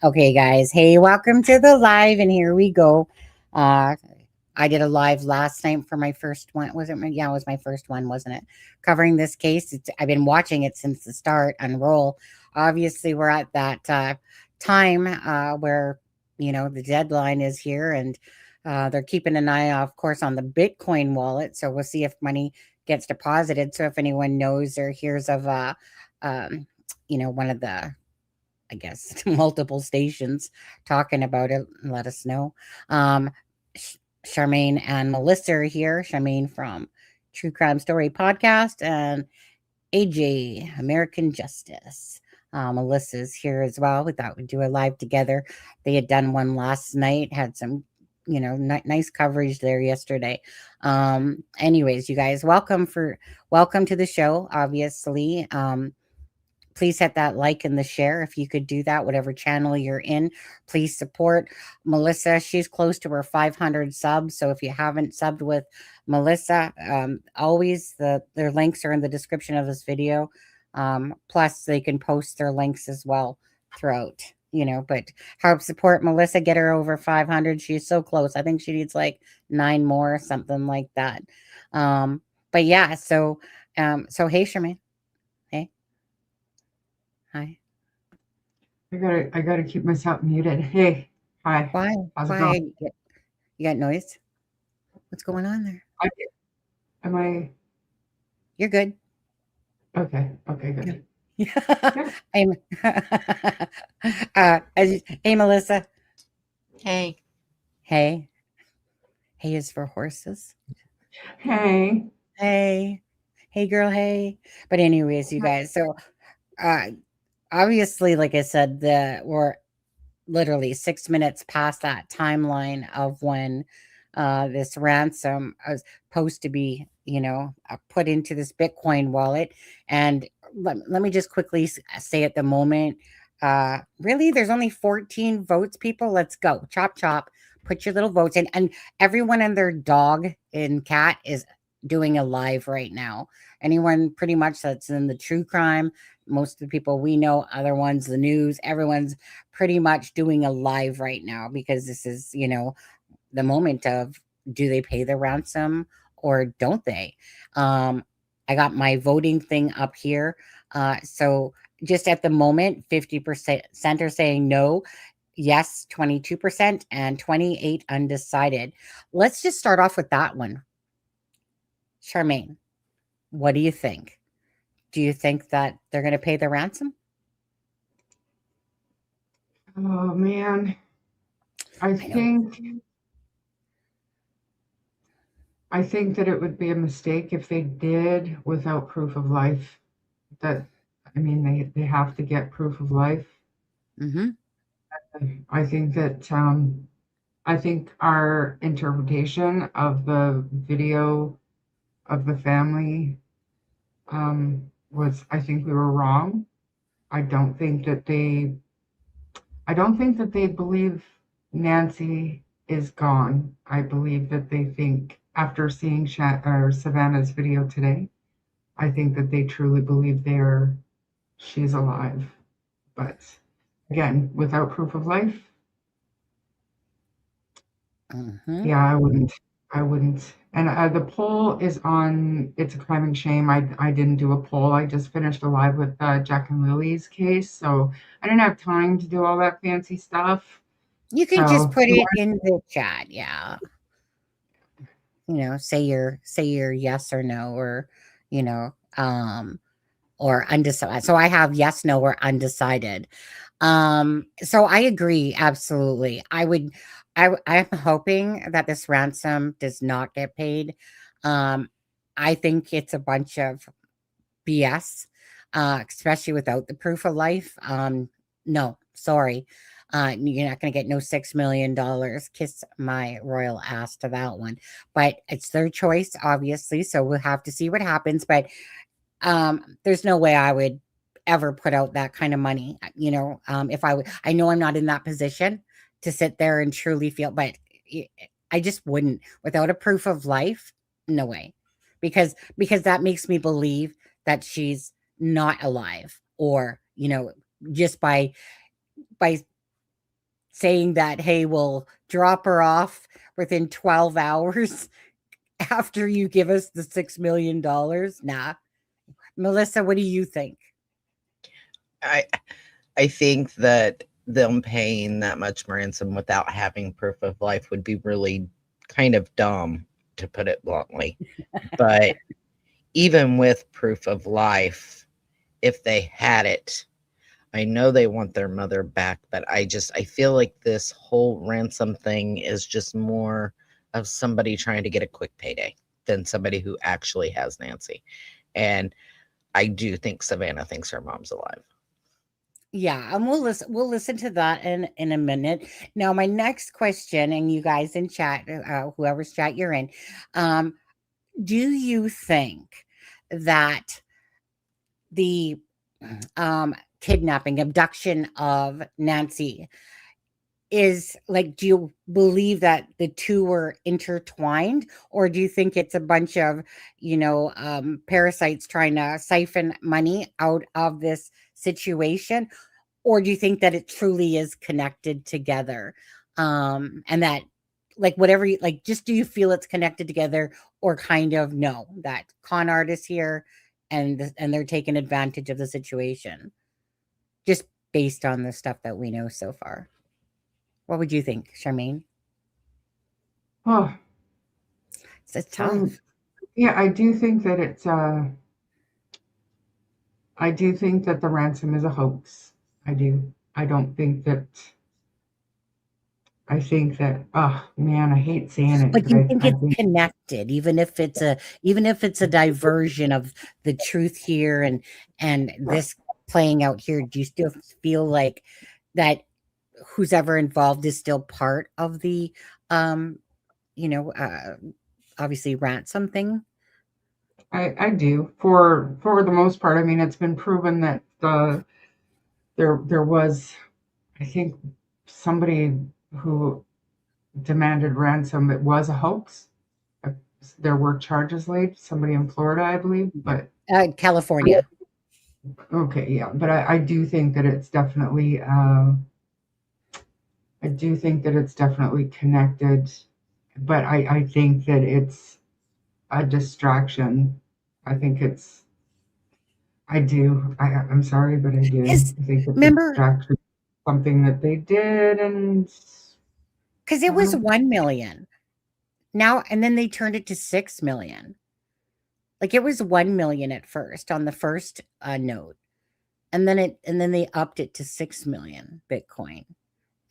Okay, guys. Hey, welcome to the live, and here we go. Uh, I did a live last night for my first one. Was it? Yeah, it was my first one, wasn't it? Covering this case. I've been watching it since the start. Unroll. Obviously, we're at that time where the deadline is here, and they're keeping an eye, of course, on the Bitcoin wallet. So we'll see if money gets deposited. So if anyone knows or hears of, um, one of the I guess, multiple stations talking about it. Let us know. Um, Charmaine and Melissa are here. Charmaine from True Crime Story Podcast and AJ American Justice. Melissa's here as well. We thought we'd do a live together. They had done one last night, had some, nice coverage there yesterday. Anyways, you guys, welcome to the show. Obviously, please hit that like and the share if you could do that, whatever channel you're in. Please support Melissa. She's close to her 500 subs. So if you haven't subbed with Melissa, always their links are in the description of this video. Plus, they can post their links as well throughout. But help support Melissa, get her over 500. She's so close. I think she needs like 9 more, something like that. But yeah, so hey, Charmaine. Hey. Hi. I gotta keep myself muted. Hey, hi. Why? How's it Why? going? You got noise? What's going on there? I, am I You're good. okay? Okay, Yeah. good. Yeah. Yeah. I'm hey Melissa. Hey, Hey. Hey is for horses. Hey. Hey. Hey girl, hey. But anyways, you guys, so uh obviously, like I said, we're literally 6 minutes past that timeline of when this ransom was supposed to be, put into this Bitcoin wallet. And let me just quickly say at the moment, really, there's only 14 votes, people. Let's go. Chop, chop. Put your little votes in. And everyone and their dog and cat is doing a live right now. Anyone pretty much that's in the true crime, most of the people we know, other ones, the news, everyone's pretty much doing a live right now because this is, the moment of do they pay the ransom or don't they? Um, I got my voting thing up here. So just at the moment, 50% are saying no, yes, 22%, and 28 undecided. Let's just start off with that one. Charmaine, what do you think? Do you think that they're going to pay the ransom? Oh man, I I know. think I think that it would be a mistake if they did without proof of life. That I mean, they have to get proof of life. Mm-hmm. I think that I think our interpretation of the video of the family was I think we were wrong. I don't think that they I don't think that they believe Nancy is gone. I believe that they think after seeing or Savannah's video today, I think that they truly believe she's alive. But again, without proof of life, Mm-hmm. yeah, I wouldn't. And the poll is on. It's a crime and shame. I didn't do a poll. I just finished a live with Jack and Lily's case, so I didn't have time to do all that fancy stuff. You can just So put if you it in the chat. Yeah. Say your yes or no, or you know or undecided. So I have yes, no, or undecided. So I agree absolutely. I'm hoping that this ransom does not get paid. um I think it's a bunch of BS, especially without the proof of life. No, sorry. You're not going to get no $6 million. Kiss my royal ass to that one. But it's their choice, obviously. So we'll have to see what happens. But there's no way I would ever put out that kind of money. If I know I'm not in that position to sit there and truly feel, but I I just wouldn't without a proof of life. No way, because that makes me believe that she's not alive, or just by saying that, hey, we'll drop her off within 12 hours after you give us the $6 million. Nah. Melissa, what do you think? I I think that them paying that much ransom without having proof of life would be really kind of dumb, to put it bluntly. But even with proof of life, if they had it, I know they want their mother back, but I feel like this whole ransom thing is just more of somebody trying to get a quick payday than somebody who actually has Nancy. And I do think Savannah thinks her mom's alive. Yeah, and we'll listen to that in a minute. Now, my next question, and you guys in chat, whoever's chat you're in, um, do you think that the kidnapping, abduction of Nancy is like, do you believe that the two were intertwined, or do you think it's a bunch of, parasites trying to siphon money out of this situation? Or do you think that it truly is connected together? And that, like, whatever you like, just do you feel it's connected together, or kind of no, that con artist here, and they're taking advantage of the situation, just based on the stuff that we know so far? What would you think, Charmaine? Oh, It's tough. yeah, I do think that the ransom is a hoax. I do. I don't think that. I think that. Oh man, I hate saying it, But but you I think I it's think connected, even if it's a diversion of the truth here, and this playing out here, do you still feel like that who's ever involved is still part of the, um, you know, uh, obviously ransom thing? I do for the most part. I mean, it's been proven that there was, I think, somebody who demanded ransom. It was a hoax. Uh, There were charges laid. Somebody in Florida, I believe. But California. okay, yeah. But I do think that it's definitely. I do think that it's definitely connected. But I think that it's a distraction. I think it's. I do. I'm sorry, but I do. Is I think that the remember distraction is something that they did, and because I it don't was know. 1 million now, and then they turned it to 6 million. Like, it was 1 million at first on the first note, and then they upped it to 6 million Bitcoin.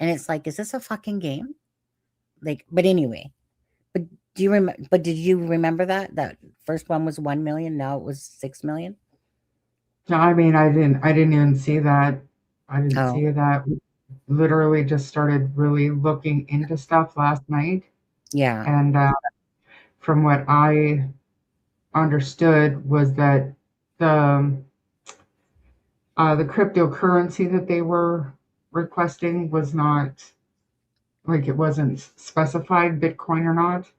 And it's like, is this a fucking game? Like, but anyway, but did you remember that first one was 1 million, now it was 6 million? No, I mean, I didn't even see that. I didn't Oh, see that. We literally just started really looking into stuff last night, yeah, and from what I understood was that the the cryptocurrency that they were requesting was not like it wasn't specified Bitcoin or not.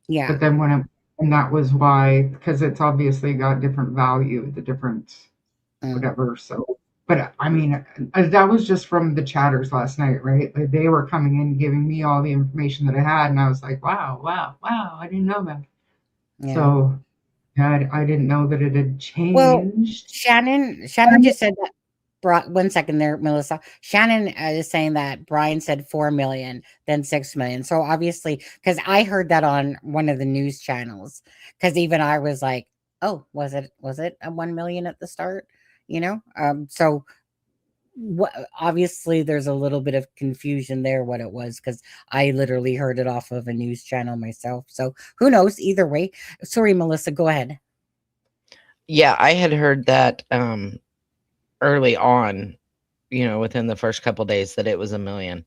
yeah. But then and that was why, because it's obviously got different value, the different Mm, whatever. So, but I mean, that was just from the chatters last night, right? Like they were coming in, giving me all the information that I had, and I was like, wow, wow, wow, I didn't know that. yeah. So, yeah, I didn't know that it had Well, changed. Shannon just said that. 1 second there, Melissa. Shannon is saying that Brian said 4 million, then 6 million. So obviously, because I heard that on one of the news channels, because even I was like, "Oh, was it a 1 million at the start?" So what? Obviously, there's a little bit of confusion there what it was, because I literally heard it off of a news channel myself. So who knows? Either way. Sorry, Melissa. Go ahead. Yeah, I had heard that early on, within the first couple days that it was a million.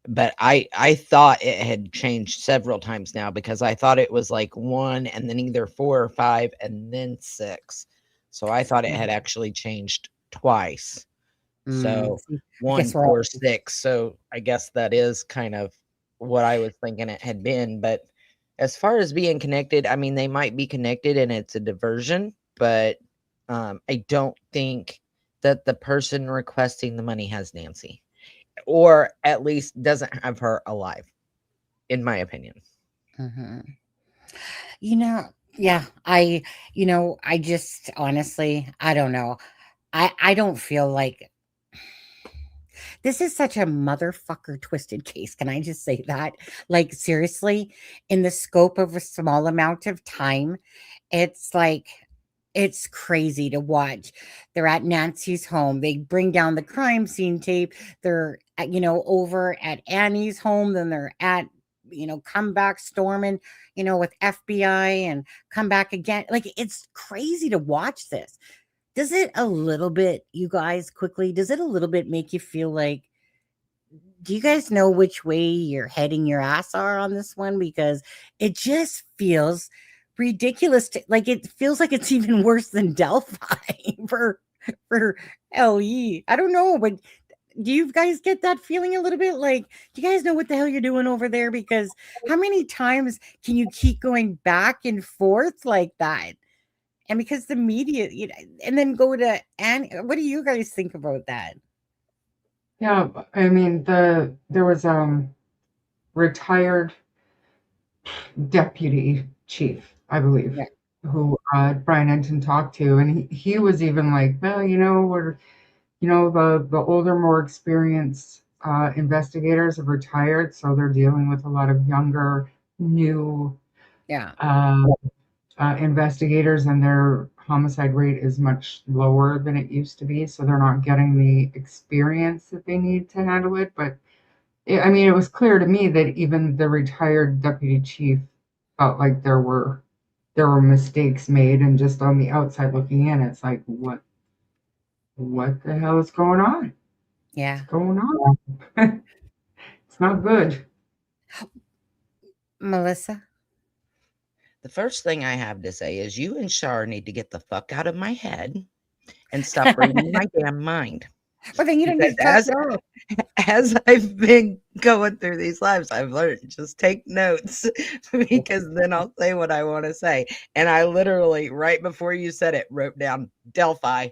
But I thought it had changed several times now because I thought it was like one and then either four or five and then six. So I thought it had actually changed twice. So See, I one, guess we're all. four, six. So I guess that is kind of what I was thinking it had been. But as far as being connected, I mean, they might be connected and it's a diversion, but I don't think that the person requesting the money has Nancy. or at least doesn't have her alive, in my opinion. Mhm. You know, yeah, I just honestly, I don't know. I don't feel like this is such a motherfucker twisted case. Can I just say that? Like, seriously, in the scope of a small amount of time, it's like, it's crazy to watch. They're at Nancy's home. They bring down the crime scene tape. They're, over at Annie's home. Then they're at, come back storming, with FBI and come back again. Like, it's crazy to watch this. Does it a little bit, you guys, quickly, does it a little bit make you feel like, do you guys know which way you're heading your ass are on this one? Because it just feels ridiculous. Like, it feels like it's even worse than Delphi for LE. I don't know, but do you guys get that feeling a little bit? Like, do you guys know what the hell you're doing over there? Because how many times can you keep going back and forth like that? And because the media, and then go to Annie. What do you guys think about that? Yeah, I mean there was retired deputy chief, I believe, Yeah. who Brian Enton talked to, and he was even like, well, we're the older, more experienced investigators have retired, so they're dealing with a lot of younger, new Yeah. uh, investigators, and their homicide rate is much lower than it used to be, so they're not getting the experience that they need to handle it. But I mean, it was clear to me that even the retired deputy chief felt like there were mistakes made, and just on the outside looking in, it's like, what the hell is going on? Yeah. What's going on? It's not good. Melissa? The first thing I have to say is you and Shar need to get the fuck out of my head and stop reading my damn mind. Well, then you don't Because need to talk at all. as I've been going through these lives, I've learned just take notes because then I'll say what I want to say. And I literally, right before you said it, wrote down Delphi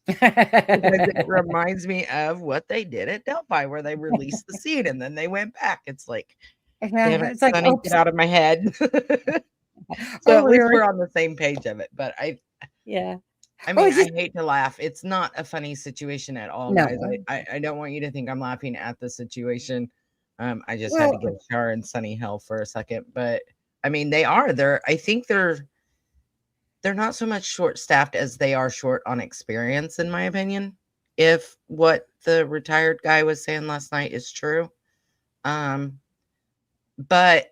because it reminds me of what they did at Delphi, where they released the scene and then they went back. It's like, damn it, It's like, Sonny, oops. get out of my head. So Oh, at least really? we're on the same page of it. But Yeah. I Oh, mean, it's I just hate to laugh. It's not a funny situation at all, no. guys. I don't want you to think I'm laughing at the situation. I just had to Well, give Char and Sunny hell for a second. But I mean, they are. I think they're not so much short staffed as they are short on experience, in my opinion. If what the retired guy was saying last night is true. But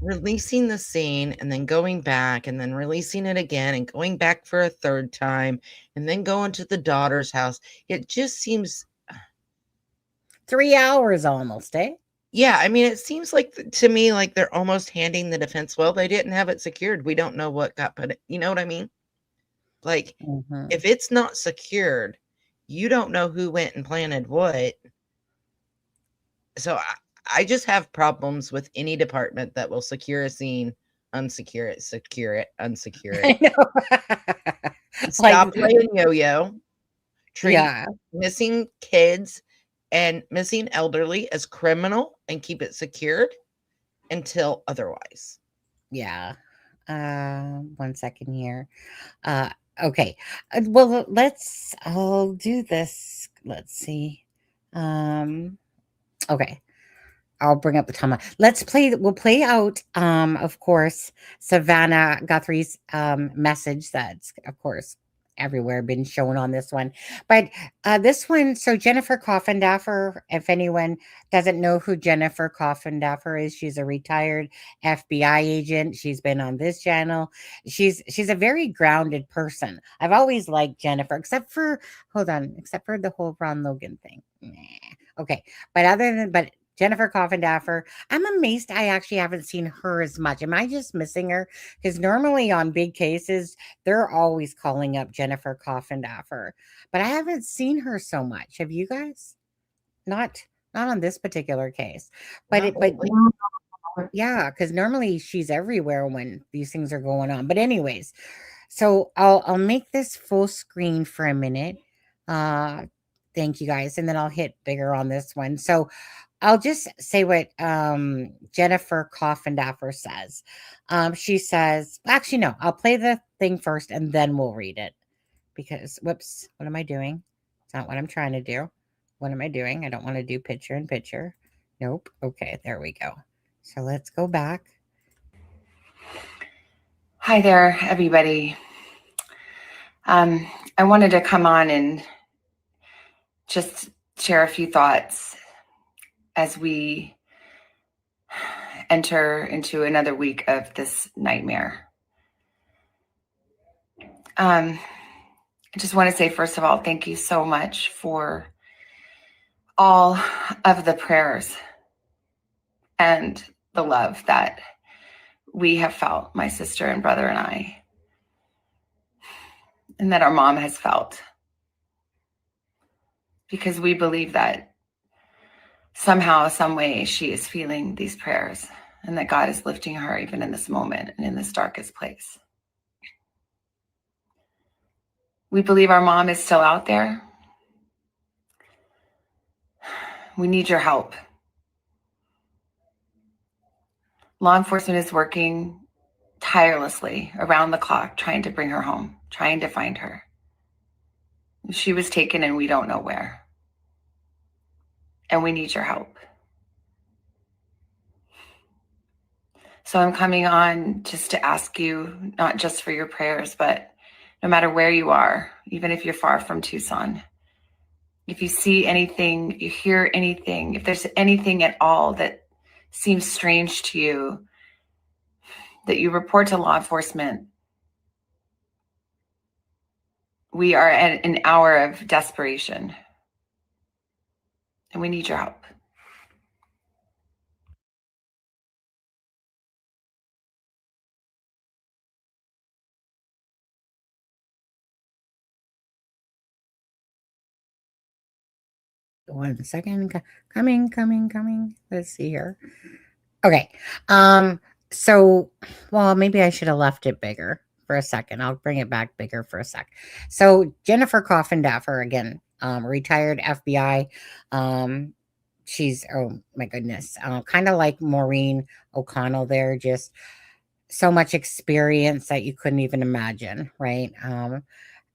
releasing the scene and then going back and then releasing it again and going back for a third time and then going to the daughter's house. It just seems 3 hours almost, eh? yeah, I mean, it seems like to me like they're almost handing the defense, well, they didn't have it secured. We don't know what got put. You know what I mean? Like Mhm. if it's not secured, you don't know who went and planted what. So I just have problems with any department that will secure a scene, unsecure it, secure it, unsecure it. I know. Like, Stop playing yo-yo. Treat yeah, missing kids and missing elderly as criminal and keep it secured until otherwise. yeah. 1 second here. Uh, okay. Well, I'll do this. Let's see. Um, okay. I'll bring up the timeline. We'll play out, of course, Savannah Guthrie's message that's, of course, everywhere been shown on this one. But this one, so Jennifer Coffindaffer, if anyone doesn't know who Jennifer Coffindaffer is, she's a retired FBI agent. She's been on this channel. She's a very grounded person. I've always liked Jennifer, except for the whole Ron Logan thing. Nah. Okay. But Jennifer Coffindaffer, I'm amazed I actually haven't seen her as much. Am I just missing her? Because normally on big cases, they're always calling up Jennifer Coffindaffer, but I haven't seen her so much. Have you guys? Not not on this particular case, but Not but lately. yeah, because normally she's everywhere when these things are going on. But anyways, so I'll make this full screen for a minute. Uh, Thank you guys. And then I'll hit bigger on this one. So I'll just say what Jennifer Coffindaffer says. She says, actually, no, I'll play the thing first and then we'll read it. Because, whoops, what am I doing? It's not what I'm trying to do. What am I doing? I don't want to do picture in picture. Nope. Okay, there we go. So let's go back. Hi there, everybody. I wanted to come on and just share a few thoughts as we enter into another week of this nightmare. I just want to say, first of all, thank you so much for all of the prayers and the love that we have felt, my sister and brother and I, and that our mom has felt. Because we believe that somehow, some way, she is feeling these prayers and that God is lifting her even in this moment and in this darkest place. We believe our mom is still out there. We need your help. Law enforcement is working tirelessly around the clock, trying to bring her home, trying to find her. She was taken and we don't know where. And we need your help. So I'm coming on just to ask you, not just for your prayers, but no matter where you are, even if you're far from Tucson, if you see anything, you hear anything, if there's anything at all that seems strange to you, that you report to law enforcement. We are at an hour of desperation, and we need your help. One second. Coming. Let's see here. Okay. So, well, maybe I should have left it bigger for a second. I'll bring it back bigger for a sec. So, Jennifer Coffindaffer, again, retired FBI. She's, oh my goodness, kind of like Maureen O'Connell there, just so much experience that you couldn't even imagine, right?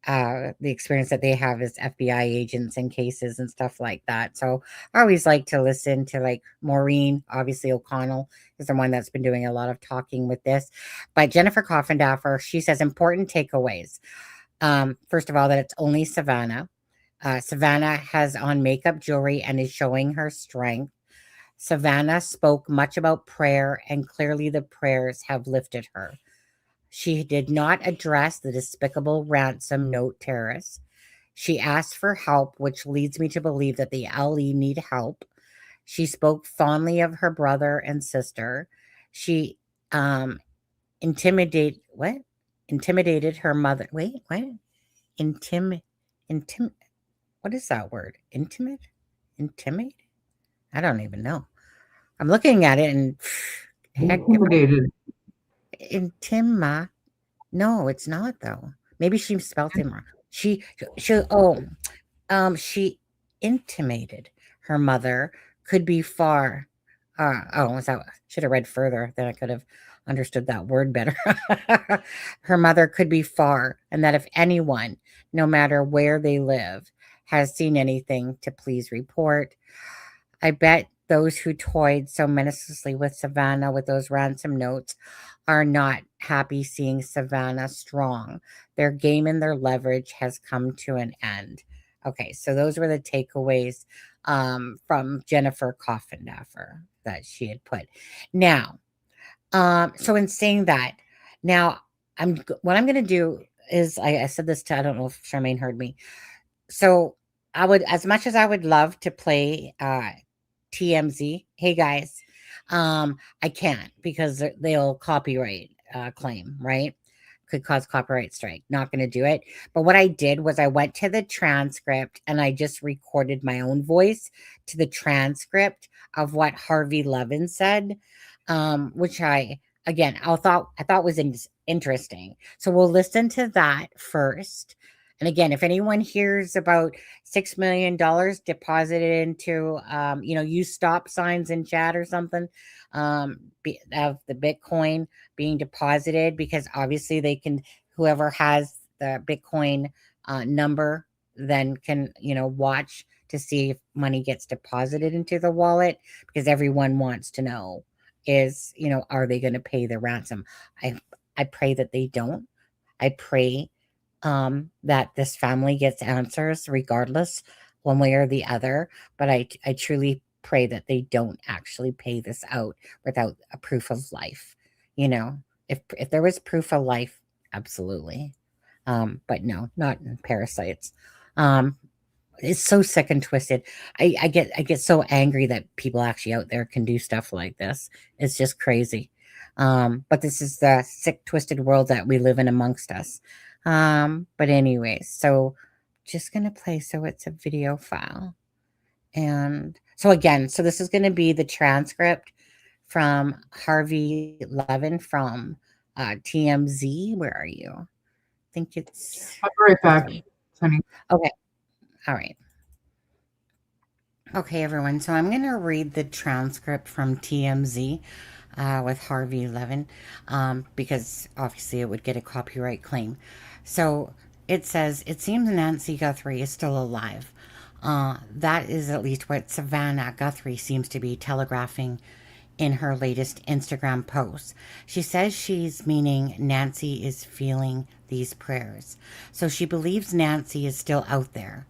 The experience that they have as FBI agents in cases and stuff like that. So I always like to listen to like Maureen. Obviously, O'Connell is the one that's been doing a lot of talking with this. But Jennifer Coffindaffer, she says important takeaways. First of all, that it's only Savannah. Savannah has on makeup jewelry and is showing her strength. Savannah spoke much about prayer, and clearly the prayers have lifted her. She did not address the despicable ransom note terrorists. She asked for help, which leads me to believe that the LE need help. She spoke fondly of her brother and sister. She intimidated her mother. Wait, what? Intim what is that word? Intimate? I don't even know. I'm looking at it and heck, Intimidated. Intima. No, it's not though. Maybe she spelled it wrong. She she intimated her mother could be far. Was that should have read further, then I could have understood that word better. Her mother could be far, and that if anyone, no matter where they live, has seen anything, to please report. I bet those who toyed so menaciously with Savannah with those ransom notes are not happy seeing Savannah strong. Their game and their leverage has come to an end. Okay, so those were the takeaways from Jennifer Coffindaffer that she had put. Now, so in saying that, now what I'm going to do is I said this to, I don't know if Charmaine heard me. So I would, as much as I would love to play TMZ, hey guys, I can't because they'll copyright claim, right? Could cause copyright strike. Not going to do it. But what I did was I went to the transcript and I just recorded my own voice to the transcript of what Harvey Levin said, which I thought was interesting. So we'll listen to that first, And again, if anyone hears about $6 million deposited into, use stop signs in chat or something, of the Bitcoin being deposited, because obviously they can, whoever has the Bitcoin number then can, watch to see if money gets deposited into the wallet, because everyone wants to know is, are they going to pay the ransom? I pray that they don't. I pray that this family gets answers regardless, one way or the other. But I truly pray that they don't actually pay this out without a proof of life. If there was proof of life, absolutely. But no, not in parasites. Um, it's so sick and twisted. I get so angry that people actually out there can do stuff like this. It's just crazy. But this is the sick, twisted world that we live in amongst us. But anyways, so just gonna play. So it's a video file, and so again, so this is gonna be the transcript from Harvey Levin from TMZ. Where are you? I think it's. I'll be right back, Sunny. Okay. All right. Okay, everyone. So I'm going to read the transcript from TMZ with Harvey Levin because obviously it would get a copyright claim. So it says, it seems Nancy Guthrie is still alive. That is at least what Savannah Guthrie seems to be telegraphing in her latest Instagram post. She says she's meaning Nancy is feeling these prayers. So she believes Nancy is still out there.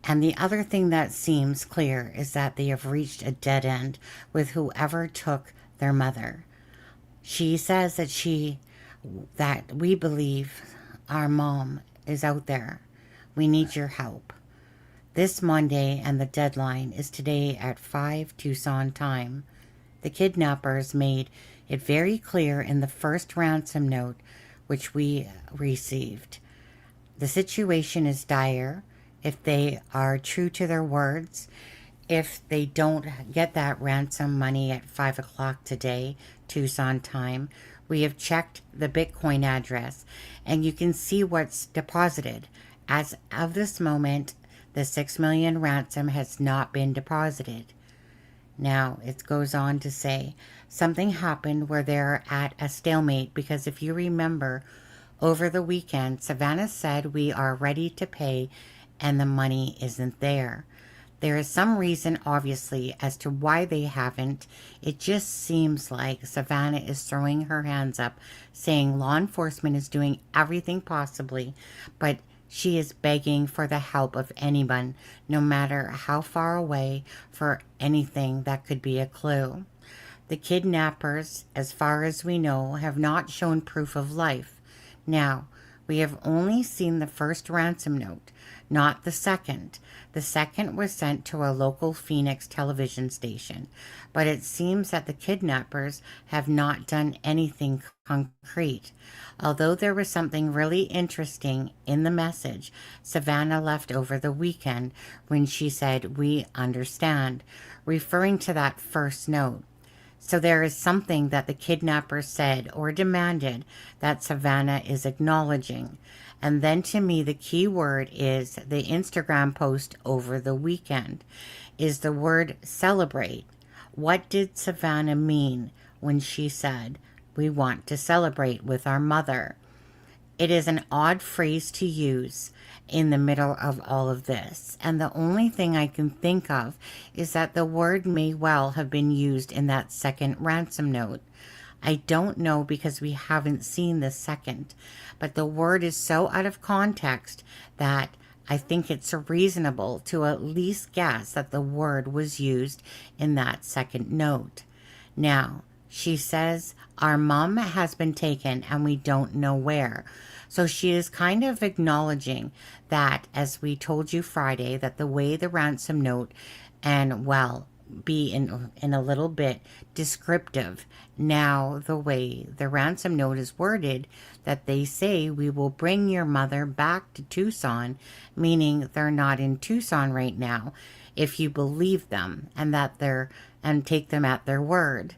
And the other thing that seems clear is that they have reached a dead end with whoever took their mother. She says that we believe our mom is out there. We need your help. This Monday, and the deadline is today at 5 Tucson time. The kidnappers made it very clear in the first ransom note which we received. The situation is dire. If they are true to their words, if they don't get that ransom money at 5 o'clock today, Tucson time, we have checked the Bitcoin address and you can see what's deposited. As of this moment, the 6 million ransom has not been deposited. Now, it goes on to say, something happened where they're at a stalemate because if you remember, over the weekend, Savannah said we are ready to pay and the money isn't there. There is some reason, obviously, as to why they haven't. It just seems like Savannah is throwing her hands up, saying law enforcement is doing everything possibly, but she is begging for the help of anyone, no matter how far away, for anything that could be a clue. The kidnappers, as far as we know, have not shown proof of life. Now, we have only seen the first ransom note, not the second. The second was sent to a local Phoenix television station, but it seems that the kidnappers have not done anything concrete. Although there was something really interesting in the message Savannah left over the weekend when she said, "We understand," referring to that first note. So there is something that the kidnapper said or demanded that Savannah is acknowledging. And then to me, the key word is the Instagram post over the weekend, is the word celebrate. What did Savannah mean when she said, "We want to celebrate with our mother"? It is an odd phrase to use in the middle of all of this. And the only thing I can think of is that the word may well have been used in that second ransom note. I don't know because we haven't seen the second, but the word is so out of context that I think it's reasonable to at least guess that the word was used in that second note. Now, she says, our mom has been taken and we don't know where. So she is kind of acknowledging that, as we told you Friday, that the way the ransom note and, well, be in a little bit descriptive. Now, the way the ransom note is worded, that they say we will bring your mother back to Tucson, meaning they're not in Tucson right now, if you believe them and take them at their word.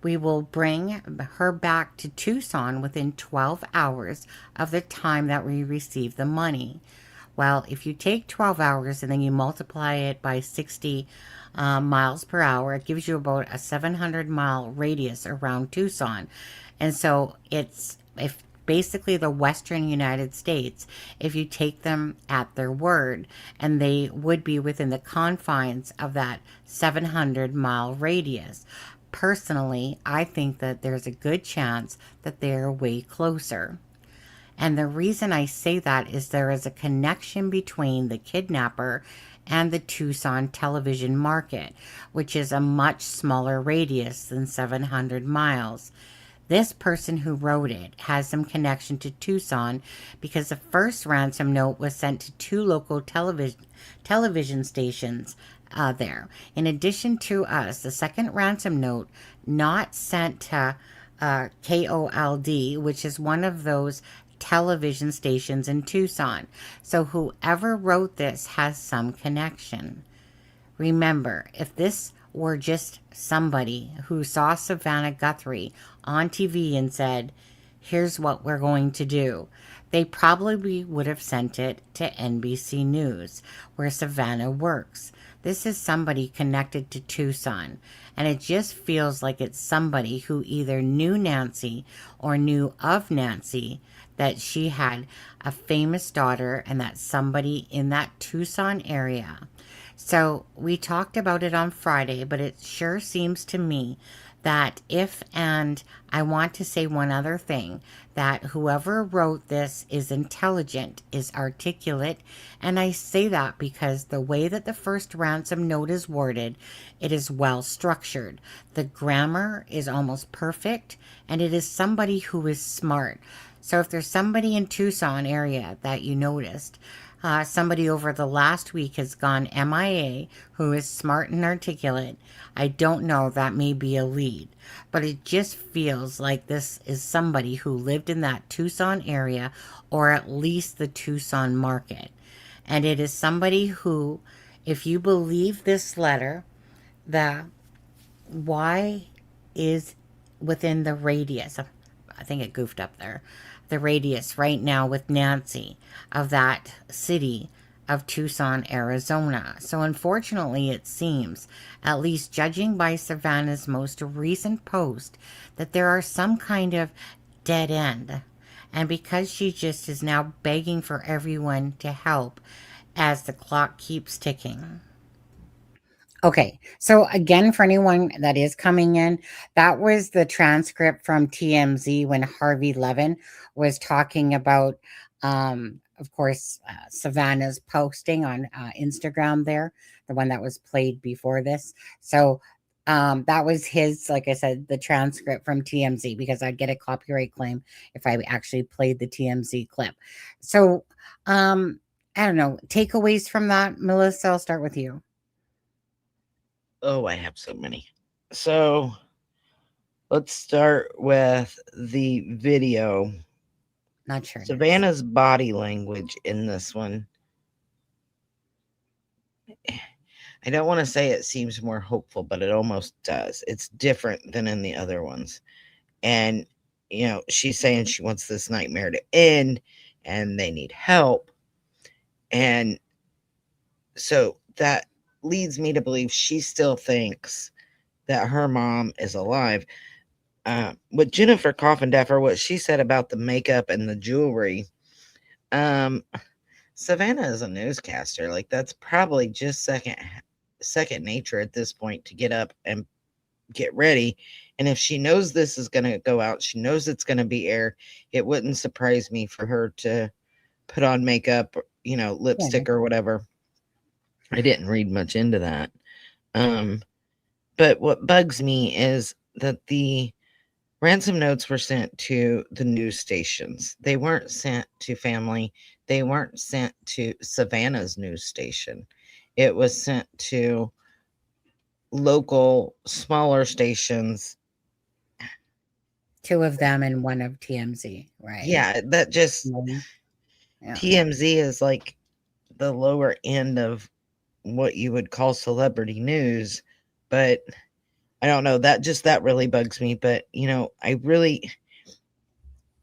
We will bring her back to Tucson within 12 hours of the time that we receive the money. Well, if you take 12 hours and then you multiply it by 60 miles per hour, it gives you about a 700-mile radius around Tucson. And so it's if basically the western United States, if you take them at their word, and they would be within the confines of that 700-mile radius. Personally, I think that there's a good chance that they're way closer. And the reason I say that is there is a connection between the kidnapper and the Tucson television market, which is a much smaller radius than 700 miles. This person who wrote it has some connection to Tucson because the first ransom note was sent to two local television stations there. In addition to us, the second ransom note not sent to KOLD, which is one of those television stations in Tucson. So whoever wrote this has some connection. Remember, if this were just somebody who saw Savannah Guthrie on TV and said, here's what we're going to do, they probably would have sent it to NBC News, where Savannah works. This is somebody connected to Tucson, and it just feels like it's somebody who either knew Nancy or knew of Nancy, that she had a famous daughter and that somebody in that Tucson area. So we talked about it on Friday, but it sure seems to me that and I want to say one other thing, that whoever wrote this is intelligent, is articulate, and I say that because the way that the first ransom note is worded, it is well structured. The grammar is almost perfect, and it is somebody who is smart. So if there's somebody in Tucson area that you noticed, somebody over the last week has gone MIA who is smart and articulate, I don't know, that may be a lead. But it just feels like this is somebody who lived in that Tucson area, or at least the Tucson market. And it is somebody who, if you believe this letter, the Y is within the radius. I think it goofed up there. The radius right now with Nancy of that city of Tucson, Arizona. So unfortunately, it seems, at least judging by Savannah's most recent post, that there are some kind of dead end. And because she just is now begging for everyone to help as the clock keeps ticking. Okay, so again, for anyone that is coming in, that was the transcript from TMZ when Harvey Levin was talking about, of course, Savannah's posting on Instagram there, the one that was played before this. So that was his, like I said, the transcript from TMZ, because I'd get a copyright claim if I actually played the TMZ clip. So I don't know, takeaways from that, Melissa, I'll start with you. Oh, I have so many. So let's start with the video. Not sure. Savannah's body language in this one. I don't want to say it seems more hopeful, but it almost does. It's different than in the other ones. And, you know, she's saying she wants this nightmare to end and they need help. And so that leads me to believe she still thinks that her mom is alive. With Jennifer Coffindaffer, what she said about the makeup and the jewelry, Savannah is a newscaster. Like, that's probably just second nature at this point, to get up and get ready. And if she knows this is going to go out, she knows it's going to be aired, it wouldn't surprise me for her to put on makeup, you know, lipstick or whatever. I didn't read much into that. But what bugs me is that the ransom notes were sent to the news stations. They weren't sent to family. They weren't sent to Savannah's news station. It was sent to local, smaller stations. Two of them and one of TMZ, right? Yeah, that just... Yeah. TMZ is like the lower end of what you would call celebrity news. But I don't know, that really bugs me. But, you know, I really...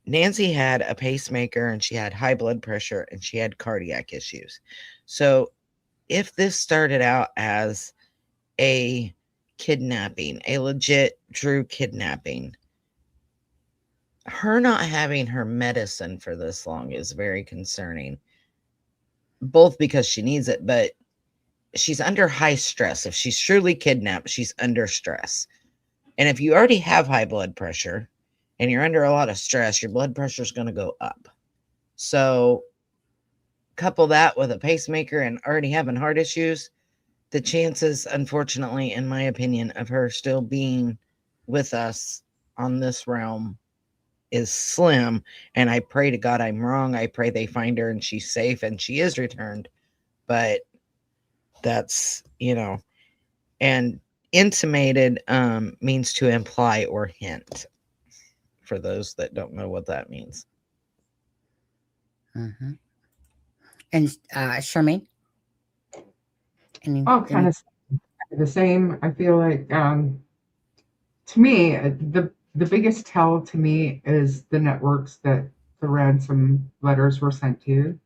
Nancy had a pacemaker and she had high blood pressure and she had cardiac issues. So if this started out as a kidnapping, a legit true kidnapping, her not having her medicine for this long is very concerning. Both because she needs it, but she's under high stress. If she's truly kidnapped, she's under stress. And if you already have high blood pressure and you're under a lot of stress, your blood pressure is going to go up. So couple that with a pacemaker and already having heart issues, the chances, unfortunately, in my opinion, of her still being with us on this realm is slim. And I pray to God I'm wrong. I pray they find her and she's safe and she is returned. But that's, and intimated means to imply or hint, for those that don't know what that means. Mm-hmm. And Charmaine? Kind of the same. I feel like, to me, the biggest tell to me is the networks that the ransom letters were sent to.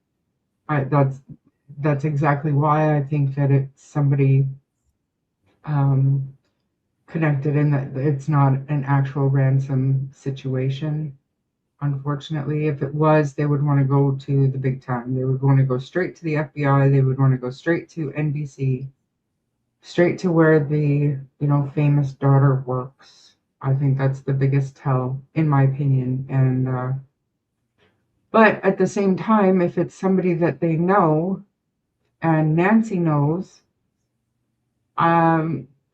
That's exactly why I think that it's somebody connected, and that it's not an actual ransom situation. Unfortunately, if it was, they would want to go to the big time. They would want to go straight to the FBI. They would want to go straight to NBC, straight to where the famous daughter works. I think that's the biggest tell, in my opinion. And but at the same time, if it's somebody that they know and Nancy knows,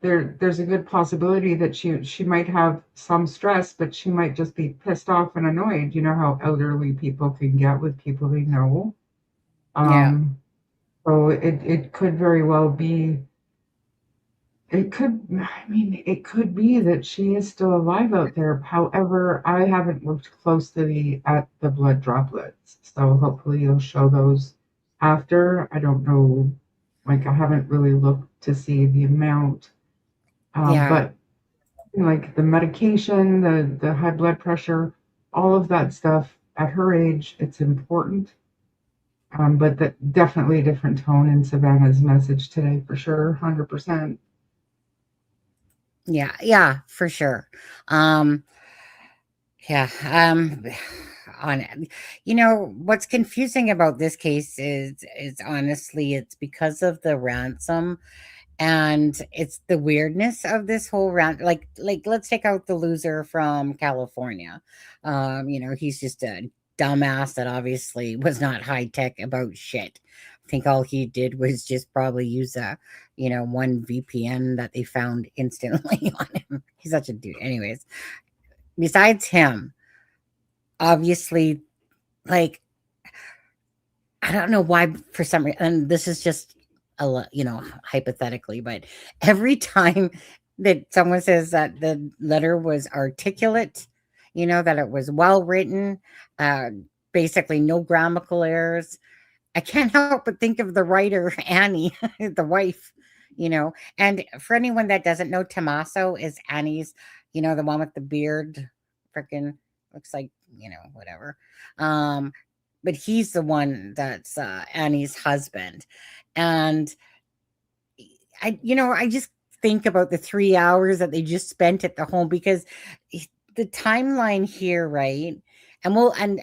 there's a good possibility that she might have some stress, but she might just be pissed off and annoyed. You know how elderly people can get with people they know. Yeah. So it could very well be. It could be that she is still alive out there. However, I haven't looked closely at the blood droplets, so hopefully you'll show those after. I don't know, like I haven't really looked to see the amount. Yeah. But like the medication, the high blood pressure, all of that stuff at her age, it's important. But that definitely a different tone in Savannah's message today for sure, 100%. Yeah, for sure. Yeah. On what's confusing about this case is honestly it's because of the ransom, and it's the weirdness of this whole round. Like let's take out the loser from California. He's just a dumbass that obviously was not high tech about shit. I think all he did was just probably use one VPN that they found instantly on him. He's such a dude. Anyways, besides him, obviously, like, I don't know why for some reason, and this is just hypothetically, but every time that someone says that the letter was articulate, that it was well written, uh, basically no grammatical errors, I can't help but think of the writer, Annie, the wife, and for anyone that doesn't know, Tommaso is Annie's, the one with the beard, freaking looks like, whatever. But he's the one that's Annie's husband. And I just think about the 3 hours that they just spent at the home, because the timeline here, right? And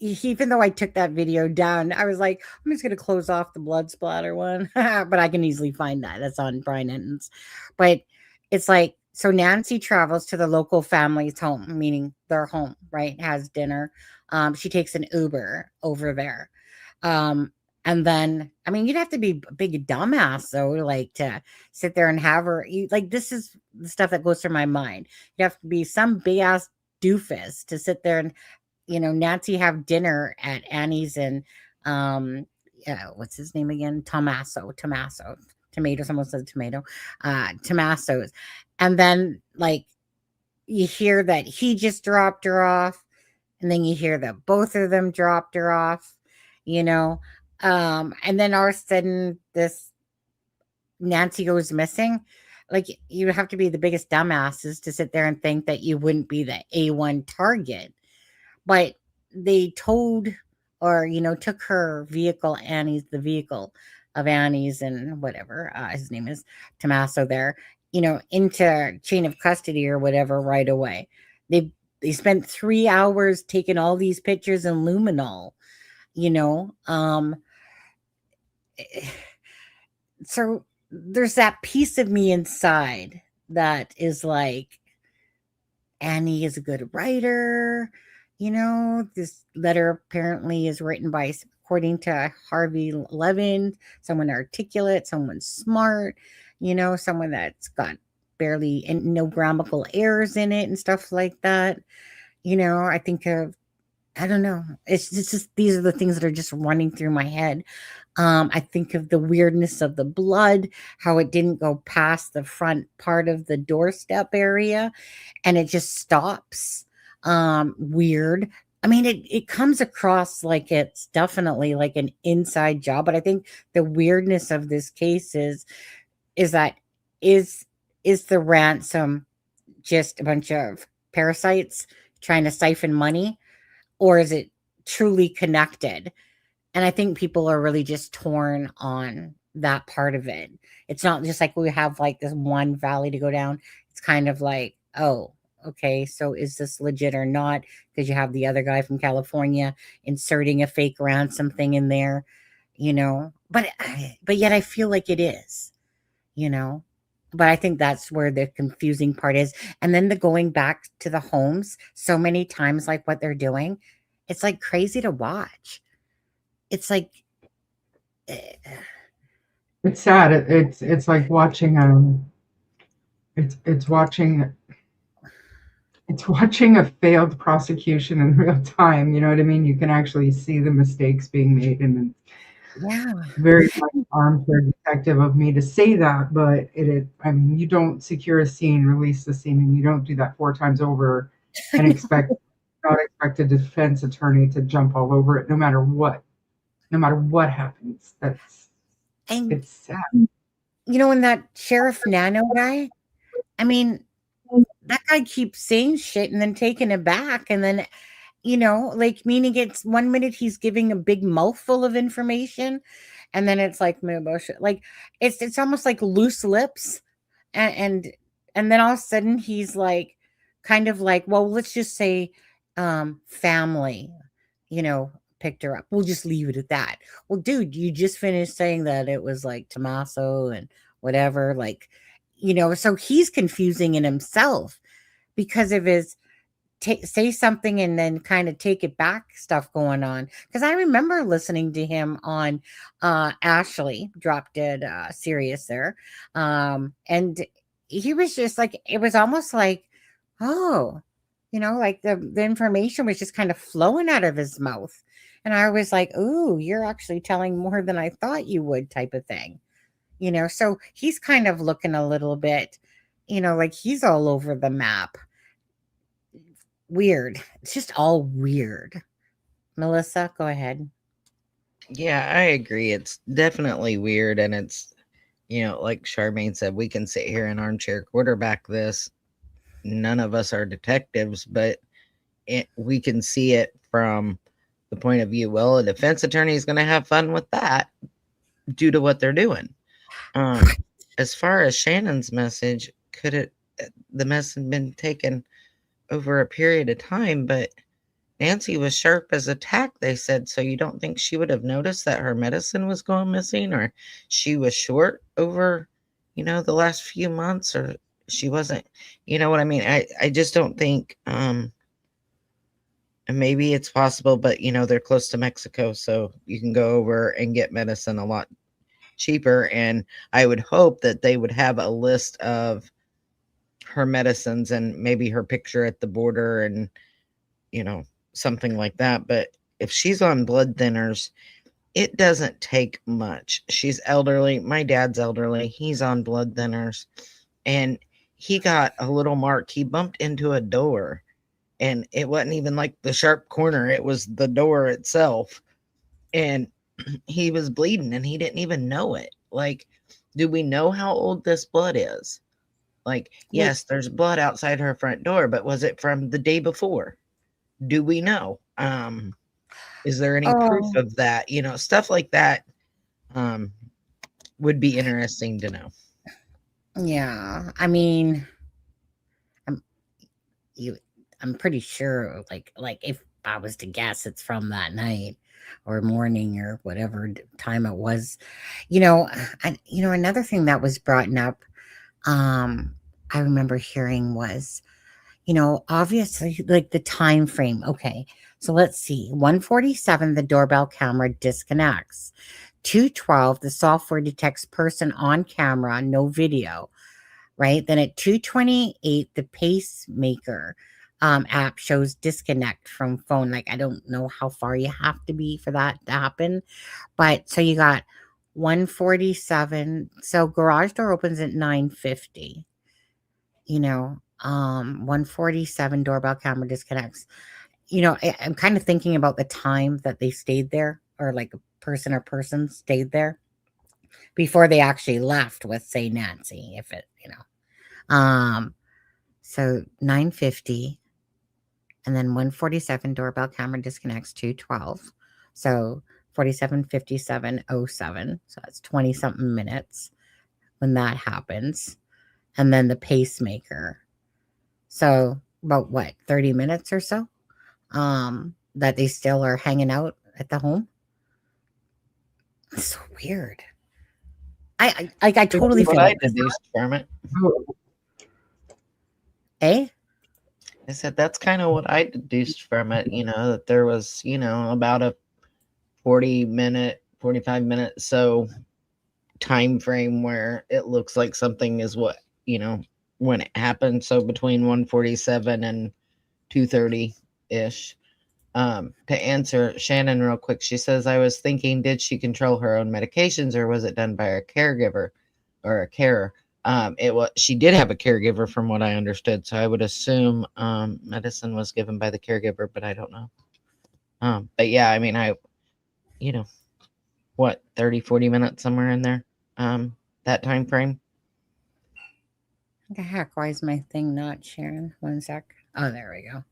even though I took that video down, I was like, I'm just going to close off the blood splatter one, but I can easily find that. That's on Brian Enton's. But it's like, so Nancy travels to the local family's home, meaning their home, right? Has dinner. She takes an Uber over there. And then, I mean, you'd have to be a big dumbass, though, like to sit there and have her eat. Like, this is the stuff that goes through my mind. You have to be some big ass doofus to sit there and Nancy have dinner at Annie's, and what's his name again? Tommaso, tomato. Someone said tomato, Tommaso's, and then like you hear that he just dropped her off, and then you hear that both of them dropped her off, and then all of a sudden this Nancy goes missing. Like, you have to be the biggest dumbasses to sit there and think that you wouldn't be the A1 target. but they towed or took her vehicle, Annie's the vehicle of Annie's and whatever his name is, Tommaso there, into chain of custody or whatever right away. They spent 3 hours taking all these pictures in luminol, you know so there's that piece of me inside that is like, Annie is a good writer. This letter apparently is written by, according to Harvey Levin, someone articulate, someone smart, someone that's got barely and no grammatical errors in it and stuff like that. I think of, I don't know. It's just, these are the things that are just running through my head. I think of the weirdness of the blood, how it didn't go past the front part of the doorstep area and it just stops. Weird. I mean, it comes across like it's definitely like an inside job, but I think the weirdness of this case is that is is the ransom just a bunch of parasites trying to siphon money, or is it truly connected? And I think people are really just torn on that part of it. It's not just like we have like this one valley to go down. It's kind of like, oh, okay, so is this legit or not? Because you have the other guy from California inserting a fake ransom thing in there, but yet I feel like it is, you know. But I think that's where the confusing part is. And then the going back to the homes so many times, like what they're doing, it's like crazy to watch. It's like, eh, It's sad. It's like watching it's watching a failed prosecution in real time. You know what I mean? You can actually see the mistakes being made, and yeah. it's very much armchair detective of me to say that, but I mean, you don't secure a scene, release the scene, and you don't do that 4 times over and not expect a defense attorney to jump all over it, no matter what happens. And, It's sad. and that Sheriff Nano guy, I mean, that guy keeps saying shit and then taking it back. And then, like, meaning it's 1 minute he's giving a big mouthful of information. And then it's like, like, it's almost like loose lips. And then all of a sudden he's like, kind of like, well, let's just say, family, picked her up. We'll just leave it at that. Well, dude, you just finished saying that it was like Tommaso and whatever, like, so he's confusing in himself because of his say something and then kind of take it back stuff going on. Because I remember listening to him on Ashley Drop Dead Serious there, and he was just like, it was almost like, oh, like the information was just kind of flowing out of his mouth, and I was like, ooh, you're actually telling more than I thought you would, type of thing. So he's kind of looking a little bit, like he's all over the map. Weird. It's just all weird. Melissa, go ahead. Yeah, I agree. It's definitely weird. And it's, like Charmaine said, we can sit here and armchair quarterback this. None of us are detectives, but we can see it from the point of view. Well, a defense attorney is going to have fun with that due to what they're doing. As far as Shannon's message, the message been taken over a period of time, but Nancy was sharp as a tack, they said. So you don't think she would have noticed that her medicine was going missing, or she was short over, the last few months, or she wasn't, you know what I mean? I just don't think, and maybe it's possible, but they're close to Mexico, so you can go over and get medicine a lot cheaper. And I would hope that they would have a list of her medicines and maybe her picture at the border and, something like that. But if she's on blood thinners, it doesn't take much. She's elderly. My dad's elderly. He's on blood thinners, and he got a little mark. He bumped into a door, and it wasn't even like the sharp corner. It was the door itself. And he was bleeding and he didn't even know it. Like, do we know how old this blood is? Like, yes, there's blood outside her front door, but was it from the day before? do we know? Is there any proof Oh, of that? Stuff like that would be interesting to know. yeah. I mean, I'm you. I'm pretty sure, like if I was to guess, it's from that night or morning or whatever time it was. Another thing that was brought up, um, I remember hearing was, obviously, like the time frame. Okay, so let's see. 1:47, the doorbell camera disconnects. 2:12, the software detects person on camera, no video, right? Then at 2:28, the pacemaker app shows disconnect from phone. Like, I don't know how far you have to be for that to happen. But so you got 1:47. So garage door opens at 9:50. 1:47, doorbell camera disconnects. I'm kind of thinking about the time that they stayed there, or like a person or person stayed there before they actually left with, say, Nancy, if it, so 9:50, and then 1:47, doorbell camera disconnects, 2:12. So 47:57:07. So that's 20 something minutes when that happens. And then the pacemaker. So about what, 30 minutes or so? That they still are hanging out at the home. It's so weird. I totally What feel I like this. deduced from it. Eh? I said that's kind of what I deduced from it. That there was about a 40-minute, 45-minute time frame where it looks like something is what when it happened. So between 1:47 and 2:30 ish. To answer Shannon real quick, she says, I was thinking, did she control her own medications or was it done by a caregiver or a carer? She did have a caregiver from what I understood. So I would assume medicine was given by the caregiver, but I don't know. But yeah, I mean, what, 30, 40 minutes somewhere in there, that time frame. What the heck? Why is my thing not sharing? One sec. Oh, there we go.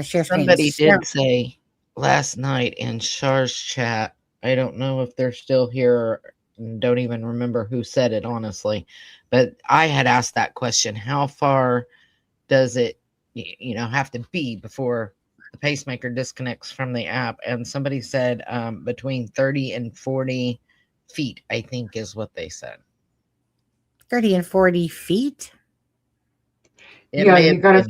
Share screen. Somebody did say last night in Char's chat, I don't know if they're still here, don't even remember who said it, honestly, but I had asked that question, how far does it have to be before the pacemaker disconnects from the app? And somebody said between 30 and 40 feet, I think is what they said. 30 and 40 feet? You got to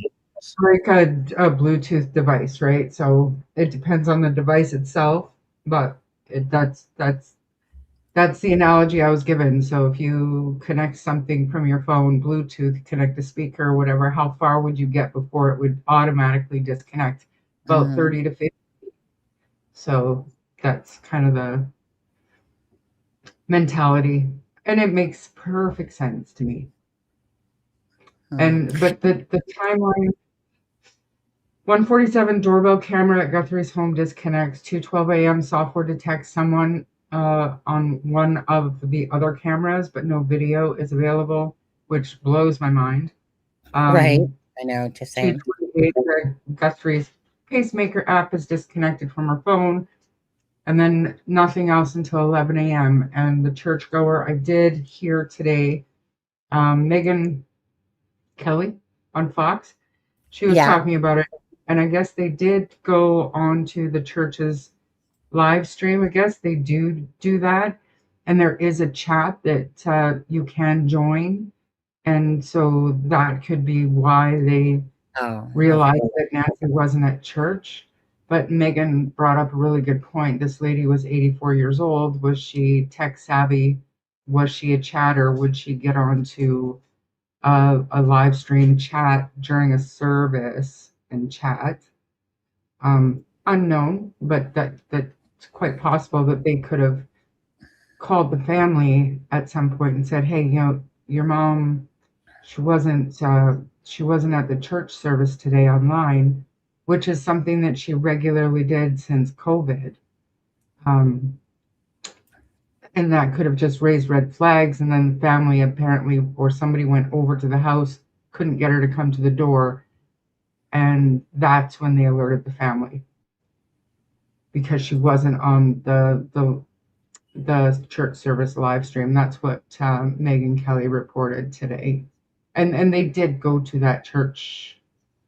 break a Bluetooth device, right? So it depends on the device itself, but that's the analogy I was given. So if you connect something from your phone, Bluetooth, connect a speaker or whatever, how far would you get before it would automatically disconnect? About 30 to 50. So that's kind of the mentality, and it makes perfect sense to me. But the timeline, 1:47, doorbell camera at Guthrie's home disconnects. 2:12 a.m. software detects someone on one of the other cameras, but no video is available, which blows my mind. Right. I know, just saying. 2:28, Guthrie's pacemaker app is disconnected from her phone, and then nothing else until 11 a.m. And the churchgoer I did hear today, Megan Kelly on Fox, she was talking about it. And I guess they did go on to the church's live stream. I guess they do that. And there is a chat that you can join. And so that could be why they realized that Nancy wasn't at church. But Megan brought up a really good point. This lady was 84 years old. Was she tech savvy? Was she a chatter? Would she get on to a live stream chat during a service and chat? Unknown, but that's quite possible that they could have called the family at some point and said, hey, your mom, she wasn't at the church service today online, which is something that she regularly did since COVID. And that could have just raised red flags. And then the family apparently, or somebody went over to the house, couldn't get her to come to the door. and that's when they alerted the family because she wasn't on the church service live stream. That's what Megan Kelly reported today, and they did go to that church,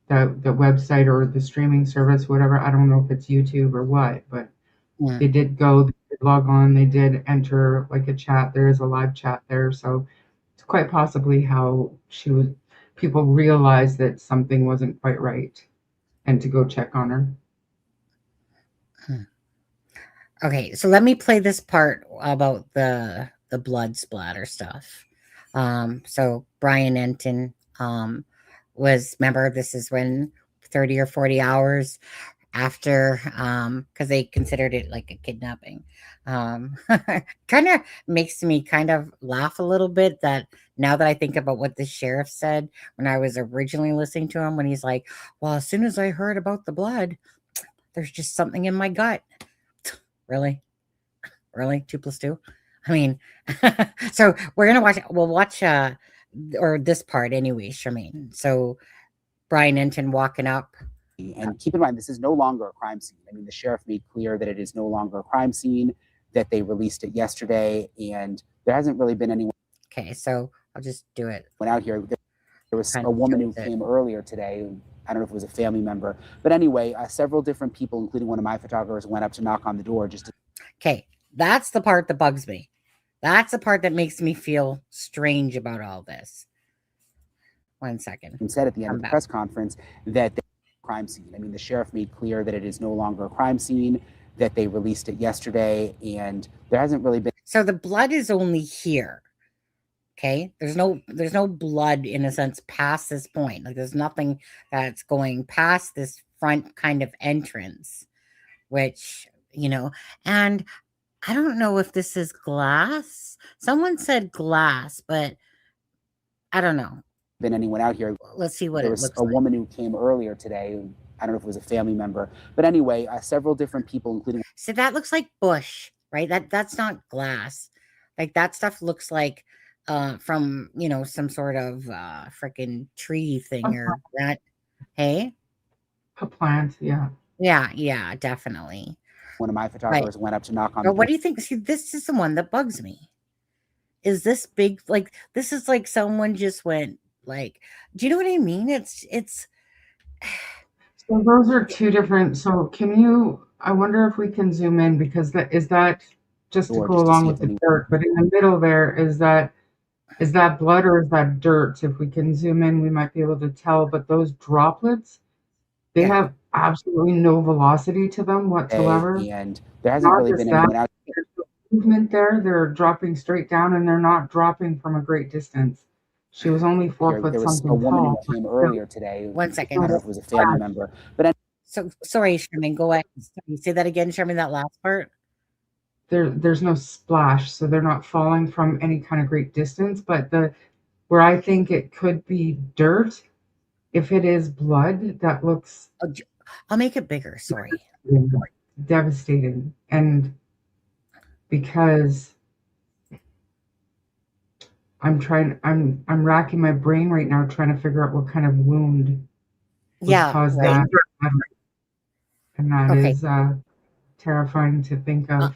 the website or the streaming service, whatever. I don't know if it's YouTube or what, but they did go, they did log on, they did enter like a chat. There is a live chat there, so it's quite possibly how people realized that something wasn't quite right and to go check on her. Okay, so let me play this part about the blood splatter stuff. So Brian Enton was, remember, this is when 30 or 40 hours after, because they considered it like a kidnapping. Kind of makes me kind of laugh a little bit that now that I think about what the sheriff said when I was originally listening to him, when he's like, well, as soon as I heard about the blood, there's just something in my gut. Really? 2 + 2? I mean, so we'll watch or this part anyway, Charmaine. So Brian Enton walking up. And keep in mind, this is no longer a crime scene. I mean, the sheriff made clear that it is no longer a crime scene, that they released it yesterday, and there hasn't really been anyone. Okay, so I'll just do it. Went out here. There was a woman who came earlier today. I don't know if it was a family member, but anyway, several different people, including one of my photographers, went up to knock on the door just to. Okay, that's the part that bugs me. That's the part that makes me feel strange about all this. 1 second. And said at the end of the press conference that the crime scene. I mean, the sheriff made clear that it is no longer a crime scene, that they released it yesterday, and there hasn't really been. So the blood is only here. Okay, there's no blood in a sense past this point. Like there's nothing that's going past this front kind of entrance, which, and I don't know if this is glass. Someone said glass, but I don't know. Been anyone out here. Let's see what there it was looks a like. woman who came earlier today. I don't know if it was a family member, but anyway, several different people, including. So that looks like bush, right? That's not glass. Like that stuff looks like from some sort of freaking tree thing or that. Hey, A plant, yeah. Yeah, definitely. One of my photographers went up to knock on. But what do you think? See, this is the one that bugs me. Is this big? Like this is like someone just went like. Do you know what I mean? It's. So those are two different. So I wonder if we can zoom in because is that just to go along with the dirt, but in the middle there, is that blood or is that dirt? If we can zoom in, we might be able to tell, but those droplets, they have absolutely no velocity to them whatsoever. And there hasn't really been anyone out. There's no movement there. They're dropping straight down and they're not dropping from a great distance. She was only 4 foot there was something a woman tall. who came earlier today. 1 second. I don't know if it was a family member, but so sorry, Sherman. Go ahead. Say that again, Sherman. That last part. There's no splash, so they're not falling from any kind of great distance. But where I think it could be dirt, if it is blood, that looks. I'll make it bigger. Sorry. Devastating, and because I'm racking my brain right now trying to figure out what kind of wound caused that, and that is terrifying to think of.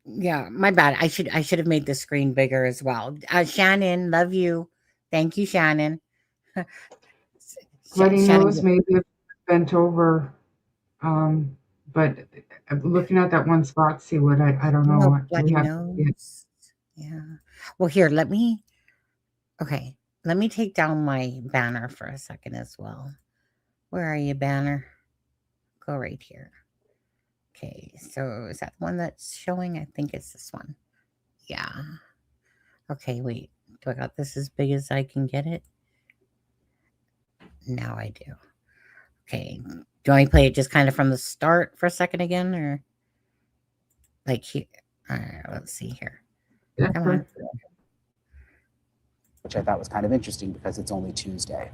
Yeah, my bad. I should have made the screen bigger as well. Shannon, love you. Thank you, Shannon. Bloody nose maybe bent over, but looking at that one spot, see what I don't know. No, bloody nose. Yeah. Well, here, let me take down my banner for a second as well. Where are you, banner? Go right here. Okay, so is that the one that's showing? I think it's this one. Yeah. Okay, wait. Do I got this as big as I can get it? Now I do. Okay. Do you want me to play it just kind of from the start for a second again? Or like here? All right, let's see here. Come on. Which I thought was kind of interesting because it's only Tuesday.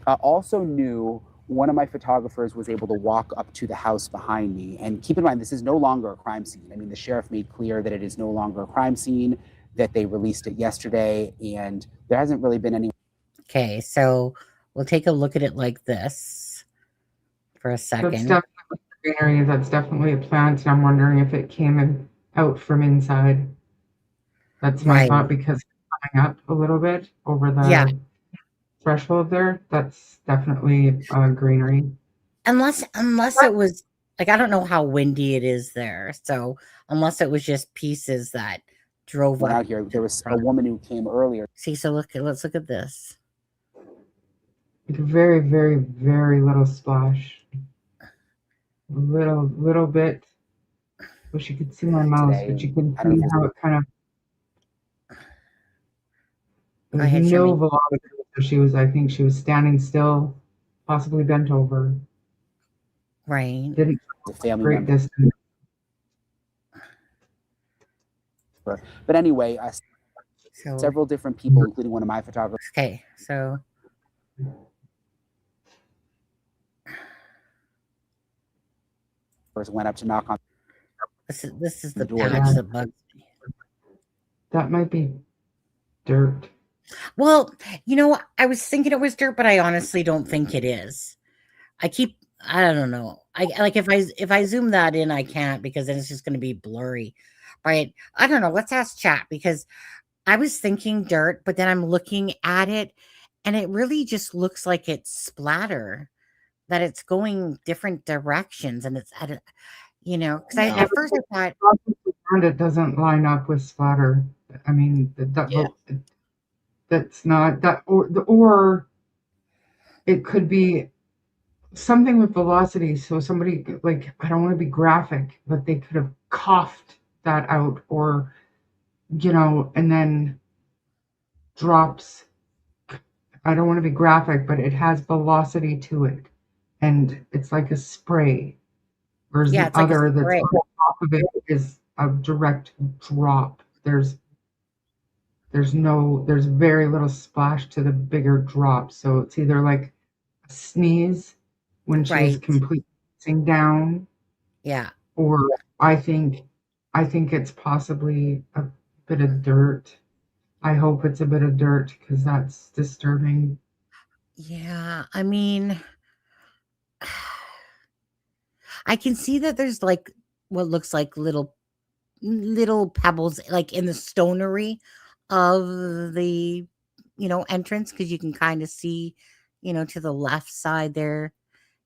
Also new, one of my photographers was able to walk up to the house behind me. And keep in mind, this is no longer a crime scene. I mean, the sheriff made clear that it is no longer a crime scene, that they released it yesterday, and there hasn't really been any. Okay, so we'll take a look at it like this. for a That's second. definitely greenery. That's definitely a plant, and I'm wondering if it came out from inside. That's my Right. thought because it's coming up a little bit over Yeah. the threshold there. That's definitely greenery. Unless it was like, I don't know how windy it is there. So unless it was just pieces that drove Went up out here. to There the was a front. woman who came earlier. See, so let's look at this. Like a very, very, very little splash. Little bit. Wish you could see my mouse, Today. but you can I don't know see if it was how it kind of. Go There's ahead, no Shirley. velocity. So I think she was standing still, possibly bent over. Right. Didn't a family great member. distance. But anyway, So several different people, including one of my photographers, okay, so went up to knock on this is the the door. patch that bugs me. That might be dirt. Well, I was thinking it was dirt, but I honestly don't think it is. I don't know. I like if I zoom that in, I can't because then it's just going to be blurry. Right? I don't know. Let's ask chat because I was thinking dirt, but then I'm looking at it and it really just looks like it's splatter, that it's going different directions and it's at because Yeah. at first I thought, Around it doesn't line up with splatter. I mean, Yeah. that's not that, or it could be something with velocity. So somebody, like, I don't want to be graphic, but they could have coughed that out, or and then drops. I don't want to be graphic, but it has velocity to it, and it's like a spray. Whereas yeah, the it's like a other that's spray. on top of it is a direct drop. There's very little splash to the bigger drop. So it's either like a sneeze when she was Right. completely sitting down, Yeah. or I think it's possibly a bit of dirt. I hope it's a bit of dirt because that's disturbing. Yeah. I mean, I can see that there's like what looks like little pebbles like in the stonery of the entrance because you can kind of see to the left side there,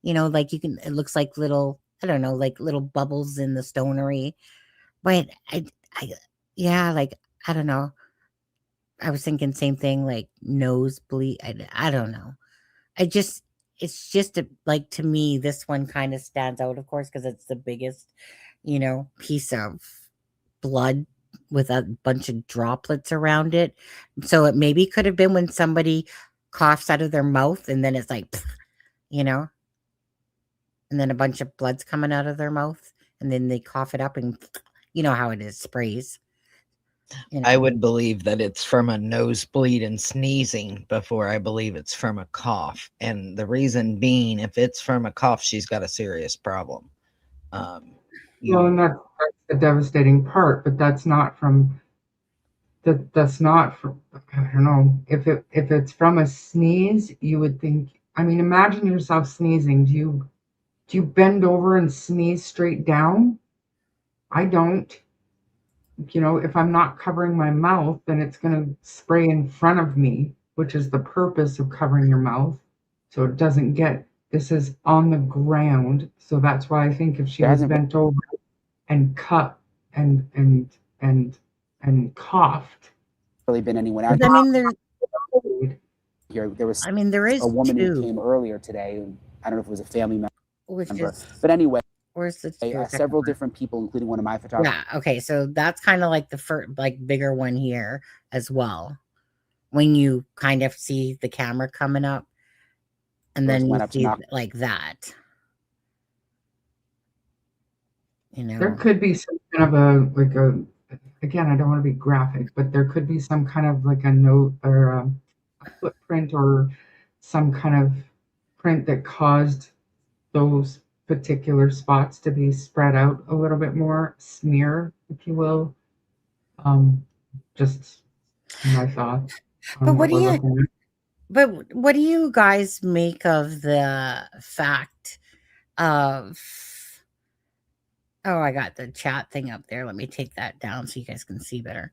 like it looks like little, I don't know, like little bubbles in the stonery. But I yeah, like, I don't know, I was thinking same thing, like nosebleed. I don't know. I just It's just like, to me, this one kind of stands out, of course, because it's the biggest, piece of blood with a bunch of droplets around it. So it maybe could have been when somebody coughs out of their mouth and then it's like, you know, and then a bunch of blood's coming out of their mouth and then they cough it up and you know how it is, sprays. I would believe that it's from a nosebleed and sneezing before I believe it's from a cough. And the reason being, if it's from a cough, she's got a serious problem. Well, and that's the devastating part, but that's not from that's not from, I don't know, if it's from a sneeze, you would think, I mean, imagine yourself sneezing. Do you bend over and sneeze straight down? I don't. If I'm not covering my mouth, then it's going to spray in front of me, which is the purpose of covering your mouth. So it doesn't get, this is on the ground. So that's why I think if she There was hasn't bent over and cut and coughed. really been anyone out I mean, here. There was there is a woman who two, came earlier today. I don't know if it was a family which member, is, but anyway, where's the two? several different people, including one of my photographers. Yeah, okay, so that's kind of like the first, like, bigger one here as well. When you kind of see the camera coming up, and then you Went up to see knock. like that. There could be some kind of again, I don't want to be graphic, but there could be some kind of like a note or a footprint or some kind of print that caused those particular spots to be spread out a little bit more, smear, if you will. Just my thoughts But on what we're looking at. what do you guys make of the fact of, oh, I got the chat thing up there. Let me take that down so you guys can see better.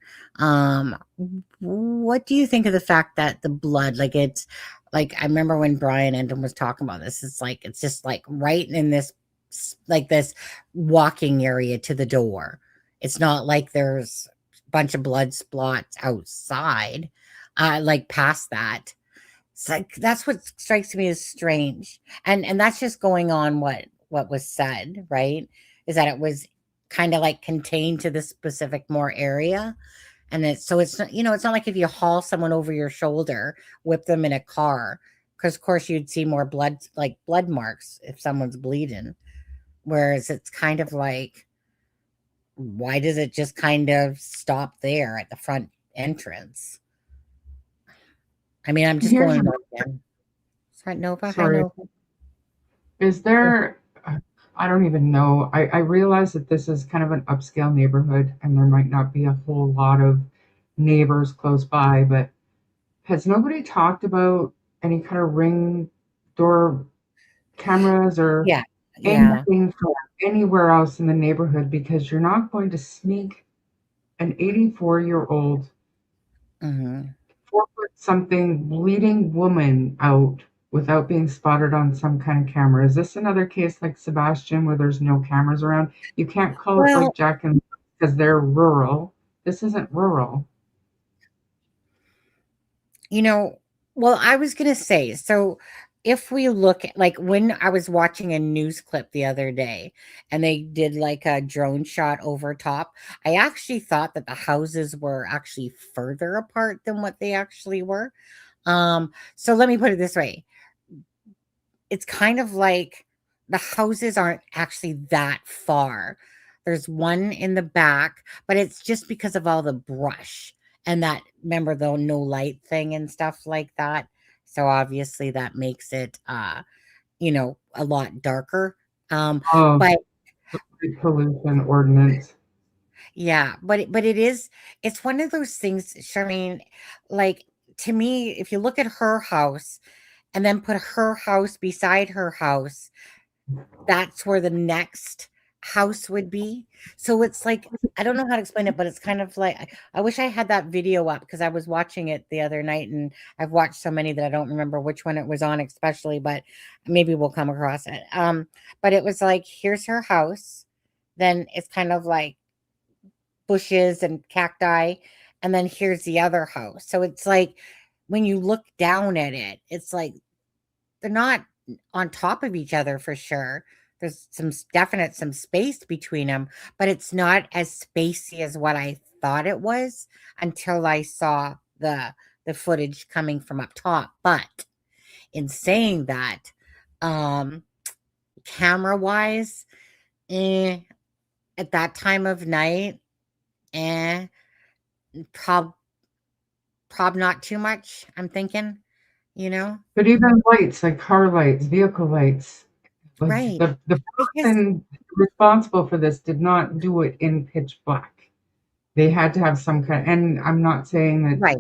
What do you think of the fact that the blood, like it's like, I remember when Brian Enton was talking about this, it's just like right in this, like this walking area to the door. It's not like there's a bunch of blood spots outside, like past that. It's like, that's what strikes me as strange. And that's just going on what was said, right? Is that it was kind of like contained to this specific more area. And it's not, it's not like if you haul someone over your shoulder, whip them in a car, because of course you'd see more blood, like blood marks if someone's bleeding. Whereas it's kind of like, why does it just kind of stop there at the front entrance? I mean, I'm just Here's going a- back again. Hi, Nova. Hi, Sorry. Nova. Is there, I don't even know. I realize that this is kind of an upscale neighborhood and there might not be a whole lot of neighbors close by, but has nobody talked about any kind of ring door cameras or Yeah. Yeah. anything from anywhere else in the neighborhood? Because you're not going to sneak an 84-year-old, hmm 4 foot something bleeding woman out without being spotted on some kind of camera. Is this another case like Sebastian where there's no cameras around? You can't call it Well, like Jack and because they're rural. This isn't rural. well, I was going to say, so if we look at, like, when I was watching a news clip the other day and they did like a drone shot over top, I actually thought that the houses were actually further apart than what they actually were. So let me put it this way. It's kind of like the houses aren't actually that far. There's one in the back, but it's just because of all the brush and that, remember the no light thing and stuff like that. So obviously that makes it a lot darker. Oh, But pollution ordinance. yeah, but it's one of those things, Charmaine, like, to me, if you look at her house and then put her house beside her house, that's where the next house would be. So it's like, I don't know how to explain it, but it's kind of like, I wish I had that video up because I was watching it the other night and I've watched so many that I don't remember which one it was on, especially, but maybe we'll come across it. But it was like, here's her house. Then it's kind of like bushes and cacti. And then here's the other house. So it's like, when you look down at it, it's like they're not on top of each other for sure. There's some space between them, but it's not as spacey as what I thought it was until I saw the footage coming from up top. But in saying that, um, camera wise, at that time of night, eh, prob not too much. I'm thinking, you know, But even lights, like car lights, vehicle lights, like right? the Because person responsible for this did not do it in pitch black. They had to have some kind, and I'm not saying that right,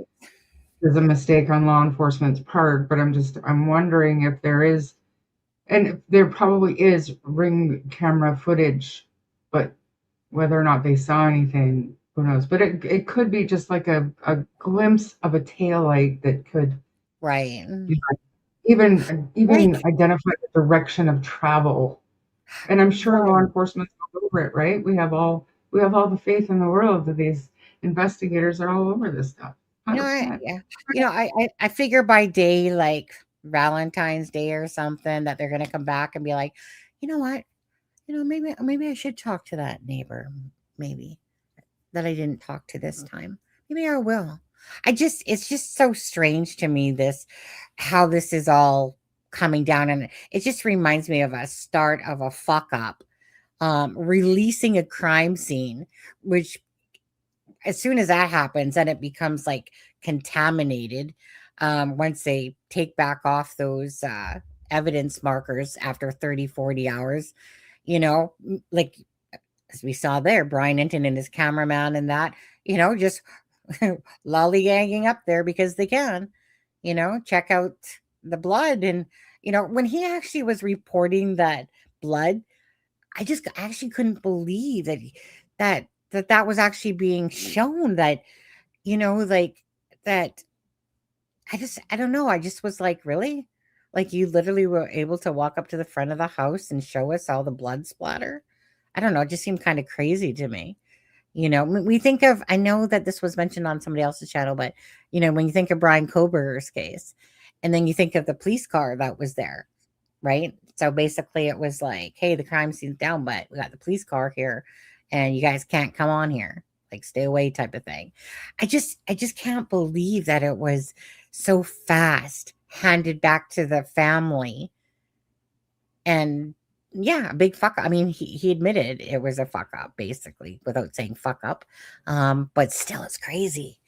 there's a mistake on law enforcement's part, but I'm wondering if there is, and there probably is ring camera footage, but whether or not they saw anything, who knows? But it could be just like a glimpse of a taillight that could right, even right. identify the direction of travel. And I'm sure law Right. enforcement's all over it, right? We have all the faith in the world that these investigators are all over this stuff. I 100%. yeah. I figure by day, like Valentine's Day or something, that they're gonna come back and be like, you know what? Maybe I should talk to that neighbor, maybe, that I didn't talk to this time. Maybe I will. It's just so strange to me, how this is all coming down, and it just reminds me of a start of a fuck up. Releasing a crime scene, which as soon as that happens, then it becomes like contaminated. Once they take back off those evidence markers after 30, 40 hours, like as we saw there, Brian Enton and his cameraman and that, just lollygagging up there because they can, check out the blood. And, when he actually was reporting that blood. I actually couldn't believe that was actually being shown, that, like, that. I don't know. I just was like, really? Like, you literally were able to walk up to the front of the house and show us all the blood splatter? I don't know. It just seemed kind of crazy to me. We think of, I know that this was mentioned on somebody else's channel, but, when you think of Brian Koberger's case, and then you think of the police car that was there, right? So basically it was like, hey, the crime scene's down, but we got the police car here and you guys can't come on here. Like, stay away type of thing. I just can't believe that it was so fast handed back to the family. And yeah, a big fuck up. I mean, he admitted it was a fuck up, basically, without saying fuck up. But still, it's crazy.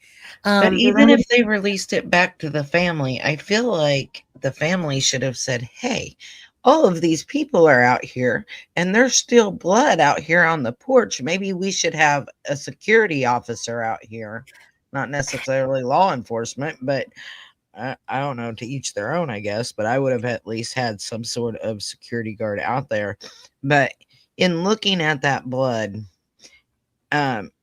But even if they released it back to the family, I feel like the family should have said, hey, all of these people are out here and there's still blood out here on the porch. Maybe we should have a security officer out here, not necessarily law enforcement, but I don't know, to each their own, I guess. But I would have at least had some sort of security guard out there. But in looking at that blood,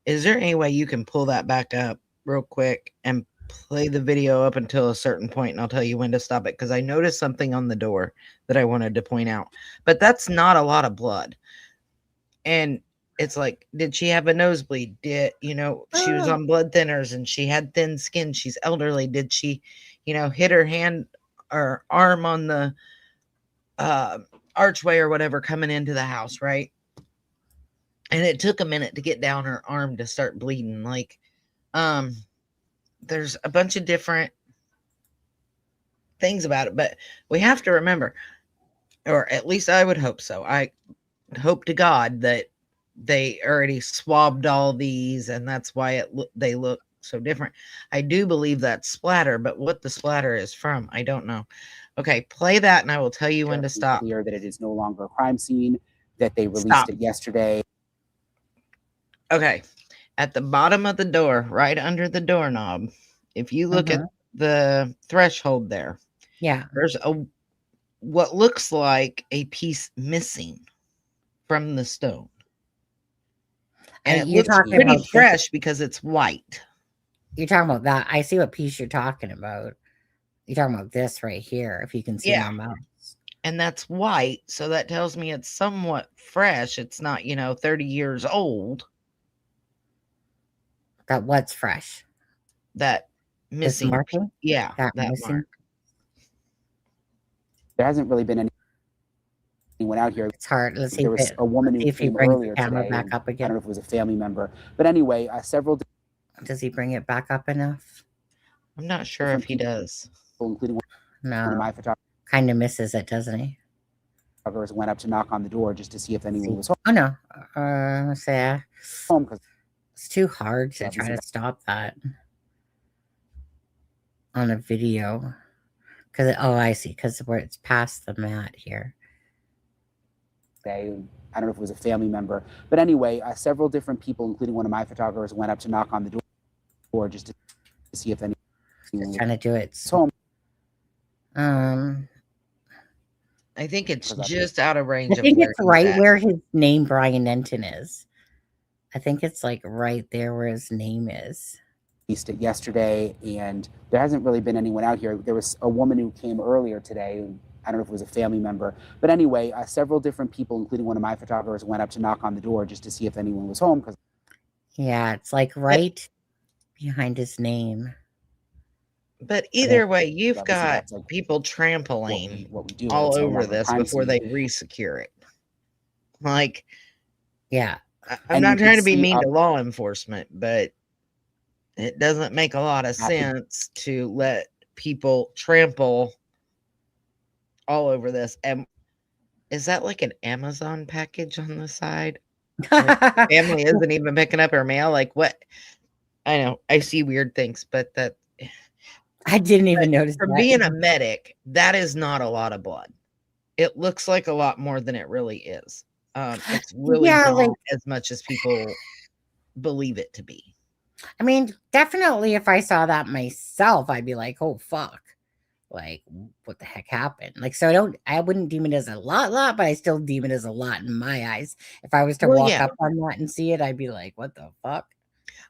is there any way you can pull that back up real quick and play the video up until a certain point, and I'll tell you when to stop it, because I noticed something on the door that I wanted to point out. But that's not a lot of blood. And it's like, did she have a nosebleed? Did, she was on blood thinners and she had thin skin. She's elderly. Did she, hit her hand or arm on the archway or whatever coming into the house, right? And it took a minute to get down her arm to start bleeding. Like, there's a bunch of different things about it, but we have to remember, or at least I would hope so. I hope to God that they already swabbed all these, and that's why they look so different. I do believe that's splatter, but what the splatter is from, I don't know. Okay, play that, and I will tell you when to stop. Clear that it is no longer a crime scene, that they released it yesterday. Okay, at the bottom of the door, right under the doorknob, if you look at the threshold there, there's what looks like a piece missing from the stone. And it looks pretty fresh because it's white. You're talking about that. I see what piece you're talking about. You're talking about this right here, if you can see my mouse. And that's white, so that tells me it's somewhat fresh. It's not, 30 years old. That what's fresh? That missing marking? Yeah, that missing mark. There hasn't really been anyone out here. It's hard. Let's see. There was a woman who came earlier today. Back up again. I don't know if it was a family member, but anyway, several. Does he bring it back up enough? I'm not sure if he does. Including one of my photographers. Kind of misses it, doesn't he? Went up to knock on the door just to see if anyone was home. Oh no, let's say home because it's too hard to try to stop that on a video. Because I see, because where it's past the mat here. I don't know if it was a family member, but anyway, several different people, including one of my photographers, went up to knock on the door just to see if anyone was trying to do it. Home. I think it's just out of range. I think it's right where his name Brian Enton is. I think it's like right there where his name is. Released it yesterday, and there hasn't really been anyone out here. There was a woman who came earlier today. I don't know if it was a family member, but anyway, several different people, including one of my photographers, went up to knock on the door just to see if anyone was home. Yeah, it's like right behind his name. But either way, you've got people trampling all over this before they re-secure it. Like, yeah, I'm not trying to be mean to law enforcement, but it doesn't make a lot of sense to let people trample all over this. And is that like an Amazon package on the side? Family isn't even picking up her mail. Like, what? I know I see weird things, but I didn't even notice. For being a medic, that is not a lot of blood. It looks like a lot more than it really is. It's really not as much as people believe it to be. I mean, definitely if I saw that myself, I'd be like, oh, fuck. like, what the heck happened? Like, so I wouldn't deem it as a lot, but I still deem it as a lot in my eyes. If I was to Well, walk yeah. up on that and see it, I'd be like, what the fuck?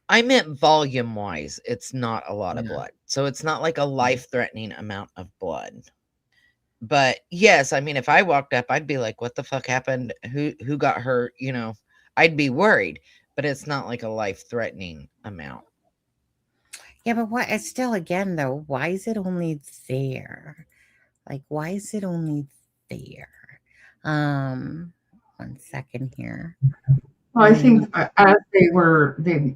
I meant volume wise, it's not a lot of Yeah. blood. So it's not like a life threatening amount of blood. But yes, I mean, if I walked up, I'd be like, what the fuck happened? Who got hurt? You know, I'd be worried, but it's not like a life threatening amount. Yeah, but what? It's still, again, though. Why is it only there? Like, why is it only there? 1 second here. Well, I think as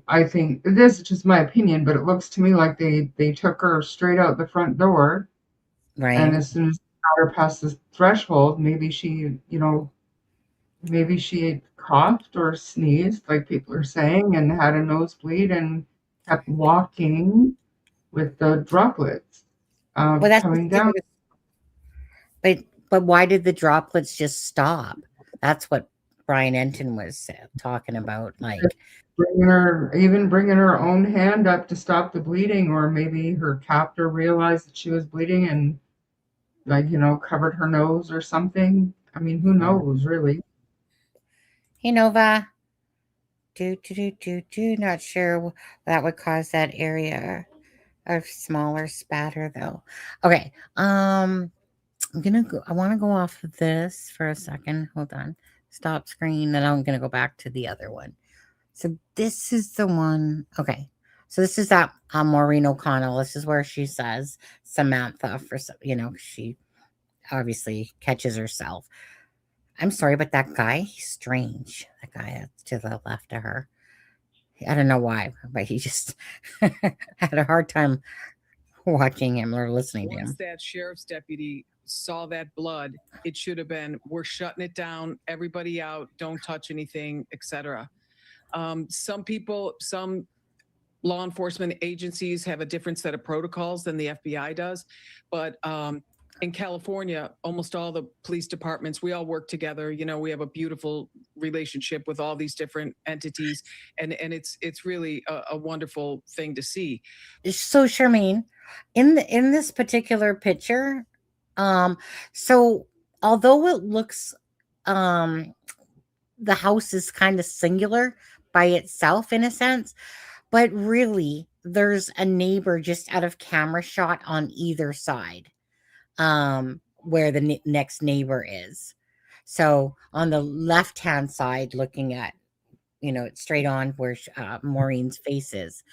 I think this is just my opinion, but it looks to me like they took her straight out the front door, and Right. as soon as they got her past the threshold, maybe she had coughed or sneezed, like people are saying, and had a nosebleed and kept walking with the droplets Well, that's coming down. but why did the droplets just stop? That's what Brian Enton was talking about. Like, Bringing her own hand up to stop the bleeding, or maybe her captor realized that she was bleeding and, like, covered her nose or something. I mean, who knows, really? hey, Nova. Not sure that would cause that area of smaller spatter, though. Okay. I'm gonna go. I want to go off of this for a second. Hold on. Stop screen. Then I'm gonna go back to the other one. So this is the one. Okay. So this is that Maureen O'Connell. This is where she says Samantha for she obviously catches herself. I'm sorry, but that guy, he's strange. That guy to the left of her. I don't know why, but he just had a hard time watching him or listening to Once him. that sheriff's deputy saw that blood, it should have been, we're shutting it down, everybody out, don't touch anything, etc. Some law enforcement agencies have a different set of protocols than the FBI does, but in California, almost all the police departments, we all work together. We have a beautiful relationship with all these different entities, and it's really a wonderful thing to see. So Charmaine, in this particular picture, so although it looks, the house is kind of singular by itself in a sense, but really there's a neighbor just out of camera shot on either side, where the next neighbor is. So on the left hand side, looking at it's straight on where Maureen's face is.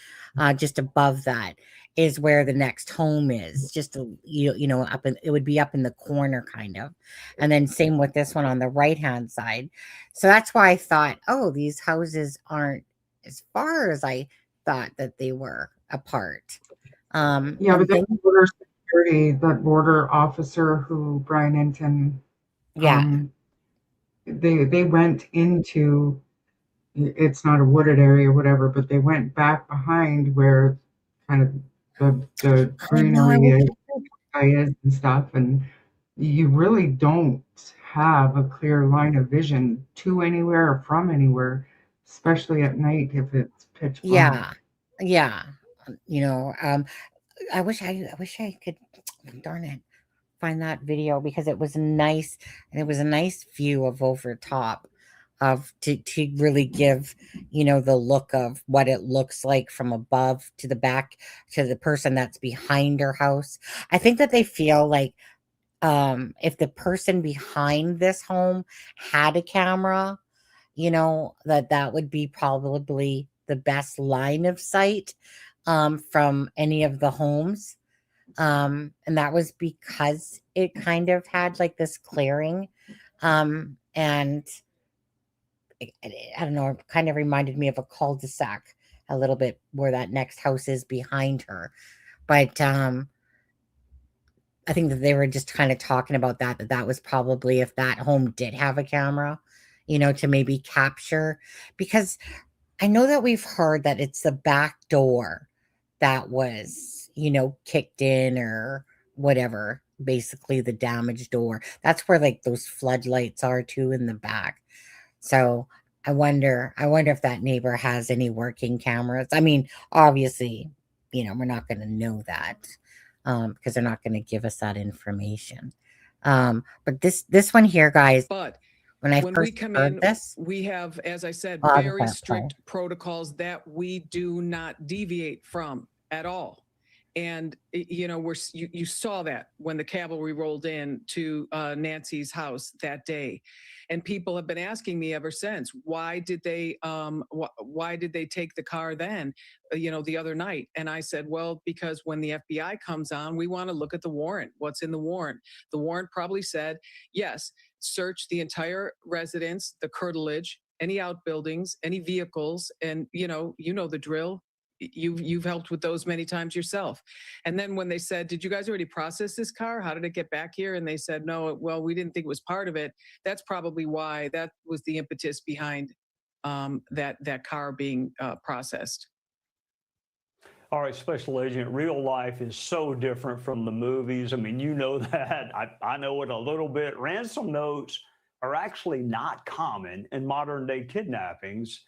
Just above that is where the next home is. Just up in, it would be up in the corner kind of, and then same with this one on the right hand side. So that's why I thought, oh, these houses aren't as far as I thought that they were apart. Yeah, but that border security, that border officer who Brian Enton, yeah, they went into. It's not a wooded area or whatever, but they went back behind where kind of the greenery is and stuff, and you really don't have a clear line of vision to anywhere or from anywhere, especially at night if it's pitch black. yeah. I wish I could, darn it, find that video because it was nice, and it was a nice view of over top of to really give the look of what it looks like from above to the back to the person that's behind her house. I think that they feel like if the person behind this home had a camera, that would be probably the best line of sight from any of the homes. And that was because it kind of had like this clearing. And I don't know, it kind of reminded me of a cul-de-sac a little bit where that next house is behind her. But I think that they were just kind of talking about that was probably if that home did have a camera, to maybe capture, because I know that we've heard that it's the back door that was, kicked in or whatever, basically the damaged door. That's where like those floodlights are too in the back. So I wonder if that neighbor has any working cameras. I mean, obviously, we're not going to know that. because they're not going to give us that information. But this one here, guys, But when I when we first come heard in, this, we have, as I said, Oh, I'll just very let it play. strict protocols that we do not deviate from at all. And you saw that when the cavalry rolled in to Nancy's house that day, and people have been asking me ever since, why did they take the car then, the other night? And I said, well, because when the FBI comes on, we want to look at the warrant. What's in the warrant? The warrant probably said, yes, search the entire residence, the curtilage, any outbuildings, any vehicles, and you know the drill. You've helped with those many times yourself. And then when they said, did you guys already process this car? How did it get back here? And they said, no, well, we didn't think it was part of it. That's probably why. That was the impetus behind that car being processed. All right, Special Agent, real life is so different from the movies. I mean, you know that. I know it a little bit. Ransom notes are actually not common in modern day kidnappings.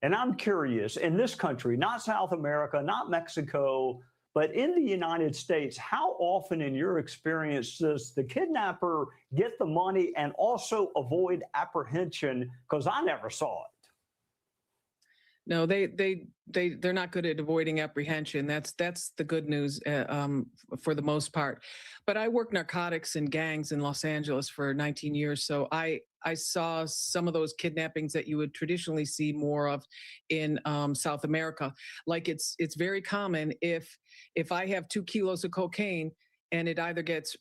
And I'm curious, in this country, not South America, not Mexico, but in the United States, how often in your experience does the kidnapper get the money and also avoid apprehension? Because I never saw it. No, they're not good at avoiding apprehension. That's the good news for the most part. But I worked narcotics and gangs in Los Angeles for 19 years, so I saw some of those kidnappings that you would traditionally see more of in South America. Like it's very common if I have 2 kilos of cocaine and it either gets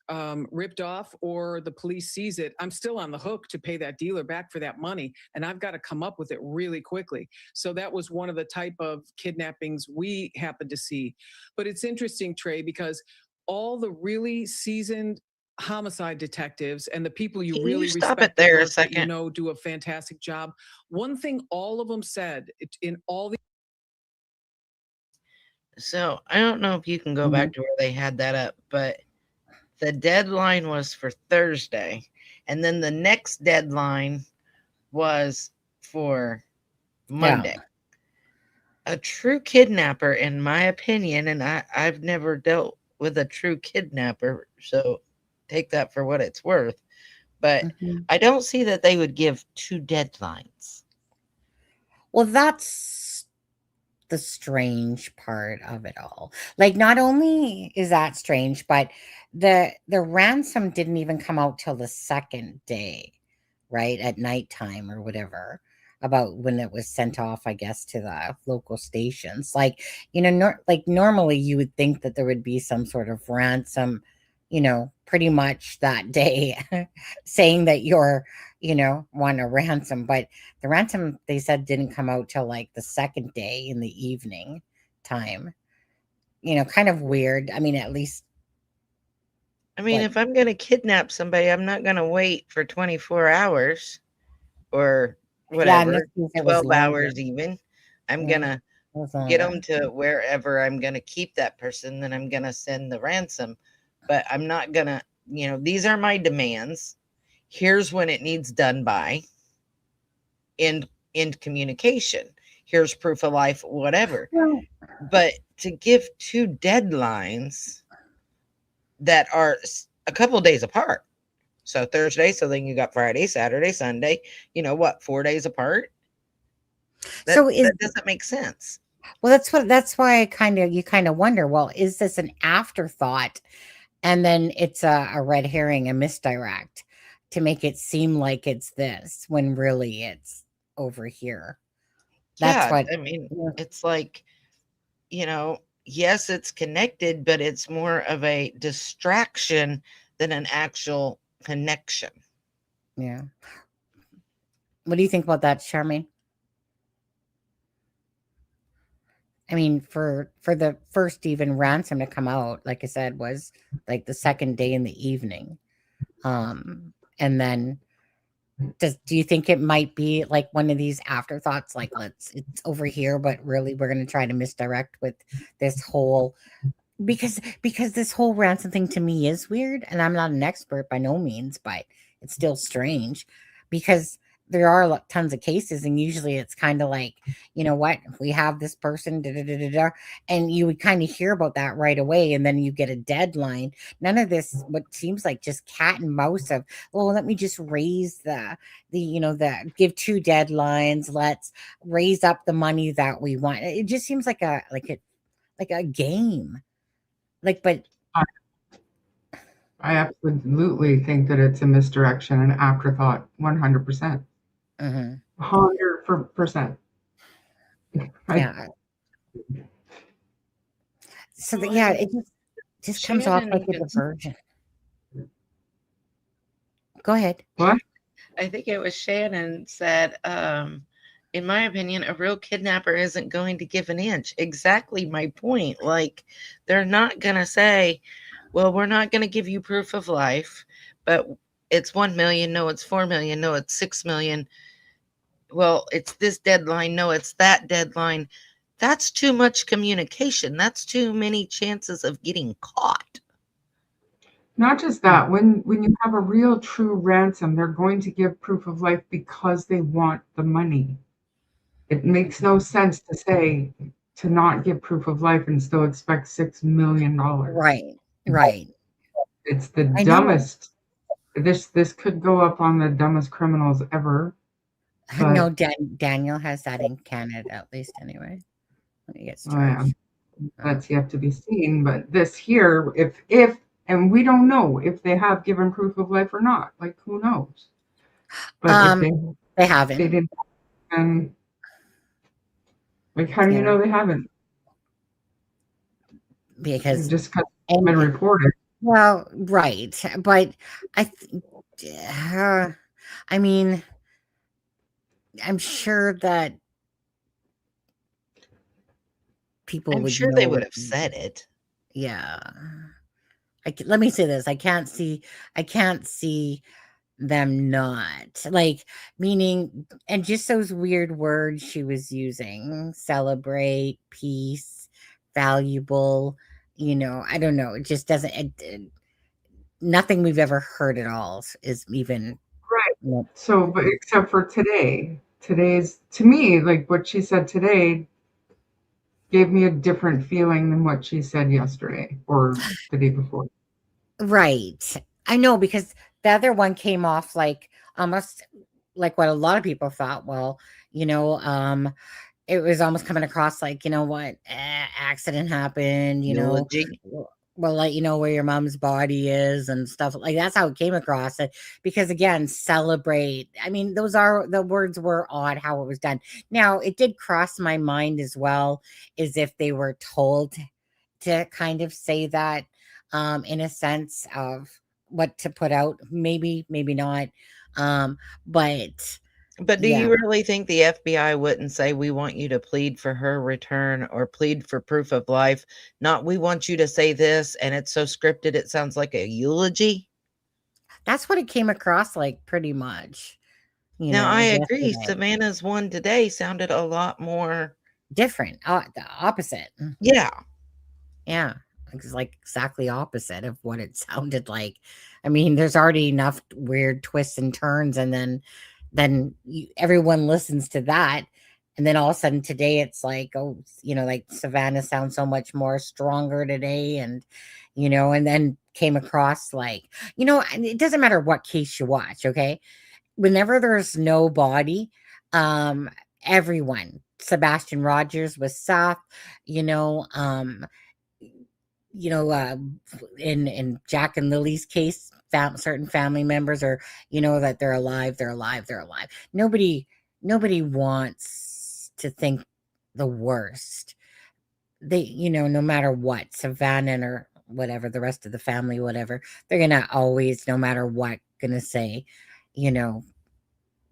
ripped off or the police sees it, I'm still on the hook to pay that dealer back for that money. And I've got to come up with it really quickly. So that was one of the type of kidnappings we happened to see. But it's interesting, Trey, because all the really seasoned homicide detectives and the people you Can really you stop respect it there a work that second? do a fantastic job. One thing all of them said in all the So I don't know if you can go Mhm. back to where they had that up, but the deadline was for Thursday. And then the next deadline was for Monday. A true kidnapper, in my opinion, and I've never dealt with a true kidnapper, so take that for what it's worth. But Mhm. I don't see that they would give 2 deadlines. Well, that's the strange part of it all. Like, not only is that strange, but the ransom didn't even come out till the second day, right? At nighttime or whatever, about when it was sent off, I guess, to the local stations. Like, like normally you would think that there would be some sort of ransom, pretty much that day saying that you're, want a ransom, but the ransom, they said, didn't come out till like the second day in the evening time. Kind of weird. I mean, at least I mean, what? if I'm going to kidnap somebody, I'm not going to wait for 24 hours or Yeah, in this whatever, case, it was 12 longer. hours even. I'm Yeah, going to it was get longer. them to wherever I'm going to keep that person, then I'm going to send the ransom. But I'm not going to, these are my demands. Here's when it needs done by. End communication. Here's proof of life, whatever. Well, But to give 2 deadlines that are a couple days apart. So Thursday, so then you got Friday, Saturday, Sunday, 4 days apart? That so is doesn't make sense. well, that's why you kind of wonder, well, is this an afterthought? And then it's a red herring, a misdirect to make it seem like it's this when really it's over here. That's Yeah, what. I mean, Yeah. it's like, yes, it's connected, but it's more of a distraction than an actual connection. Yeah. What do you think about that, Charmaine? I mean, for the first even ransom to come out, like I said, was like the second day in the evening. And then do you think it might be like one of these afterthoughts, like it's over here, but really we're gonna try to misdirect with this whole because this whole ransom thing to me is weird, and I'm not an expert by no means, but it's still strange because there are tons of cases, and usually it's kind of like, you know what, we have this person, da, da, da, da, da, and you would kind of hear about that right away, and then you get a deadline. None of this, what seems like just cat and mouse of, well, let me just raise the give 2 deadlines, let's raise up the money that we want. It just seems like a game. Like, but I absolutely think that it's a misdirection, an afterthought, 100%. mhm, 100%. yeah. So that, yeah, it just comes off Shannon like a even diversion. Go ahead. What? I think it was Shannon said, in my opinion, a real kidnapper isn't going to give an inch. Exactly my point. Like, they're not going to say, well, we're not going to give you proof of life, but it's 1 million. No, it's 4 million. No, it's 6 million. Well, it's this deadline. No, it's that deadline. That's too much communication. That's too many chances of getting caught. Not just that, when you have a real true ransom, they're going to give proof of life because they want the money. It makes no sense to not give proof of life and still expect $6 million. Right. Right. It's the I know. dumbest. This could go up on the dumbest criminals ever. No, But Daniel has that in Canada, at least anyway. When he gets oh yeah, charged. that's yet to be seen. But this here, if and we don't know if they have given proof of life or not. Like, who knows? But if They they haven't, didn't, and like, how do you yeah, know they haven't? because Just because it's been and reported. well, right, but I I mean, I'm sure that people I'm would sure they would know. have said it. Yeah. Let me say this. I can't see them not, like, meaning, and just those weird words she was using, celebrate, peace, valuable, I don't know. It just doesn't, nothing we've ever heard at all is even, Right. you So, but except for today's to me, like what she said today gave me a different feeling than what she said yesterday or the day before. right. I know, because the other one came off like almost like what a lot of people thought. Well, you know, um, it was almost coming across like, you know what, accident happened, Eulogy. we'll let you know where your mom's body is and stuff. Like, that's how it came across it. Because again, celebrate. I mean, the words were odd how it was done. Now, it did cross my mind as well, as if they were told to kind of say that, in a sense of what to put out. Maybe not. Um, but But do yeah. you really think the FBI wouldn't say, we want you to plead for her return or plead for proof of life? Not, we want you to say this, and it's so scripted, it sounds like a eulogy. That's what it came across like, pretty much, Now, I agree. yesterday. Savannah's one today sounded a lot more. Different, the opposite. Yeah. Yeah, it's like exactly opposite of what it sounded like. I mean, there's already enough weird twists and turns, and then everyone listens to that, and then all of a sudden today it's like, oh, like Savannah sounds so much more stronger today, and then came across like, and it doesn't matter what case you watch, okay? Whenever there's no body, um, everyone, Sebastian Rogers with Seth, you know, um, you know, uh, in Jack and Lily's case, certain family members are, that they're alive, they're alive, they're alive. Nobody wants to think the worst. They, no matter what, Savannah or whatever, the rest of the family, whatever, they're gonna always, no matter what, gonna say, you know,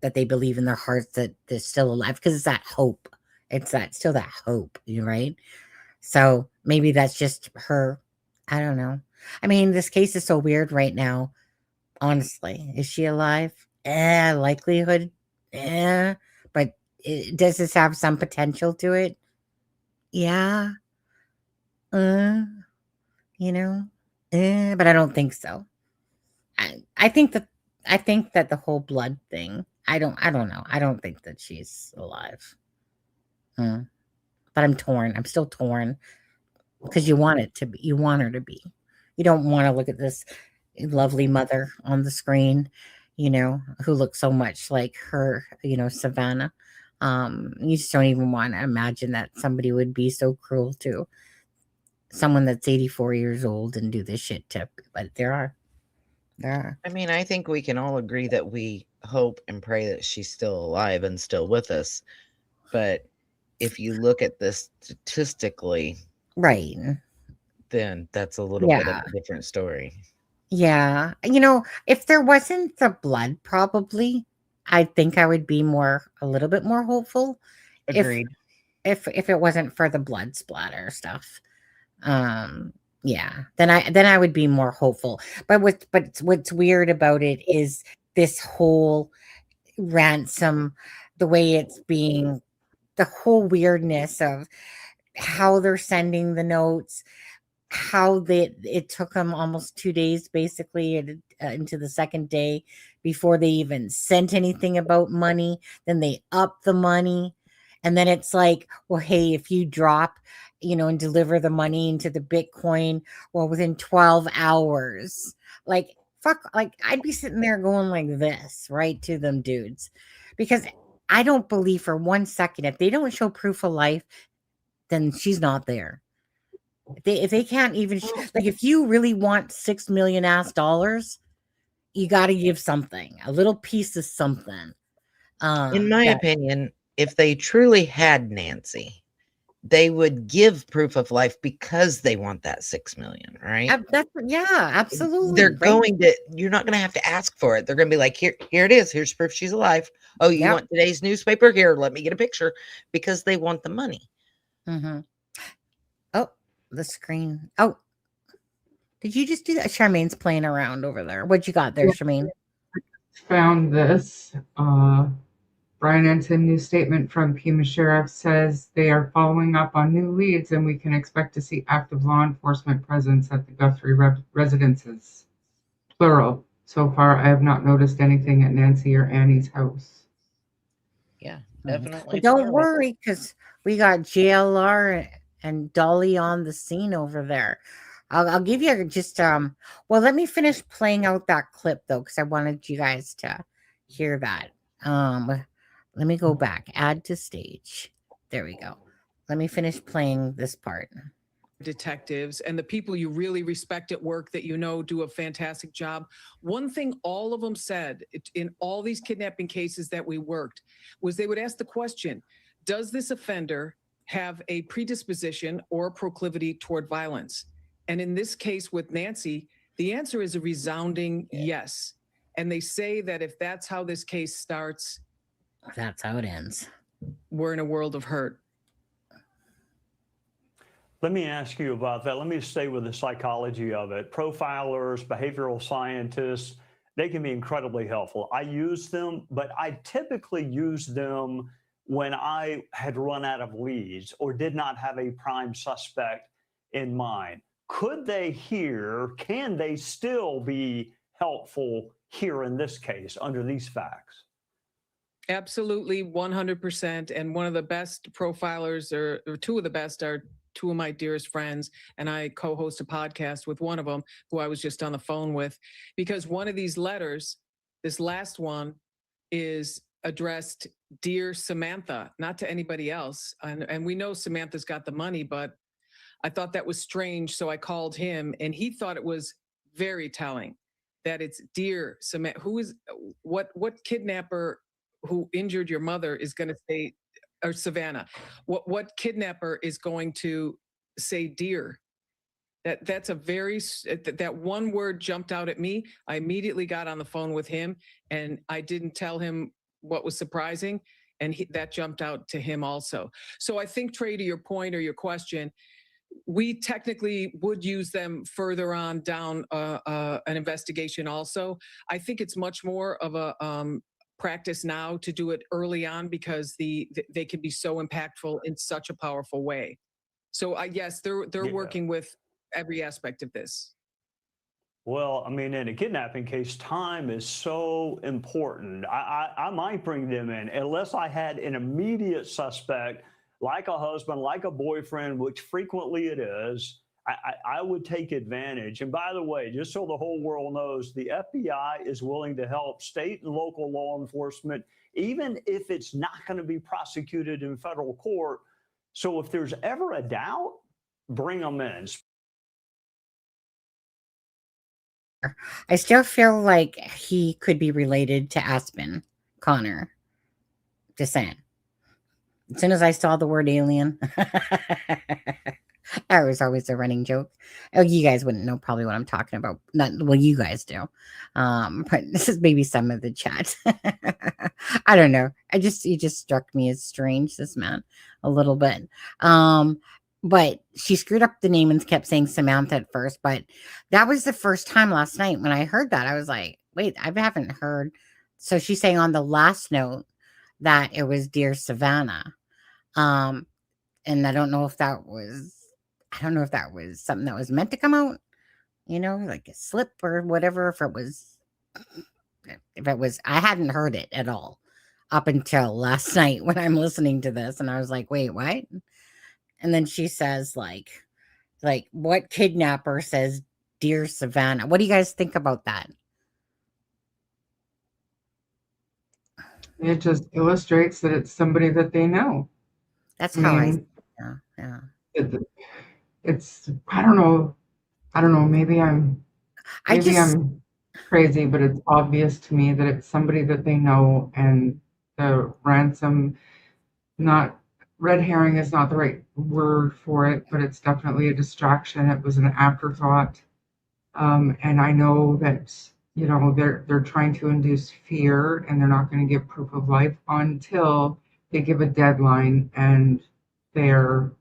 that they believe in their hearts that they're still alive, because it's that hope. It's that still that hope, right? So maybe that's just her. I don't know. I mean, this case is so weird right now. Honestly, is she alive? Likelihood. But does this have some potential to it? Yeah. Uh, you know. But I don't think so. I think that the whole blood thing. I don't know. I don't think that she's alive. Hmm. But I'm torn. I'm still torn because you want it to be. You want her to be. You don't want to look at this lovely mother on the screen, who looks so much like her, Savannah. You just don't even want to imagine that somebody would be so cruel to someone that's 84 years old and do this shit to. But there are. I mean, I think we can all agree that we hope and pray that she's still alive and still with us. But if you look at this statistically, Right. then that's a little bit of Yeah. a different story. Yeah. If there wasn't the blood, probably, I think I would be a little bit more hopeful. Agreed. If it wasn't for the blood splatter stuff. Yeah, then I would be more hopeful. But what's weird about it is this whole ransom, the way it's being, the whole weirdness of how they're sending the notes, how it took them almost 2 days basically into the second day before they even sent anything about money. Then they up the money, and then it's like, well, hey, if you drop, and deliver the money into the Bitcoin, well, within 12 hours, like, fuck, like, I'd be sitting there going like this right to them dudes, because I don't believe for 1 second if they don't show proof of life, then she's not there. If they can't even like, if you really want $6 million, you got to give something, a little piece of something. In my opinion, if they truly had Nancy, they would give proof of life because they want that 6 million, right? Yeah, absolutely. They're right? going to, you're not going to have to ask for it. They're going to be like, here it is. Here's proof she's alive. Oh, you Yep. want today's newspaper? Here, let me get a picture, because they want the money. Mm-hmm. Oh, the screen. Oh, did you just do that? Charmaine's playing around over there. What you got there, Charmaine? Found this. Brian Ensign news statement from Pima Sheriff says they are following up on new leads, and we can expect to see active law enforcement presence at the Guthrie residences. Plural. So far, I have not noticed anything at Nancy or Annie's house. Yeah, Well, definitely. don't worry, because we got JLR and Dolly on the scene over there. I'll give you just well, let me finish playing out that clip though, because I wanted you guys to hear that. Let me go back. Add to stage. There we go. Let me finish playing this part. Detectives and the people you really respect at work that do a fantastic job. One thing all of them said in all these kidnapping cases that we worked was they would ask the question, does this offender have a predisposition or a proclivity toward violence? And in this case with Nancy, the answer is a resounding yes. And they say that if that's how this case starts, that's how it ends. We're in a world of hurt. Let me ask you about that. Let me stay with the psychology of it. Profilers, behavioral scientists, they can be incredibly helpful. I use them, but I typically use them when I had run out of leads or did not have a prime suspect in mind. Can they still be helpful here in this case under these facts? Absolutely, 100%. And one of the best profilers, or two of the best, are two of my dearest friends, and I co-host a podcast with one of them who I was just on the phone with, because one of these letters, this last one, is addressed Dear Samantha, not to anybody else. And we know Samantha's got the money, but I thought that was strange. So I called him, and he thought it was very telling that it's Dear Samantha. What kidnapper who injured your mother is going to say, or Savannah, what kidnapper is going to say dear? That's a very, that one word jumped out at me. I immediately got on the phone with him, and I didn't tell him what was surprising, and that jumped out to him also. So I think, Trey, to your point or your question, we technically would use them further on down an investigation also. I think it's much more of a practice now to do it early on, because they can be so impactful in such a powerful way. So yes, they're working with every aspect of this. Well, I mean, in a kidnapping case, time is so important. I might bring them in unless I had an immediate suspect, like a husband, like a boyfriend, which frequently it is. I would take advantage. And by the way, just so the whole world knows, the FBI is willing to help state and local law enforcement, even if it's not going to be prosecuted in federal court. So if there's ever a doubt, bring them in. I still feel like he could be related to Aspen Connor. Just saying. As soon as I saw the word alien, that was always a running joke. Oh, you guys wouldn't know probably what I'm talking about. Not well, you guys do. But this is maybe some of the chat. I don't know. He just struck me as strange, this man, a little bit. But she screwed up the name and kept saying Samantha at first. But that was the first time last night when I heard that. I was like, wait, I haven't heard. So she's saying on the last note that it was Dear Savannah. And I don't know if that was something that was meant to come out, like a slip or whatever. If it was, I hadn't heard it at all up until last night when I'm listening to this, and I was like, wait, what? And then she says, like what kidnapper says Dear Savannah? What do you guys think about that? It just illustrates that it's somebody that they know. That's how yeah. It's I don't know. Maybe I'm crazy, but it's obvious to me that it's somebody that they know, and the ransom, not red herring is not the right word for it, but it's definitely a distraction. It was an afterthought. And I know that, they're trying to induce fear, and they're not going to give proof of life until they give a deadline, and they're,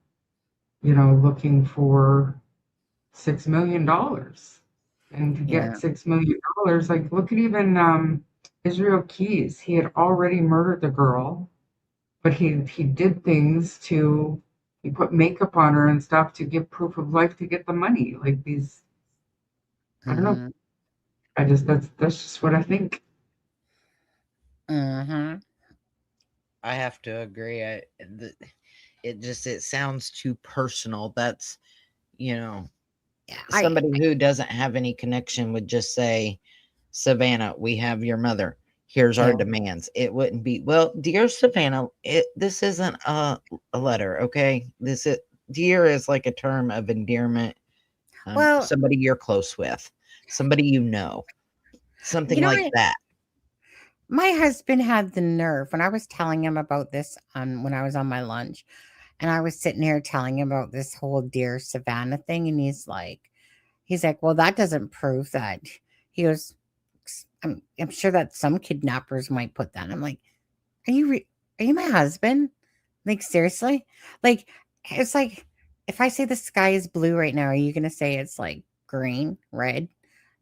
looking for $6 million. And to get $6 million, like, look at even Israel Keys. He had already murdered the girl, but he did things he put makeup on her and stuff to give proof of life to get the money. Like these, I don't know. That's just what I think. I have to agree. It sounds too personal. That's, somebody who doesn't have any connection would just say, Savannah, we have your mother. Here's our demands. It wouldn't be, well, Dear Savannah, this isn't a letter, okay? Dear is like a term of endearment. Somebody you're close with, somebody something like that. My husband had the nerve when I was telling him about this when I was on my lunch, and I was sitting here telling him about this whole Dear Savannah thing, and he's like, well, that doesn't prove that. He goes, I'm sure that some kidnappers might put that. I'm like, are you my husband? Like, seriously? Like, it's like, if I say the sky is blue right now, are you going to say it's like green, red?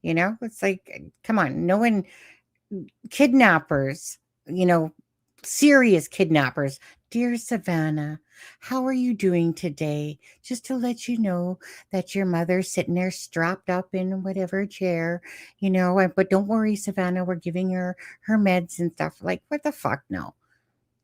It's like, come on, no one, kidnappers, serious kidnappers. Dear Savannah, how are you doing today? Just to let you know that your mother's sitting there strapped up in whatever chair, but don't worry, Savannah, we're giving her meds and stuff. Like, what the fuck? No.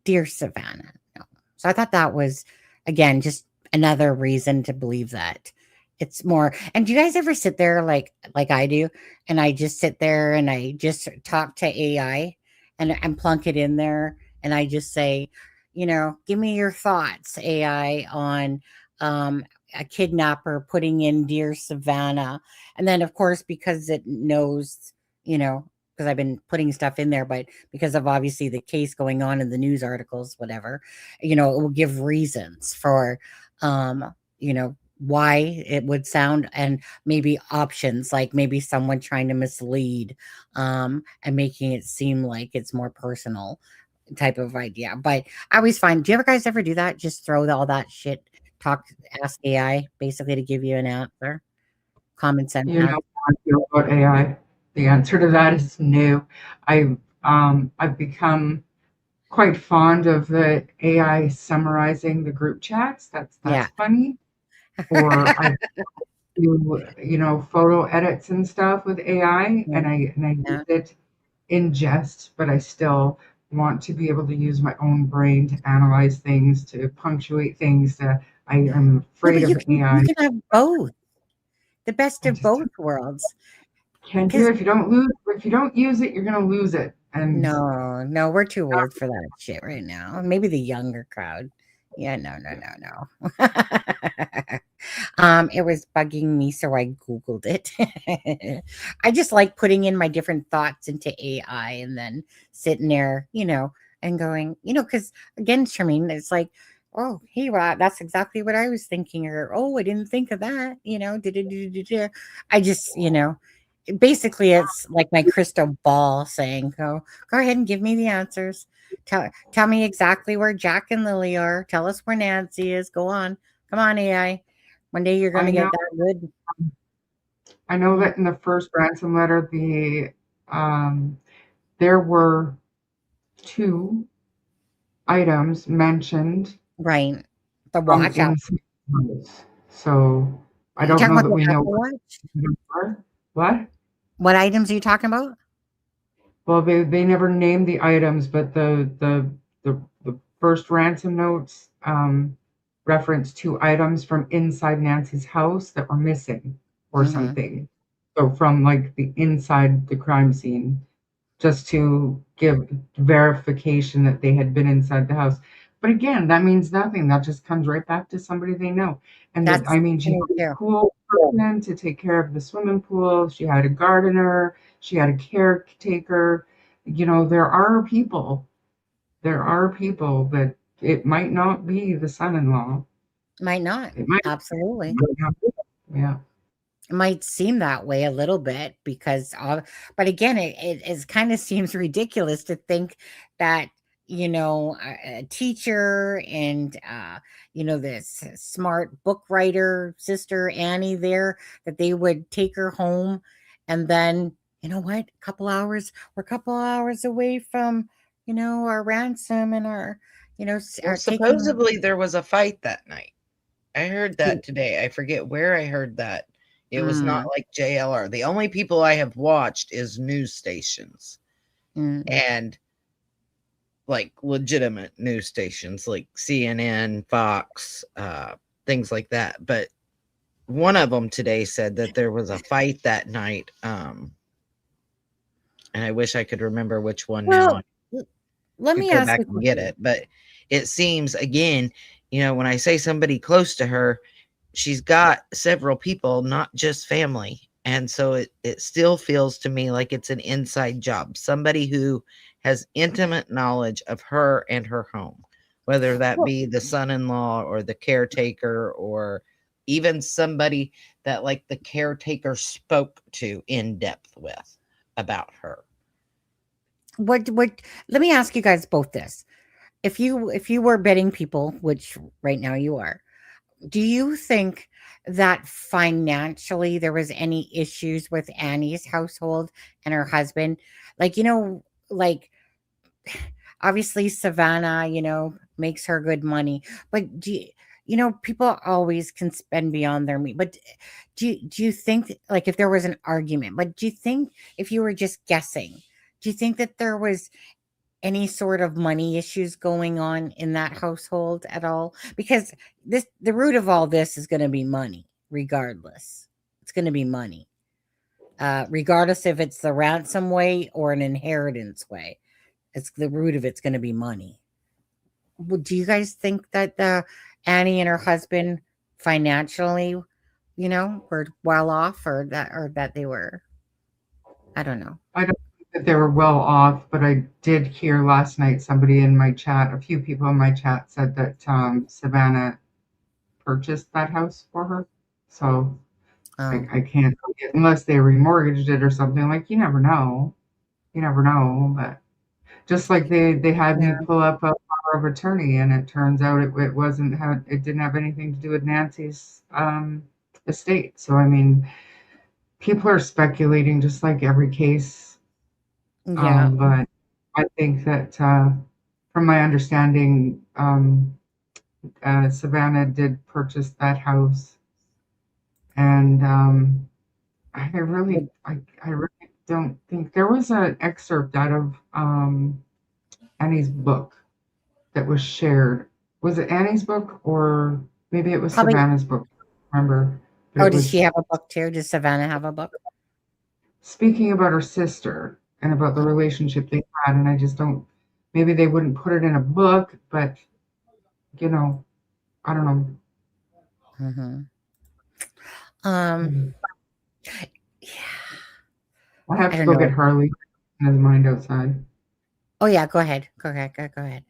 Dear Savannah. No. So I thought that was, again, just another reason to believe that it's more. And do you guys ever sit there like I do, and I just sit there and I just talk to AI and plunk it in there, and I just say, give me your thoughts, AI, on a kidnapper putting in Dear Savannah. And then, of course, because it knows, because I've been putting stuff in there, but because of obviously the case going on in the news articles, whatever, it will give reasons for, why it would sound, and maybe options, like maybe someone trying to mislead, and making it seem like it's more personal type of idea. But I always find, do you guys ever do that? Just throw all that shit, ask AI basically to give you an answer, common sense. How I feel about AI. The answer to that is no. I've become quite fond of the AI summarizing the group chats. That's funny. Or do, photo edits and stuff with AI, and I Yeah. use it in jest, but I still want to be able to use my own brain to analyze things, to punctuate things. I am No, afraid but of AI. you can have both, the best I of just both worlds. can't do Because it. If you don't use it, you're gonna lose it. And no, we're too old for that shit right now. Maybe the younger crowd. Yeah, no. It was bugging me, so I Googled it. I just like putting in my different thoughts into AI and then sitting there, and going, because again, Charmaine, it's like, oh, hey, Rob, that's exactly what I was thinking, or oh, I didn't think of that, I just, basically it's like my crystal ball saying, go ahead and give me the answers. Tell me exactly where Jack and Lily are. Tell us where Nancy is. Go on. Come on, AI. One day you're I gonna know get that good. I know that in the first ransom letter, there were two items mentioned Right. The from watch out. inside the house. So I You don't talking know about that the we know Apple what Watch? they are. What? What items are you talking about? Well, they never named the items, but the first ransom notes reference two items from inside Nancy's house that were missing or Hmm. something. So from like the inside the crime scene, just to give verification that they had been inside the house. But again, that means nothing. That just comes right back to somebody they know. And that, That's I mean, she me had a too. pool person to take care of the swimming pool. She had a gardener. She had a caretaker. There are people that it might not be the son-in-law. Might not. It might Absolutely. not be. Yeah. It might seem that way a little bit because but again, it kind of seems ridiculous to think that a teacher and this smart book writer sister Annie there, that they would take her home, and then what, we're a couple hours away from our ransom and our Well, our taking. supposedly there was a fight that night. I heard that today. I forget where I heard that. It was not Mm, like JLR. The only people I have watched is news stations mm. and like legitimate news stations like CNN, Fox, things like that. But one of them today said that there was a fight that night. And I wish I could remember which one now. Well, l- let Could me go ask back you a and get question. it. But it seems again, when I say somebody close to her, she's got several people, not just family. And so it still feels to me like it's an inside job. Somebody who has intimate knowledge of her and her home, whether that Well, be the son-in-law or the caretaker or even somebody that like the caretaker spoke to in depth with about her. what let me ask you guys both this. If you were betting people, which right now you are, do you think that financially there was any issues with Annie's household and her husband? Like, like obviously Savannah, makes her good money, but people always can spend beyond their means. But do you think, like, if there was an argument, but do you think, if you were just guessing, do you think that there was any sort of money issues going on in that household at all? Because the root of all this is going to be money, regardless. It's going to be money, regardless if it's the ransom way or an inheritance way. It's the root of it's going to be money. Do you guys think that Annie and her husband financially, were well off, or that they were? I don't know. I don't think that they were well off, but I did hear last night somebody in my chat, a few people in my chat said that Savannah purchased that house for her. So Oh, I can't, unless they remortgaged it or something. Like, you never know. You never know. But just like they had me yeah, pull up a power of attorney, and it turns out it wasn't it didn't have anything to do with Nancy's estate. So I mean, people are speculating just like every case. yeah. But I think that from my understanding, Savannah did purchase that house, And I really don't think there was an excerpt out of Annie's book that was shared. Was it Annie's book or maybe it was Probably. Savannah's book? I don't remember. But Oh, it does she was have a book too? Does Savannah have a book? speaking about her sister and about the relationship they had, and I just don't. Maybe they wouldn't put it in a book, but I don't know. Mm-hmm. Yeah. I have I to don't go know. get Harley and his mind outside. Oh yeah, go ahead. Go ahead.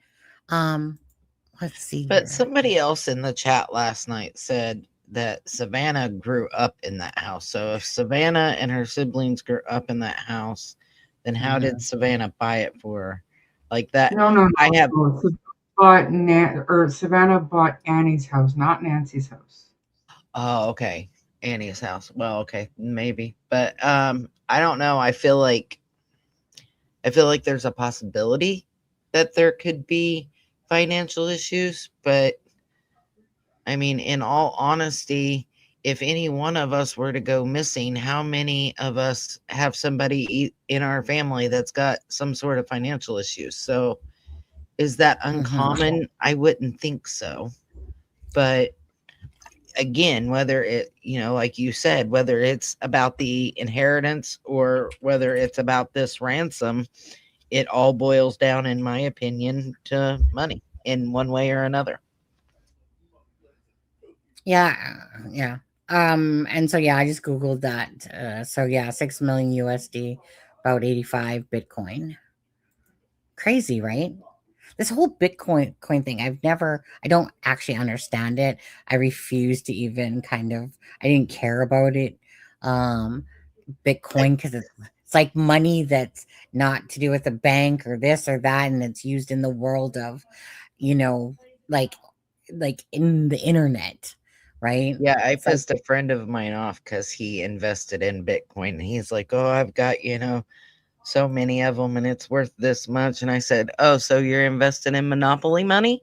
Let's see But here. somebody else in the chat last night said that Savannah grew up in that house. So if Savannah and her siblings grew up in that house, then how did Savannah buy it for her? Like that? No. I have. Savannah bought Annie's house, not Nancy's house. Oh, okay. Annie's house. Well, okay, maybe. But I don't know. I feel like there's a possibility that there could be financial issues, but I mean, in all honesty, if any one of us were to go missing, how many of us have somebody in our family that's got some sort of financial issues? So is that uncommon? I wouldn't think so. But again, whether it, like you said, whether it's about the inheritance or whether it's about this ransom, it all boils down, in my opinion, to money in one way or another. Yeah. And so I just Googled that. So 6 million USD, about 85 Bitcoin. Crazy, right? This whole Bitcoin thing, I don't actually understand it. I refuse to even I didn't care about it. Bitcoin, because it's like money that's not to do with a bank or this or that, and it's used in the world of, like in the internet, right? Yeah, I It's like, pissed a friend of mine off because he invested in Bitcoin. And he's like, "Oh, I've got, so many of them and it's worth this much." And I said, "Oh, so you're invested in Monopoly money?"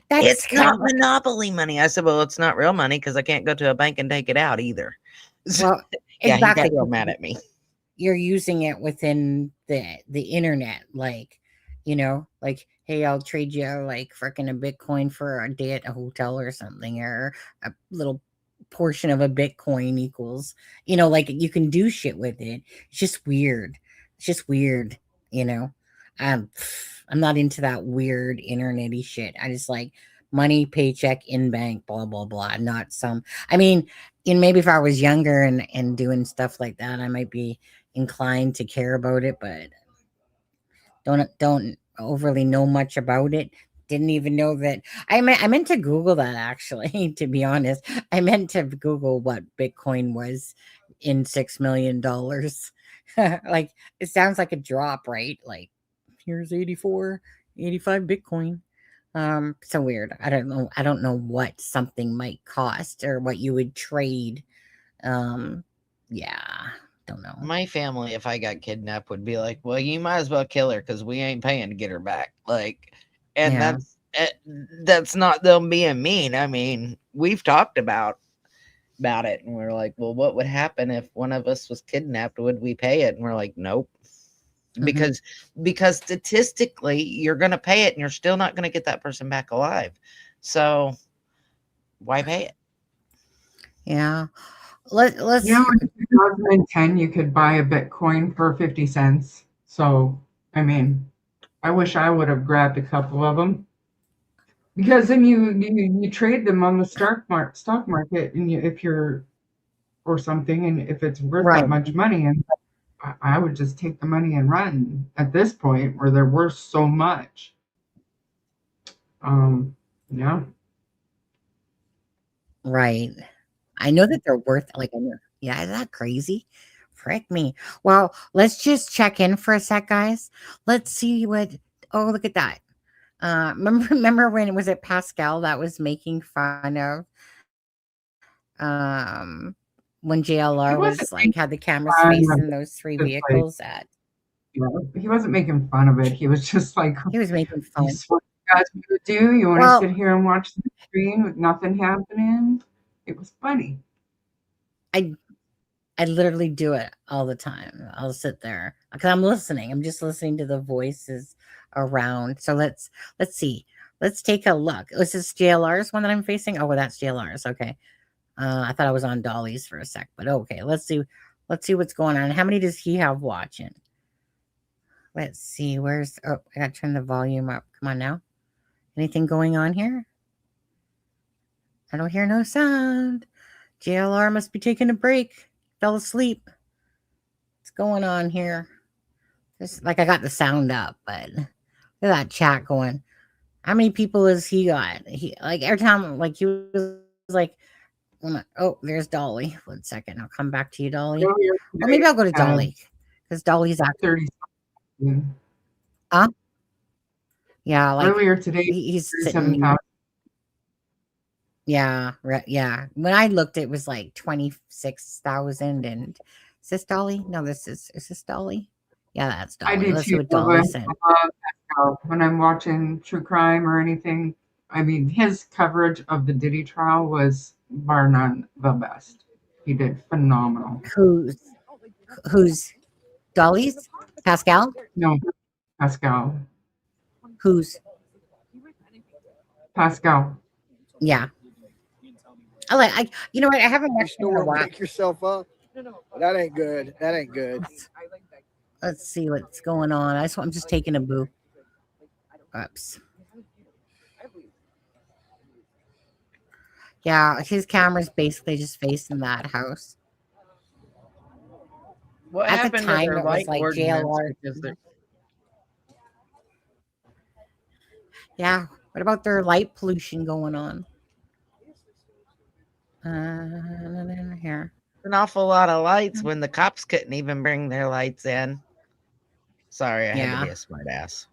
that's It's not Monopoly money. I said, "Well, it's not real money because I can't go to a bank and take it out either." well, Yeah, he got exactly. real mad at me. You're using it within the internet, like, like, hey, I'll trade you like freaking a Bitcoin for a day at a hotel or something, or a little portion of a Bitcoin equals, like you can do shit with it. It's just weird. you know. Um, I'm not into that weird internety shit. I just like money, paycheck, in bank, blah blah blah. Not some. I mean, maybe if I was younger and doing stuff like that, I might be inclined to care about it, but don't overly know much about it. Didn't even know that. I meant to Google that, actually. To be honest, I meant to Google what Bitcoin was in $6 million. Like, it sounds like a drop, right? Like, here's 85 Bitcoin. So weird. I don't know what something might cost or what you would trade. Yeah, don't know. My family, if I got kidnapped, would be like, "Well, you might as well kill her because we ain't paying to get her back." Like, and Yeah. that's not them being mean. I mean, we've talked about it, and we're like, "Well, what would happen if one of us was kidnapped? Would we pay it?" And we're like, "Nope." Because statistically, you're going to pay it and you're still not going to get that person back alive. So why pay it? Yeah. Let's In 2010, you could buy a Bitcoin for 50 cents. So, I mean, I wish I would have grabbed a couple of them. Because then you trade them on the stock market, and if you're or something, and if it's worth right. that much money, and I would just take the money and run at this point where they're worth so much. Yeah. Right. I know that they're worth, like, yeah, is that crazy? Frick me. Well, let's just check in for a sec, guys. Let's see what. Oh, look at that. Remember when was it Pascal that was making fun of when JLR was like had the cameras facing those three vehicles at. He wasn't making fun of it. He was just like, He was making fun. "This is what you guys want to do? You want to sit here and watch the screen with nothing happening?" It was funny. I literally do it all the time. I'll sit there because I'm listening. I'm just listening to the voices around. So let's see. Let's take a look. Is this JLR's one that I'm facing? Oh, well, that's JLR's. Okay. I thought I was on Dolly's for a sec, but okay. Let's see. Let's see what's going on. How many does he have watching? Let's see. Where's? Oh, I got to turn the volume up. Come on now. Anything going on here? I don't hear no sound. JLR must be taking a break. Fell asleep. What's going on here? Just like I got the sound up, but look at that chat going. How many people has he got? He like every time like he was like, oh, there's Dolly. 1 second, I'll come back to you, Dolly. Earlier Or maybe today, I'll go to Dolly because Dolly's actually 30. yeah, like Earlier today, he's 37,000. sitting. Yeah, yeah. When I looked, it was like 26,000. And is this Dolly? No, is this Dolly? Yeah, that's I Dolly. do Let's see too. what Dolly said. When I'm watching true crime or anything, I mean, his coverage of the Diddy trial was bar none the best. He did phenomenal. Who's Dolly's? Pascal? No, Pascal. Who's? Pascal. Yeah. You know what? I haven't You watched it in a snore, while. wake yourself up. That ain't good. That ain't good. Let's see what's going on. I'm just taking a boo. Oops. Yeah, his camera's basically just facing that house. What At the happened to time, their it was light like ordinance? JLR. Because they're Yeah. What about their light pollution going on? Here. an awful lot of lights when the cops couldn't even bring their lights in. Sorry, I had to be a smart ass.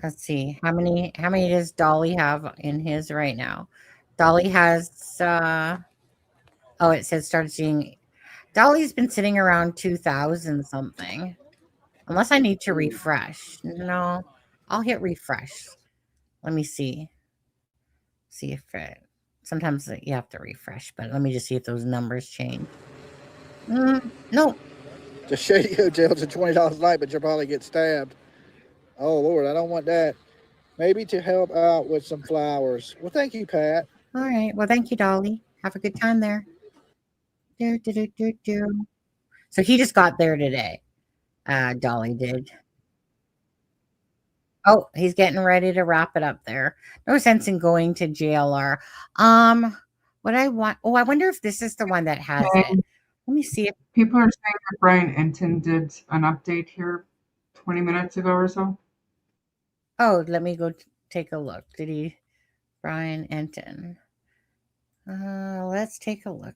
Let's see. How many does Dolly have in his right now? Dolly has it says started seeing Dolly's been sitting around 2,000 something. Unless I need to refresh. No, I'll hit refresh. Let me see. See if it sometimes you have to refresh, but let me just see if those numbers change. No. Just show you go jail to $20 a night, but you'll probably get stabbed. Oh Lord, I don't want that. Maybe to help out with some flowers. Well, thank you, Pat. All right. Well, thank you, Dolly. Have a good time there. So he just got there today. Dolly did. Oh, he's getting ready to wrap it up there. No sense in going to JLR. What I want. Oh, I wonder if this is the one that has it. Let me see if People are saying that Brian Enton did an update here 20 minutes ago or so. Oh, let me go take a look. Did he? Brian Enton. Let's take a look.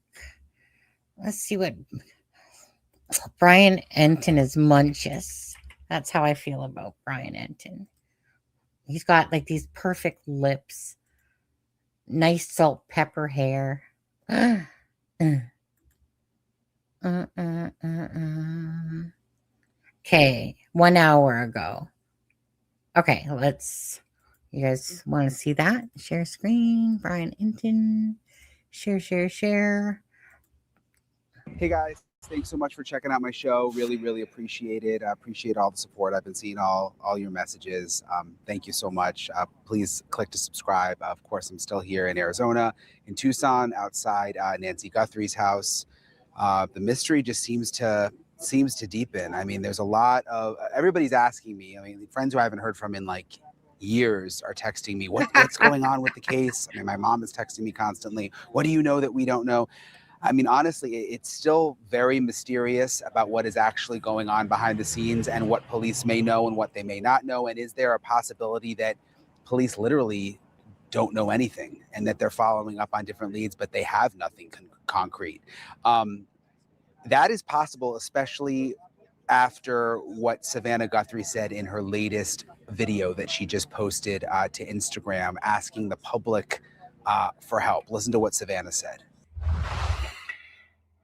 Let's see what Brian Enton is munches. That's how I feel about Brian Enton. He's got like these perfect lips, nice salt pepper hair. Okay, 1 hour ago. Okay, you guys want to see that? Share screen, Brian Enton. Share. Hey guys, thanks so much for checking out my show. Really, really appreciate it. I appreciate all the support. I've been seeing all your messages. Thank you so much. Please click to subscribe. Of course, I'm still here in Arizona, in Tucson, outside Nancy Guthrie's house. The mystery just seems to deepen. I mean, there's a lot of everybody's asking me. I mean, friends who I haven't heard from in like years are texting me, what's going on with the case? I mean, my mom is texting me constantly. What do you know that we don't know? I mean, honestly, it's still very mysterious about what is actually going on behind the scenes and what police may know and what they may not know. And is there a possibility that police literally don't know anything and that they're following up on different leads, but they have nothing concrete? That is possible, especially after what Savannah Guthrie said in her latest video that she just posted to Instagram, asking the public for help. Listen to what Savannah said.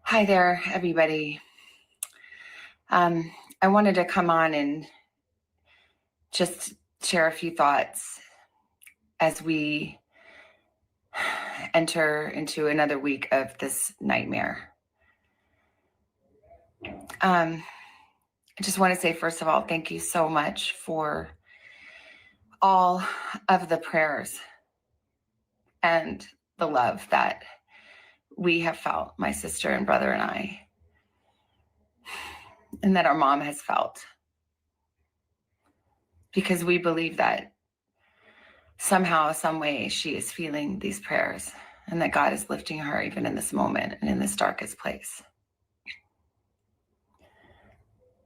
Hi there, everybody. I wanted to come on and just share a few thoughts as we enter into another week of this nightmare. I just want to say, first of all, thank you so much for all of the prayers and the love that we have felt, my sister and brother and I, and that our mom has felt. Because we believe that somehow, some way, she is feeling these prayers and that God is lifting her even in this moment and in this darkest place.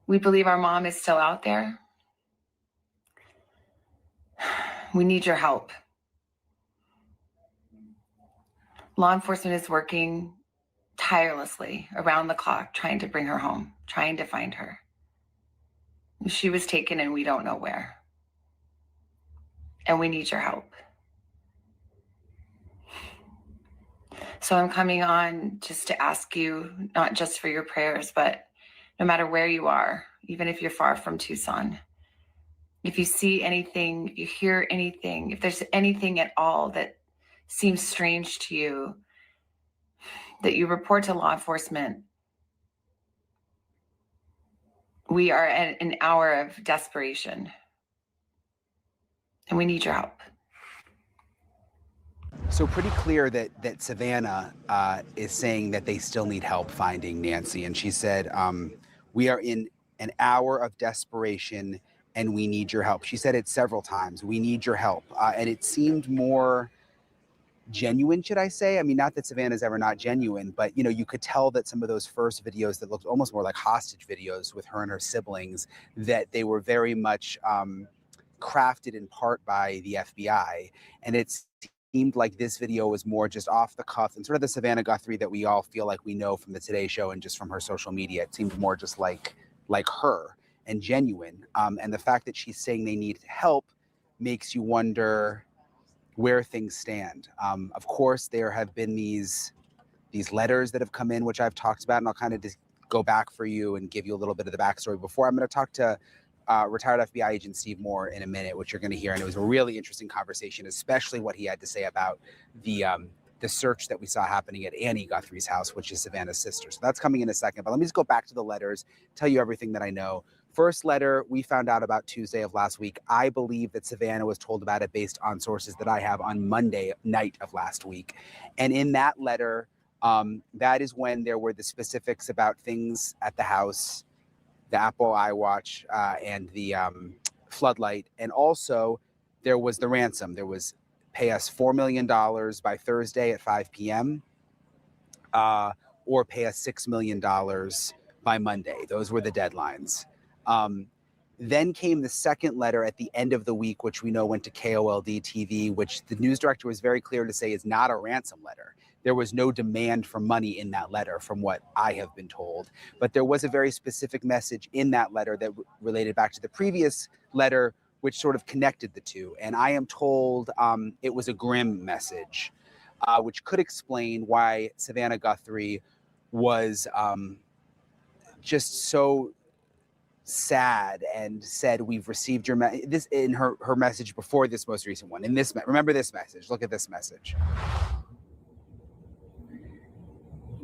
We believe our mom is still out there. We need your help. Law enforcement is working tirelessly around the clock, trying to bring her home, trying to find her. She was taken and we don't know where. And we need your help. So I'm coming on just to ask you, not just for your prayers, but no matter where you are, even if you're far from Tucson, if you see anything, if you hear anything, if there's anything at all that seems strange to you, that you report to law enforcement. We are at an hour of desperation, and we need your help. So pretty clear that Savannah is saying that they still need help finding Nancy. And she said, we are in an hour of desperation and we need your help. She said it several times. We need your help. And it seemed more genuine, should I say? I mean, not that Savannah's ever not genuine, but, you know, you could tell that some of those first videos that looked almost more like hostage videos with her and her siblings, that they were very much crafted in part by the FBI. And it seemed like this video was more just off the cuff and sort of the Savannah Guthrie that we all feel like we know from the Today Show and just from her social media. It seemed more just like her and genuine. And the fact that she's saying they need help makes you wonder where things stand. Of course, there have been these letters that have come in, which I've talked about, and I'll kind of just go back for you and give you a little bit of the backstory before. I'm going to talk to retired FBI agent Steve Moore in a minute, which you're going to hear. And it was a really interesting conversation, especially what he had to say about the search that we saw happening at Annie Guthrie's house, which is Savannah's sister. So that's coming in a second. But let me just go back to the letters, tell you everything that I know. First letter we found out about Tuesday of last week. I believe that Savannah was told about it based on sources that I have on Monday night of last week. And in that letter, that is when there were the specifics about things at the house, the Apple iWatch and the floodlight. And also there was the ransom. There was pay us $4 million by Thursday at 5 p.m. Or pay us $6 million by Monday. Those were the deadlines. Then came the second letter at the end of the week, which we know went to KOLD TV, which the news director was very clear to say is not a ransom letter. There was no demand for money in that letter, from what I have been told. But there was a very specific message in that letter that related back to the previous letter, which sort of connected the two. And I am told it was a grim message, which could explain why Savannah Guthrie was just so sad and said, we've received your this in her message before this most recent one. In this, remember this message. Look at this message.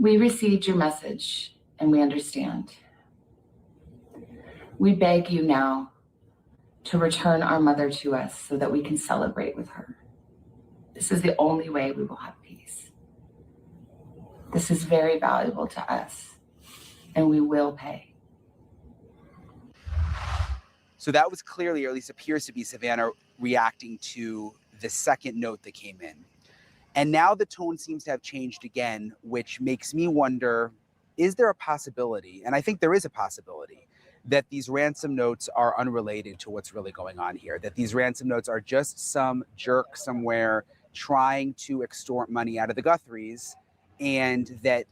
We received your message and we understand. We beg you now to return our mother to us so that we can celebrate with her. This is the only way we will have peace. This is very valuable to us and we will pay. So that was clearly, or at least appears to be, Savannah reacting to the second note that came in. And now the tone seems to have changed again, which makes me wonder, is there a possibility, and I think there is a possibility, that these ransom notes are unrelated to what's really going on here, that these ransom notes are just some jerk somewhere trying to extort money out of the Guthries, and that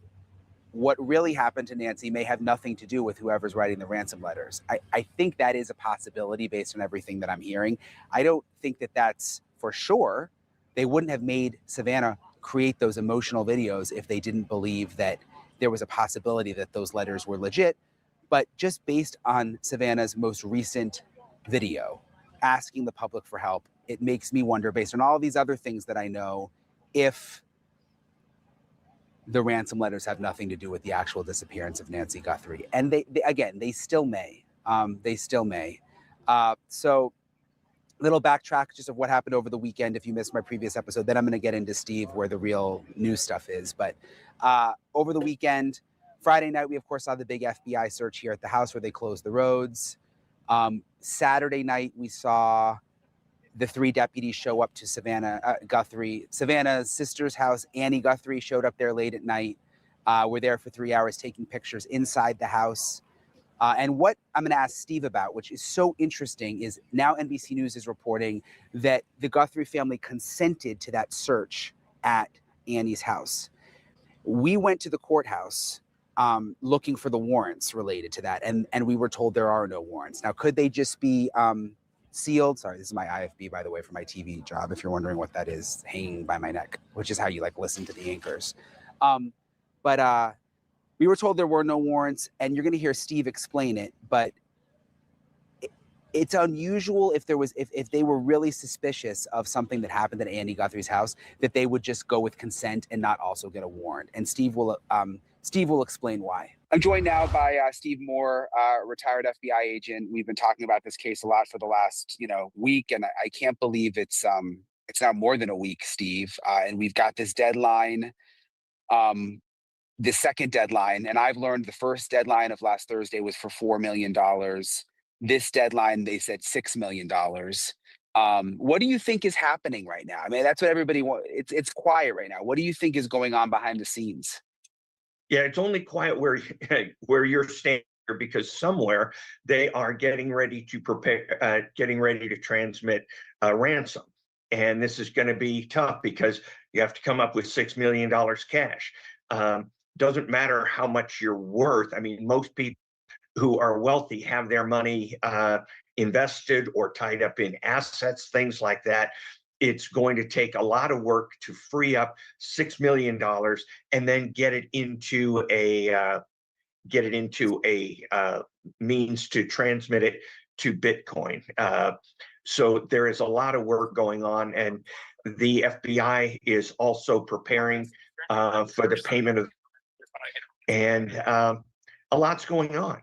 what really happened to Nancy may have nothing to do with whoever's writing the ransom letters. I think that is a possibility based on everything that I'm hearing. I don't think that that's for sure. They wouldn't have made Savannah create those emotional videos if they didn't believe that there was a possibility that those letters were legit. But just based on Savannah's most recent video, asking the public for help, it makes me wonder, based on all these other things that I know, if the ransom letters have nothing to do with the actual disappearance of Nancy Guthrie. And they still may. They still may. So little backtrack just of what happened over the weekend. If you missed my previous episode, then I'm going to get into Steve where the real news stuff is. But over the weekend, Friday night, we of course saw the big FBI search here at the house where they closed the roads. Saturday night, we saw the 3 deputies show up to Savannah's sister's house. Annie Guthrie showed up there late at night. We're there for 3 hours taking pictures inside the house. And what I'm going to ask Steve about, which is so interesting, is now NBC News is reporting that the Guthrie family consented to that search at Annie's house. We went to the courthouse looking for the warrants related to that, and we were told there are no warrants. Now, could they just be sealed? Sorry, this is my IFB, by the way, for my TV job, if you're wondering what that is, hanging by my neck, which is how you like listen to the anchors. But we were told there were no warrants, and you're going to hear Steve explain it, but it's unusual if they were really suspicious of something that happened at Annie Guthrie's house, that they would just go with consent and not also get a warrant. And Steve will explain why. I'm joined now by Steve Moore, retired FBI agent. We've been talking about this case a lot for the last week, and I can't believe it's now more than a week, Steve. And we've got this deadline. The second deadline, and I've learned the first deadline of last Thursday was for $4 million. This deadline, they said $6 million. What do you think is happening right now? I mean, that's what everybody wants. It's quiet right now. What do you think is going on behind the scenes? Yeah, it's only quiet where you're standing, because somewhere they are getting ready to transmit ransom. And this is going to be tough because you have to come up with $6 million cash. Doesn't matter how much you're worth. I mean, most people who are wealthy have their money invested or tied up in assets, things like that. It's going to take a lot of work to free up $6 million and then get it into a means to transmit it to Bitcoin. So there is a lot of work going on, and the FBI is also preparing for the payment of, and a lot's going on.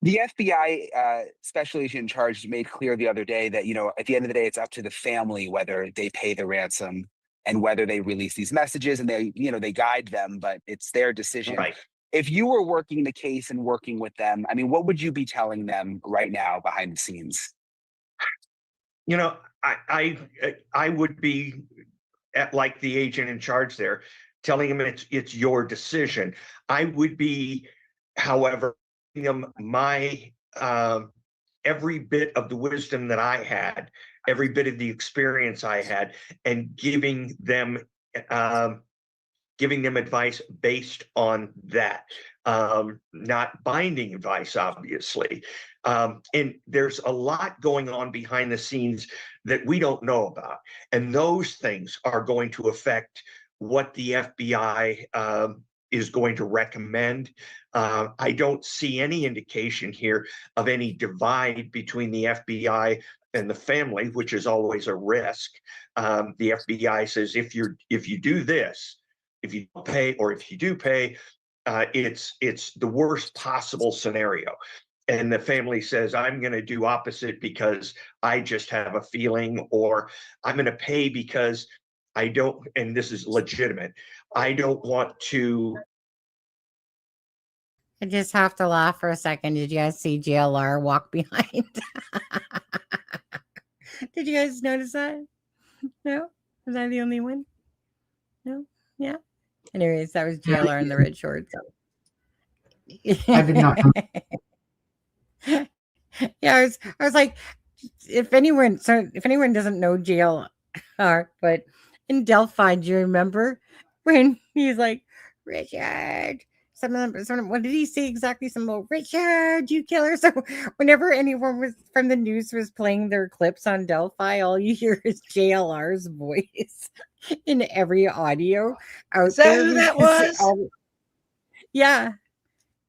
The FBI special agent in charge made clear the other day that, at the end of the day, it's up to the family whether they pay the ransom and whether they release these messages, and they guide them, but it's their decision. Right. If you were working the case and working with them, I mean, what would you be telling them right now behind the scenes? I would be like the agent in charge there, telling them it's your decision. I would be, however, giving them my every bit of the wisdom that I had, every bit of the experience I had, and giving them advice based on that, not binding advice, obviously. And there's a lot going on behind the scenes that we don't know about, and those things are going to affect what the FBI is going to recommend. I don't see any indication here of any divide between the FBI and the family, which is always a risk. The FBI says if you do this, if you don't pay, or if you do pay, it's the worst possible scenario. And the family says, I'm going to do opposite because I just have a feeling, or I'm going to pay because I don't, and this is legitimate, I don't want to. I just have to laugh for a second. Did you guys see JLR walk behind? Did you guys notice that? No? Was I the only one? No? Yeah. Anyways, that was JLR in the red shorts. I did not know. Yeah, I was like, if anyone doesn't know JLR, but in Delphi, do you remember when he's like, Richard? What did he say exactly? Something about Richard, you killer. So whenever anyone from the news was playing their clips on Delphi, all you hear is JLR's voice in every audio out Is that there. who that was? Yeah.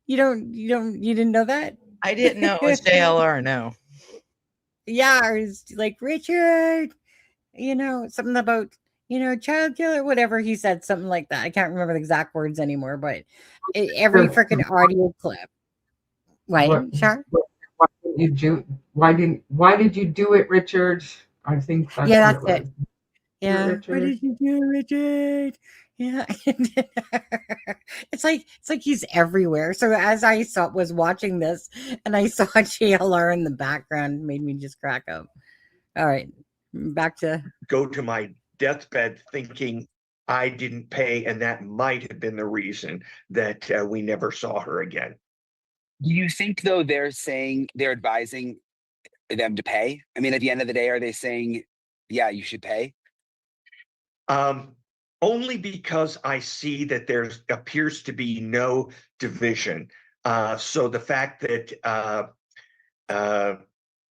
You didn't know that? I didn't know it was JLR. No. Yeah, it's like Richard, something about, child killer, whatever he said, something like that. I can't remember the exact words anymore, but every freaking audio clip. What, Char? Why did you do? Why did you do it, Richard? I think that's Yeah, what that's it it. was. Yeah. What Richard. did you do, Richard? Yeah. It's like he's everywhere. So as I was watching this and I saw JLR in the background, it made me just crack up. All right. Back to Go to my deathbed thinking I didn't pay, and that might have been the reason that we never saw her again. Do you think, though, they're advising them to pay? I mean, at the end of the day, are they saying, yeah, you should pay? Only because I see that there appears to be no division. So the fact that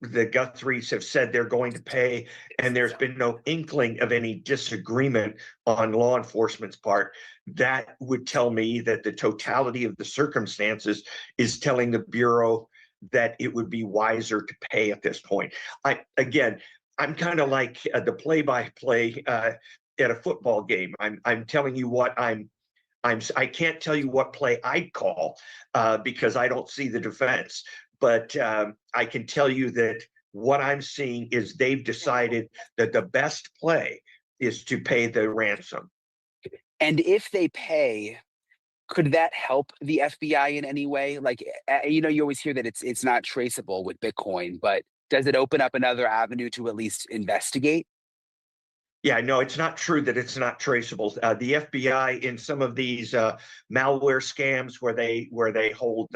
the Guthries have said they're going to pay, and there's been no inkling of any disagreement on law enforcement's part, that would tell me that the totality of the circumstances is telling the Bureau that it would be wiser to pay at this point. I'm kind of like the play-by-play at a football game. I'm telling you what I can't tell you what play I'd call because I don't see the defense. But I can tell you that what I'm seeing is they've decided that the best play is to pay the ransom. And if they pay, could that help the FBI in any way? Like, you always hear that it's not traceable with Bitcoin, but does it open up another avenue to at least investigate? Yeah, no, it's not true that it's not traceable. The FBI in some of these malware scams where they hold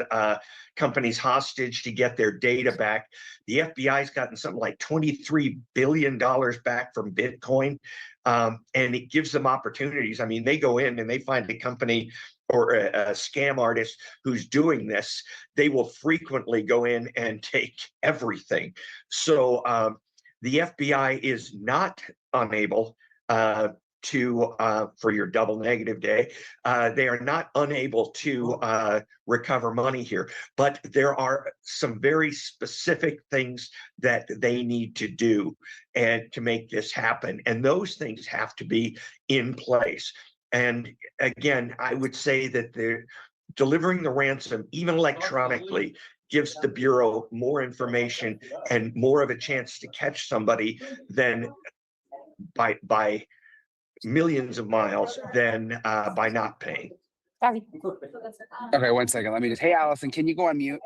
companies hostage to get their data back, the FBI's gotten something like $23 billion back from Bitcoin, and it gives them opportunities. I mean, they go in and they find a company or a scam artist who's doing this. They will frequently go in and take everything. So the FBI is not unable for your double negative day, they are not unable to recover money here, but there are some very specific things that they need to do and to make this happen, and those things have to be in place. And again, I would say that they're delivering the ransom, even electronically, gives the Bureau more information and more of a chance to catch somebody than by millions of miles than by not paying. Sorry. Okay, 1 second. Let me just. Hey, Allison, can you go on mute?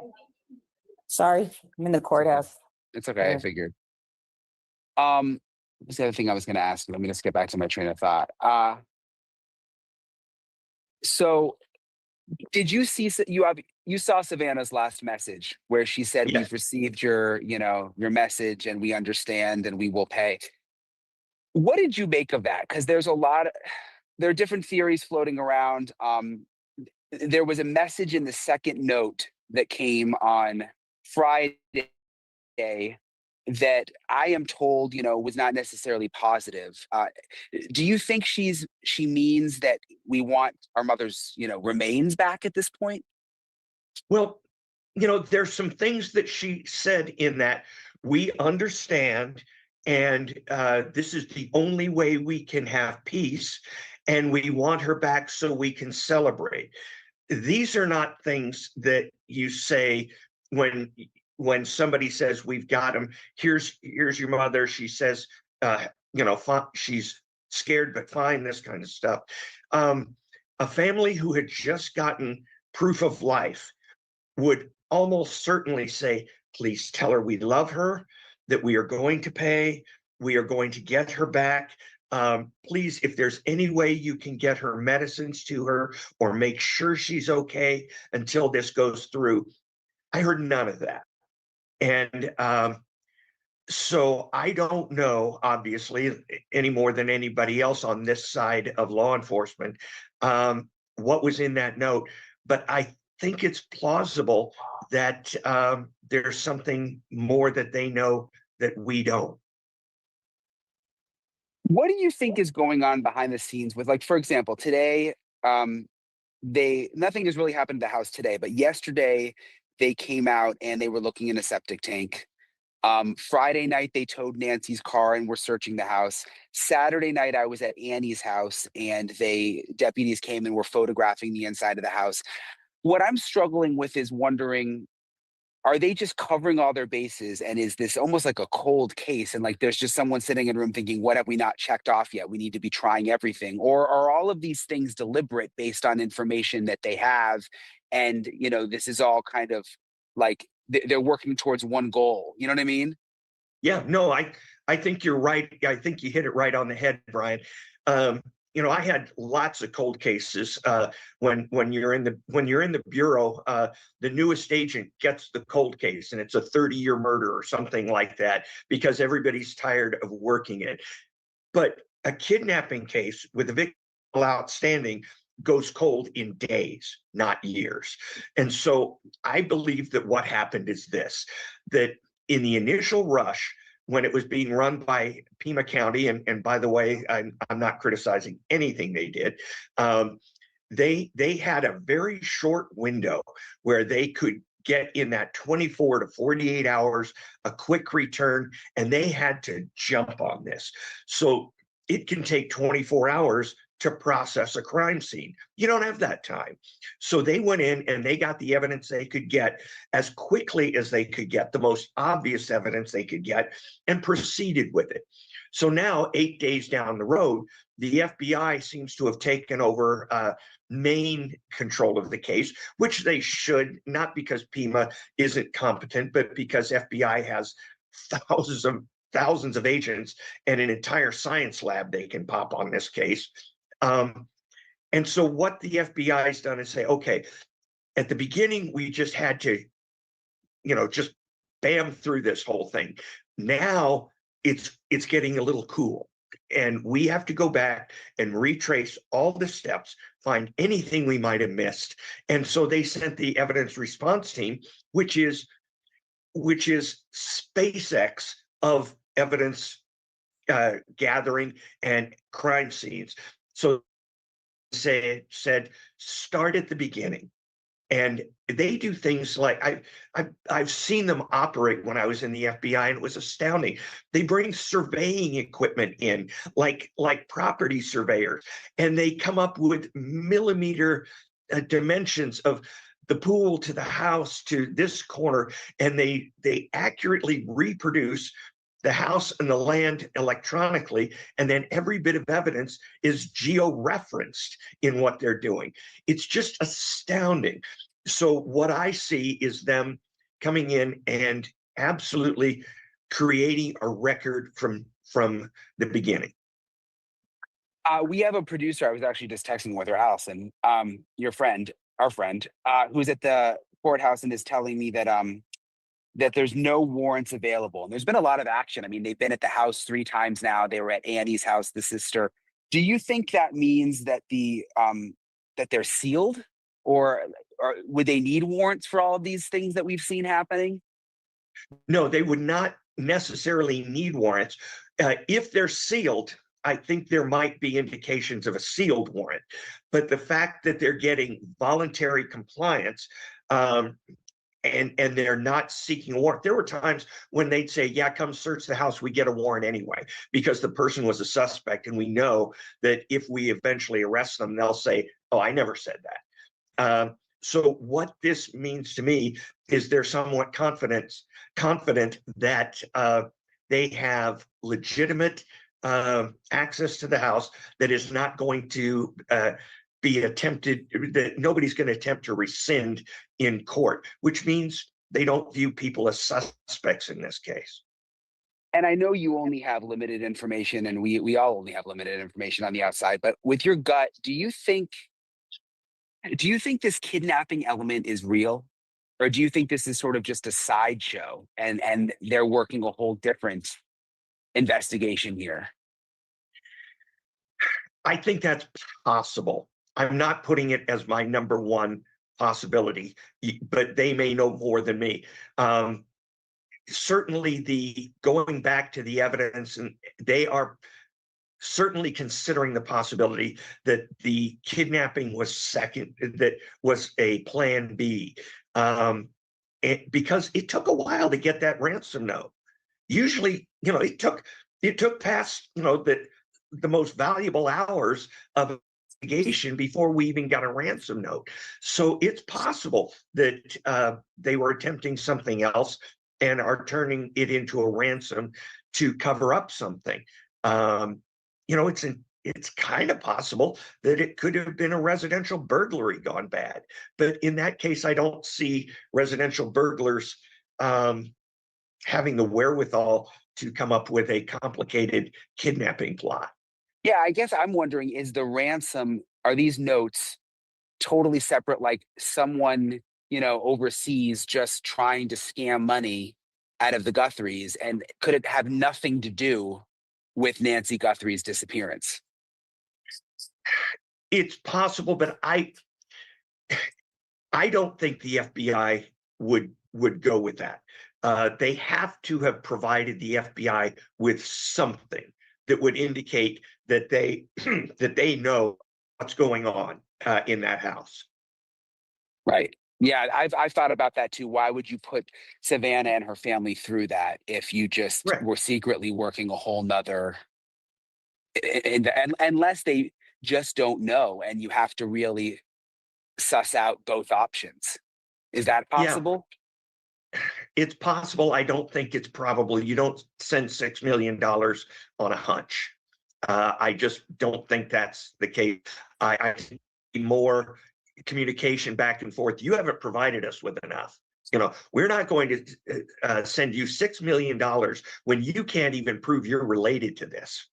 Sorry, I'm in the courthouse. It's okay. I figured. What's the other thing I was going to ask you? Let me just get back to my train of thought. So, did you see you saw Savannah's last message where she said, Yes. "We've received your message, and we understand, and we will pay." What did you make of that? Because there are different theories floating around. There was a message in the second note that came on Friday that I am told, was not necessarily positive. Do you think she means that we want our mother's, remains back at this point? Well, there's some things that she said in that we understand, and this is the only way we can have peace, and we want her back so we can celebrate. These are not things that you say when somebody says we've got him. Here's your mother. She says, she's scared but fine. This kind of stuff. A family who had just gotten proof of life would almost certainly say, please tell her we love her, that we are going to pay, we are going to get her back. Please, if there's any way you can get her medicines to her or make sure she's okay until this goes through. I heard none of that. And so I don't know, obviously, any more than anybody else on this side of law enforcement, what was in that note. But I think it's plausible that there's something more that they know that we don't. What do you think is going on behind the scenes with, like, for example, today, nothing has really happened to the house today, but yesterday they came out and they were looking in a septic tank. Friday night, they towed Nancy's car and were searching the house. Saturday night, I was at Annie's house and deputies came and were photographing the inside of the house. What I'm struggling with is wondering, are they just covering all their bases? And is this almost like a cold case? And like, there's just someone sitting in a room thinking, what have we not checked off yet? We need to be trying everything. Or are all of these things deliberate based on information that they have? And, this is all kind of like they're working towards one goal. You know what I mean? Yeah, no, I think you're right. I think you hit it right on the head, Brian. I had lots of cold cases. When you're in the bureau, the newest agent gets the cold case, and it's a 30-year murder or something like that because everybody's tired of working it. But a kidnapping case with a victim outstanding goes cold in days, not years. And so I believe that what happened is this: that in the initial rush, when it was being run by Pima County, and by the way, I'm not criticizing anything they did, they had a very short window where they could get in that 24 to 48 hours, a quick return, and they had to jump on this. So it can take 24 hours to process a crime scene. You don't have that time. So they went in and they got the evidence they could get as quickly as they could get, the most obvious evidence they could get, and proceeded with it. So now, 8 days down the road, the FBI seems to have taken over main control of the case, which they should, not because Pima isn't competent, but because FBI has thousands of agents and an entire science lab they can pop on this case. And so what the FBI has done is say, okay, at the beginning, we just had to, just bam through this whole thing. Now it's getting a little cool. And we have to go back and retrace all the steps, find anything we might have missed. And so they sent the evidence response team, which is SpaceX of evidence gathering and crime scenes. So said start at the beginning, and they do things like I've seen them operate when I was in the FBI, and it was astounding. They bring surveying equipment in, like property surveyors, and they come up with millimeter dimensions of the pool to the house to this corner, and they accurately reproduce the house and the land electronically, and then every bit of evidence is geo-referenced in what they're doing. It's just astounding. So what I see is them coming in and absolutely creating a record from the beginning. We have a producer. I was actually just texting with her, Allison, our friend, who's at the courthouse and is telling me that that there's no warrants available. And there's been a lot of action. I mean, they've been at the house 3 times now. They were at Annie's house, the sister. Do you think that means that that they're sealed, or would they need warrants for all of these things that we've seen happening? No, they would not necessarily need warrants. If they're sealed, I think there might be indications of a sealed warrant. But the fact that they're getting voluntary compliance, and they're not seeking a warrant. There were times when they'd say, yeah, come search the house. We get a warrant anyway, because the person was a suspect. And we know that if we eventually arrest them, they'll say, oh, I never said that. So what this means to me is they're somewhat confident that they have legitimate access to the house that is not going to be attempted, that nobody's going to attempt to rescind in court, which means they don't view people as suspects in this case. And I know you only have limited information, and we all only have limited information on the outside, but with your gut, do you think this kidnapping element is real? Or do you think this is sort of just a sideshow and they're working a whole different investigation here? I think that's possible. I'm not putting it as my number one possibility, but they may know more than me. Certainly the going back to the evidence, and they are certainly considering the possibility that the kidnapping was that was a plan B, because it took a while to get that ransom note. usually, it took past, the most valuable hours of investigation before we even got a ransom note. So it's possible that they were attempting something else and are turning it into a ransom to cover up something. It's kind of possible that it could have been a residential burglary gone bad. But in that case, I don't see residential burglars having the wherewithal to come up with a complicated kidnapping plot. Yeah, I guess I'm wondering, is the ransom, are these notes totally separate, like someone, overseas just trying to scam money out of the Guthries? And could it have nothing to do with Nancy Guthrie's disappearance? It's possible, but I don't think the FBI would go with that. They have to have provided the FBI with something that would indicate that they that they know what's going on in that house. Right. Yeah, I've thought about that too. Why would you put Savannah and her family through that if you just Right. were secretly working a whole nother, and unless they just don't know and you have to really suss out both options. Is that possible? It's possible. I don't think it's probable. You don't send $6 million on a hunch. I just don't think that's the case. I see more communication back and forth. You haven't provided us with enough. We're not going to send you $6 million when you can't even prove you're related to this.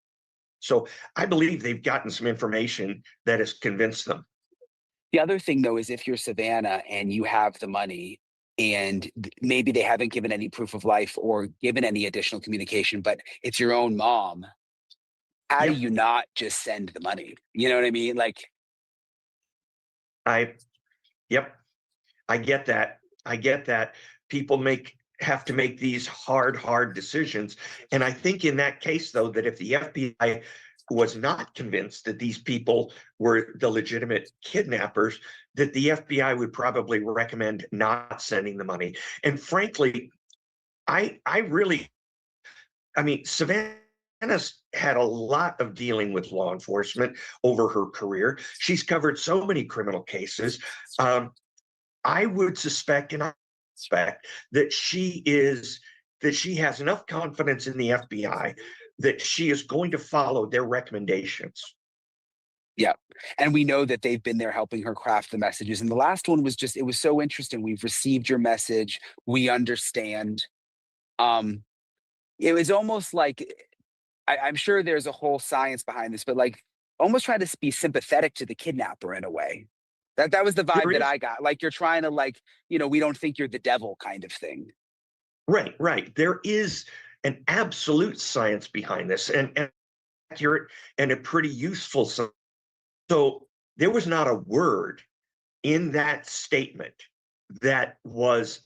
So I believe they've gotten some information that has convinced them. The other thing, though, is if you're Savannah and you have the money and maybe they haven't given any proof of life or given any additional communication, but it's your own mom, how do you not just send the money? You know what I mean? Like, I get that. I get that. People have to make these hard decisions. And I think in that case, though, that if the FBI was not convinced that these people were the legitimate kidnappers, that the FBI would probably recommend not sending the money. And frankly, Savannah's had a lot of dealing with law enforcement over her career. She's covered so many criminal cases. I would suspect, and I suspect, that she has enough confidence in the FBI that she is going to follow their recommendations. yeah. And we know that they've been there helping her craft the messages. And the last one was it was so interesting. We've received your message. We understand. It was almost like, I'm sure there's a whole science behind this, but like almost trying to be sympathetic to the kidnapper in a way. That was the vibe that I got. Like you're trying to we don't think you're the devil kind of thing. Right. There is an absolute science behind this and accurate and a pretty useful science. So there was not a word in that statement that was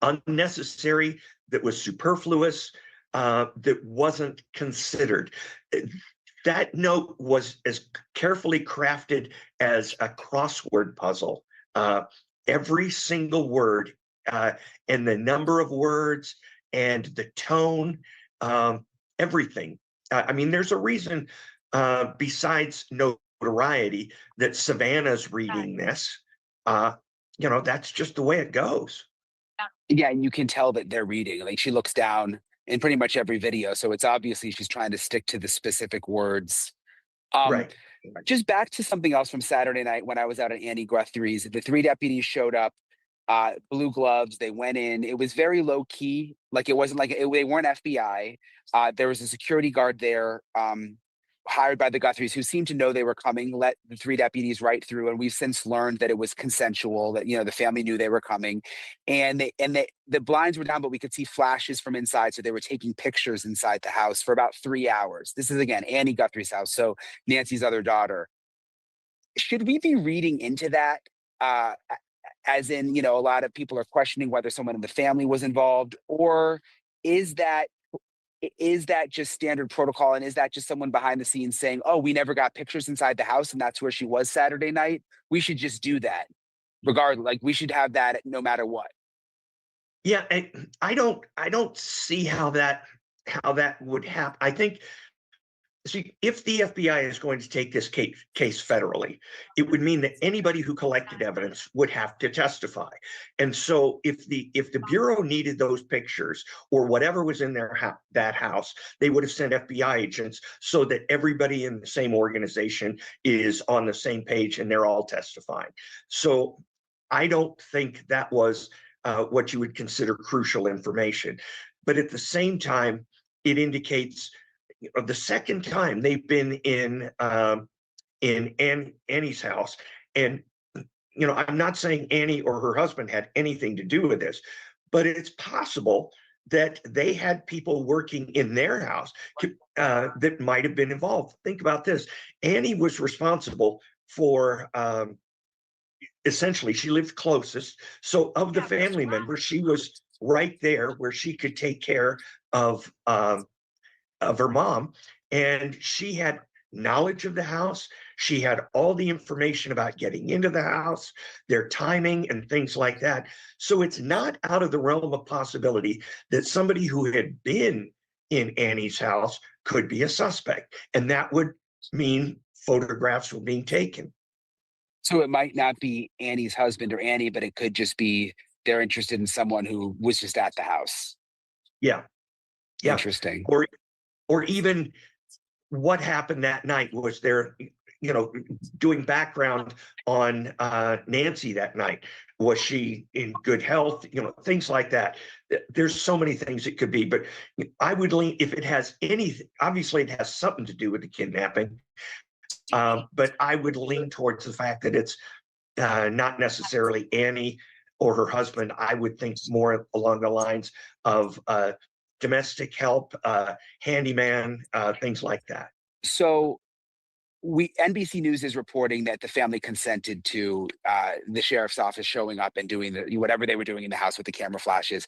unnecessary, that was superfluous, that wasn't considered. That note was as carefully crafted as a crossword puzzle. Every single word and the number of words and the tone, everything. There's a reason besides notoriety that Savannah's reading this. That's just the way it goes. Yeah, and you can tell that they're reading. Like she looks down in pretty much every video, so it's obviously she's trying to stick to the specific words. Right. Just back to something else from Saturday night when I was out at Annie Guthrie's. The 3 deputies showed up, blue gloves. They went in. It was very low key. Like it wasn't they weren't FBI. There was a security guard there, hired by the Guthries, who seemed to know they were coming, let the 3 deputies right through. And we've since learned that it was consensual, that, the family knew they were coming. And the blinds were down, but we could see flashes from inside. So they were taking pictures inside the house for about 3 hours. This is, again, Annie Guthrie's house. So Nancy's other daughter. Should we be reading into that? As in, a lot of people are questioning whether someone in the family was involved, or is that just standard protocol? And is that just someone behind the scenes saying, oh, we never got pictures inside the house and that's where she was Saturday night? We should just do that regardless. Like we should have that no matter what. Yeah, I don't see how that would happen. I think, see, if the FBI is going to take this case federally, it would mean that anybody who collected evidence would have to testify. And so if the Bureau needed those pictures or whatever was in that house, they would have sent FBI agents so that everybody in the same organization is on the same page and they're all testifying. So I don't think that was what you would consider crucial information. But at the same time, it indicates the second time they've been in Annie's house, and I'm not saying Annie or her husband had anything to do with this, but it's possible that they had people working in their house that might have been involved. Think about this: Annie was responsible for essentially, she lived closest, so of the family members, she was right there where she could take care of her mom, and she had knowledge of the house. She had all the information about getting into the house, their timing, and things like that. So it's not out of the realm of possibility that somebody who had been in Annie's house could be a suspect, and that would mean photographs were being taken. So it might not be Annie's husband or Annie, but it could just be they're interested in someone who was just at the house. Yeah. Interesting. Or even what happened that night. Was there, doing background on Nancy that night? Was she in good health? Things like that. There's so many things it could be, but I would lean, if it has anything, obviously it has something to do with the kidnapping, but I would lean towards the fact that it's not necessarily Annie or her husband. I would think more along the lines of domestic help, handyman, things like that. So NBC News is reporting that the family consented to the sheriff's office showing up and doing whatever they were doing in the house with the camera flashes.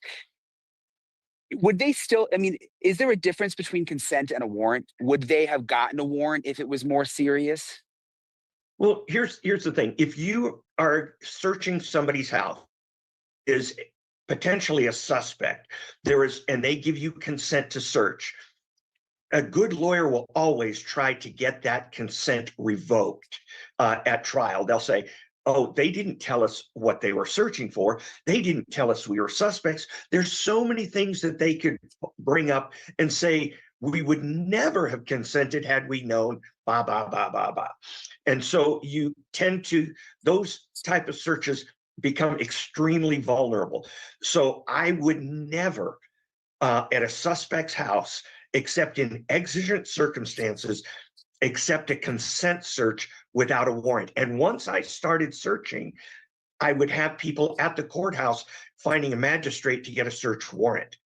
Would they still, is there a difference between consent and a warrant? Would they have gotten a warrant if it was more serious? Well, here's the thing. If you are searching somebody's house, is potentially a suspect, and they give you consent to search, a good lawyer will always try to get that consent revoked at trial. They'll say, oh, they didn't tell us what they were searching for. They didn't tell us we were suspects. There's so many things that they could bring up and say, we would never have consented had we known, blah, blah, blah, blah, blah. And so you tend to, those type of searches become extremely vulnerable. So I would never, at a suspect's house, except in exigent circumstances, accept a consent search without a warrant. And once I started searching, I would have people at the courthouse finding a magistrate to get a search warrant.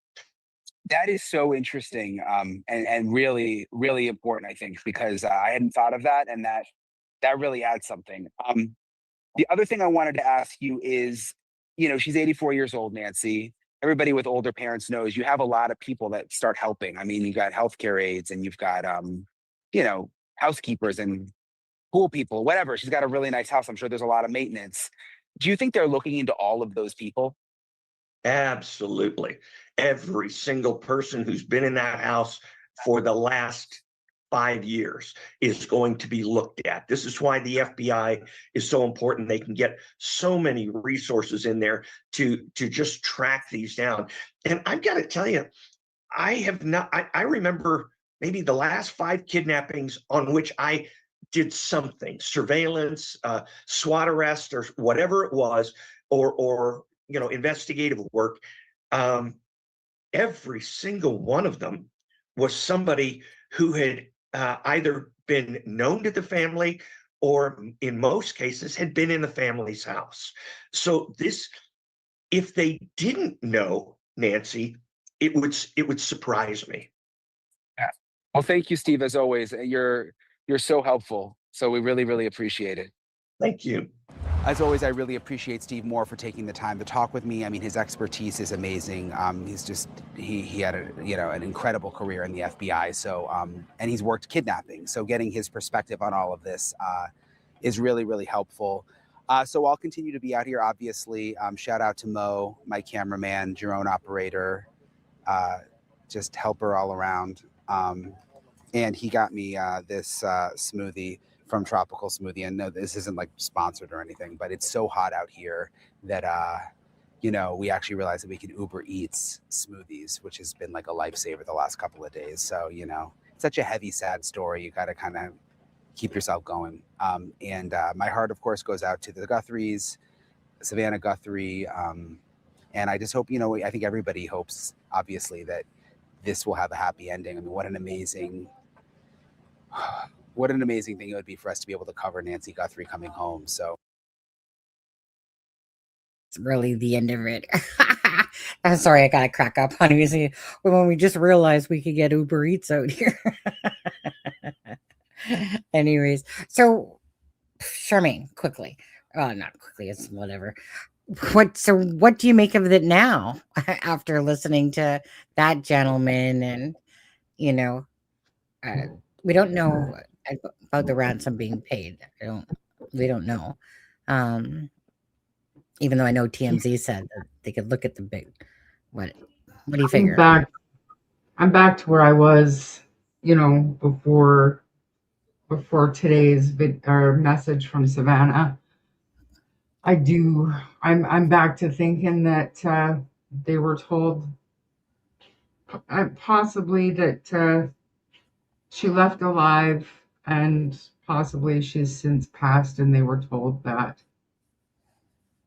That is so interesting, and really, really important, I think, because I hadn't thought of that, and that really adds something. The other thing I wanted to ask you is, she's 84 years old, Nancy. Everybody with older parents knows you have a lot of people that start helping. You've got healthcare aides, and you've got, housekeepers and pool people, whatever. She's got a really nice house. I'm sure there's a lot of maintenance. Do you think they're looking into all of those people? Absolutely. Every single person who's been in that house for the last 5 years is going to be looked at. This is why the FBI is so important. They can get so many resources in there to just track these down. And I've got to tell you, I remember maybe the last 5 kidnappings on which I did something, surveillance, SWAT arrest, or whatever it was, or investigative work. Every single one of them was somebody who had either been known to the family or in most cases had been in the family's house. So if they didn't know Nancy, it would surprise me. Yeah. Well, thank you, Steve, as always. You're so helpful. So we really, really appreciate it. Thank you. As always, I really appreciate Steve Moore for taking the time to talk with me. His expertise is amazing. He had an incredible career in the FBI. So, and he's worked kidnapping. So getting his perspective on all of this is really, really helpful. So I'll continue to be out here, obviously. Shout out to Mo, my cameraman, drone operator, just helper all around. And he got me this smoothie from Tropical Smoothie. And no, this isn't like sponsored or anything, but it's so hot out here that, we actually realized that we can Uber Eats smoothies, which has been like a lifesaver the last couple of days. So, it's such a heavy, sad story. You got to kind of keep yourself going. And my heart, of course, goes out to the Guthries, Savannah Guthrie. And I just hope, I think everybody hopes, obviously, that this will have a happy ending. I mean, what an amazing thing it would be for us to be able to cover Nancy Guthrie coming home. So It's really the end of it. I'm sorry, I gotta crack up, honey. When we just realized we could get Uber Eats out here. Anyways, so Charmaine, quickly. Not quickly, it's whatever. What do you make of it now after listening to that gentleman and we don't know about the ransom being paid. We don't know. Even though I know TMZ said that they could look at the big what do you figure? I'm back to where I was, before today's message from Savannah. I'm back to thinking that they were told possibly that she left alive and possibly she's since passed and they were told that.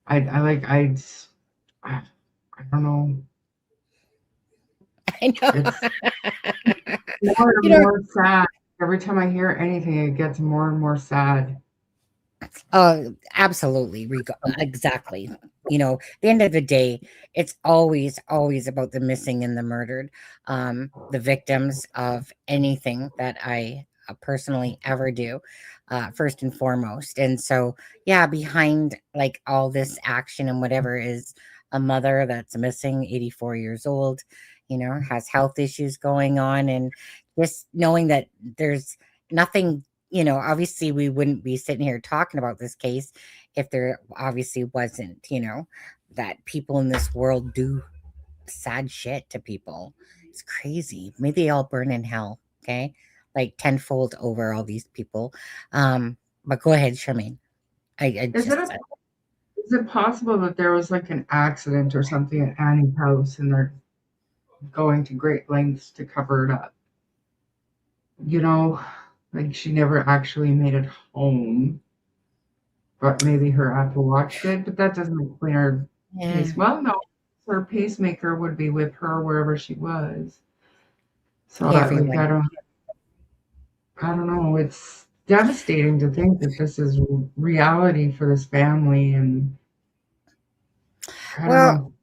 I don't know. I know. It's more and more sad. Every time I hear anything, it gets more and more sad. Absolutely. Exactly. At the end of the day, it's always about the missing and the murdered, the victims of anything that I personally ever do, first and foremost. And so, yeah, behind like all this action and whatever is a mother that's missing, 84 years old, has health issues going on, and just knowing that there's nothing. Obviously we wouldn't be sitting here talking about this case if there obviously wasn't, that people in this world do sad shit to people. It's crazy. Maybe they all burn in hell, okay? Like tenfold over all these people. But go ahead, Charmaine. Is it possible that there was like an accident or something at Annie's house and they're going to great lengths to cover it up? Like she never actually made it home, but maybe her Apple Watch did, but that doesn't explain her pace. Well, no, her pacemaker would be with her wherever she was. So I don't know. It's devastating to think that this is reality for this family, and I don't know.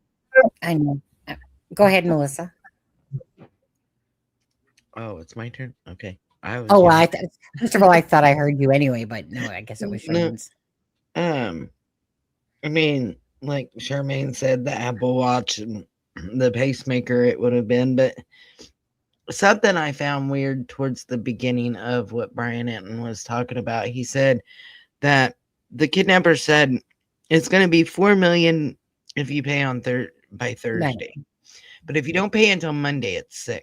I know. Go ahead, Melissa. Oh, it's my turn. Okay. First of all, I thought I heard you anyway, but no, I guess it was Charmaine's. I mean, like Charmaine said, the Apple Watch and the pacemaker it would have been, but something I found weird towards the beginning of what Brian Anton was talking about. He said that the kidnapper said it's going to be $4 million if you pay by Thursday, but if you don't pay until Monday, it's $6 million.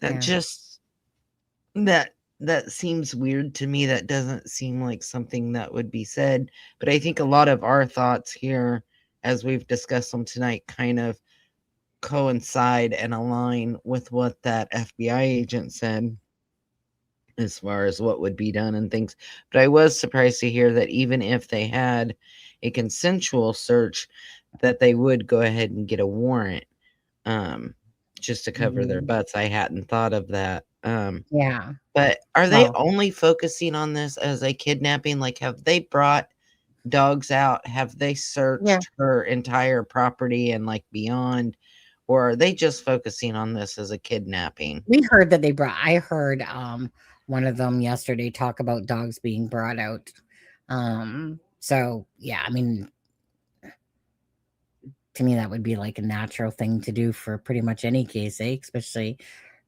That just that seems weird to me. That doesn't seem like something that would be said, but I think a lot of our thoughts here, as we've discussed them tonight, kind of coincide and align with what that FBI agent said as far as what would be done and things. But I was surprised to hear that even if they had a consensual search, that they would go ahead and get a warrant just to cover their butts. I hadn't thought of that. But are they only focusing on this as a kidnapping? Like, have they brought dogs out? Have they searched her entire property and like beyond? Or are they just focusing on this as a kidnapping? We heard that I heard one of them yesterday talk about dogs being brought out. So yeah, I mean, to me that would be like a natural thing to do for pretty much any case, especially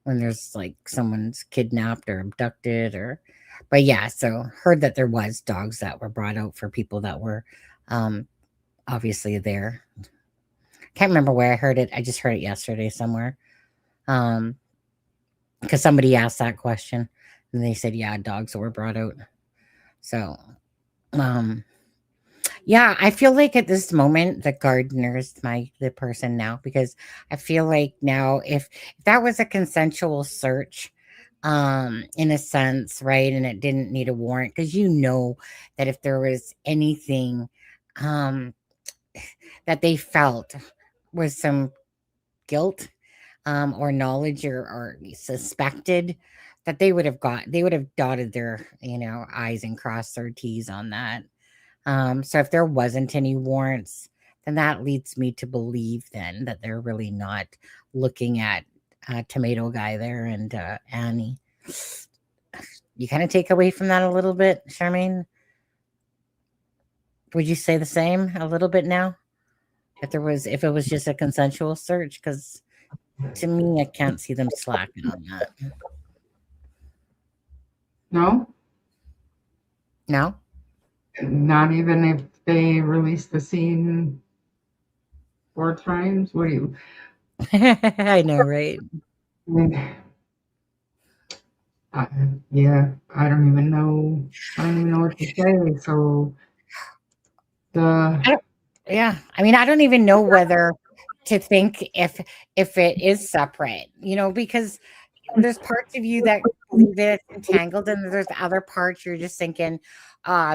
when there's like someone's kidnapped or abducted but yeah, so heard that there was dogs that were brought out for people that were obviously there. Can't remember where I heard it. I just heard it yesterday somewhere. Because somebody asked that question and they said, yeah, dogs were brought out. So, yeah, I feel like at this moment the gardener is the person now, because I feel like now if that was a consensual search, in a sense, right, and it didn't need a warrant, because that if there was anything that they felt was some guilt, or knowledge, or suspected, that they would have dotted their i's and crossed their t's on that. So if there wasn't any warrants, then that leads me to believe then that they're really not looking at Tomato Guy there and Annie. You kind of take away from that a little bit, Charmaine? Would you say the same a little bit now? If it was just a consensual search? Because to me, I can't see them slacking on that. No, No? not even if they release the scene 4 times. What do you? I know, right? I mean, yeah, I don't even know. I don't even know what to say. So Yeah, I mean, I don't even know whether to think if it is separate, because there's parts of you that believe it's entangled, and there's other parts you're just thinking,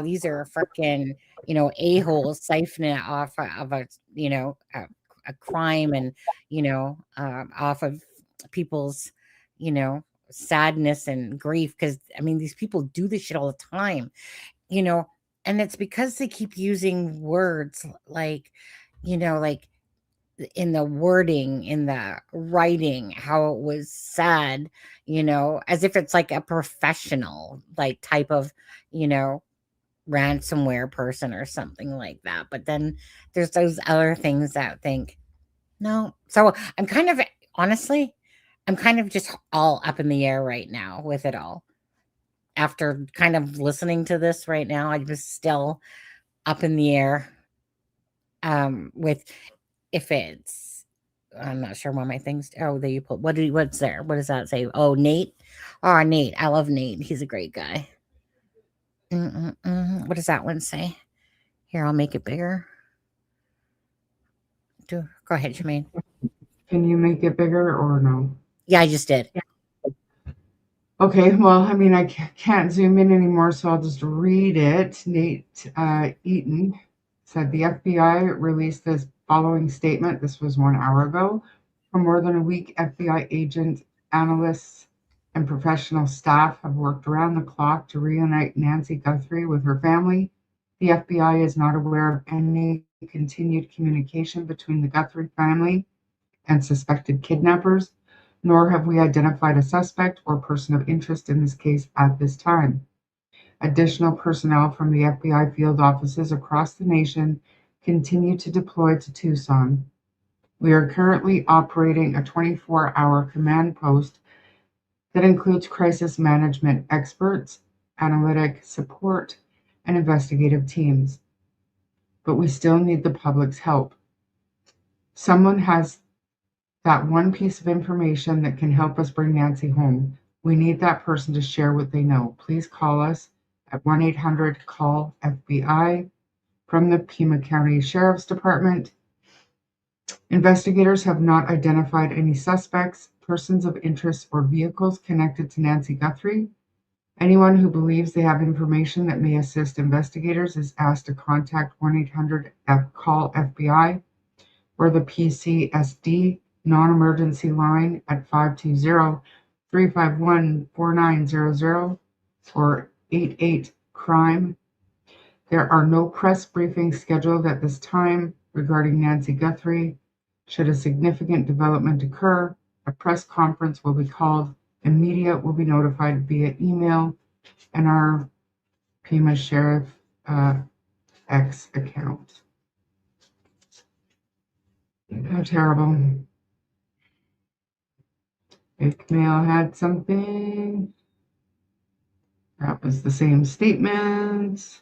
these are freaking, a-holes siphoning it off of a crime, and off of people's, sadness and grief, because I mean, these people do this shit all the time, you know, and it's because they keep using words like, like in the wording, in the writing, how it was said, as if it's like a professional, like type of, you know, ransomware person or something like that. But then there's those other things that think, no. So I'm kind of, honestly, I'm kind of just all up in the air right now with it all. After kind of listening to this right now, I'm just still up in the air with if it's, I'm not sure what my things. Oh, there you put what's there? What does that say? Oh, Nate. Oh, Nate. I love Nate. He's a great guy. What does that one say? Here, I'll make it bigger. Go ahead, Jermaine. can you make it bigger or no? Yeah, I just did. Okay, well, I mean, I can't zoom in anymore, so I'll just read it. Nate Eaton said the FBI released this following statement. This was 1 hour ago. For more than a week, FBI agents, analysts, and professional staff have worked around the clock to reunite Nancy Guthrie with her family. The FBI is not aware of any continued communication between the Guthrie family and suspected kidnappers, nor have we identified a suspect or person of interest in this case at this time. Additional personnel from the FBI field offices across the nation continue to deploy to Tucson. We are currently operating a 24-hour command post that includes crisis management experts, analytic support, and investigative teams. But we still need the public's help. Someone has that one piece of information that can help us bring Nancy home. We need that person to share what they know. Please call us at 1-800-CALL-FBI from the Pima County Sheriff's Department. Investigators have not identified any suspects, persons of interest, or vehicles connected to Nancy Guthrie. Anyone who believes they have information that may assist investigators is asked to contact 1-800-CALL-FBI or the PCSD non-emergency line at 520-351-4900 or 88-CRIME. There are no press briefings scheduled at this time regarding Nancy Guthrie. Should a significant development occur, a press conference will be called and media will be notified via email and our Pima Sheriff X account. How terrible. Fake mail had something. That was the same statement.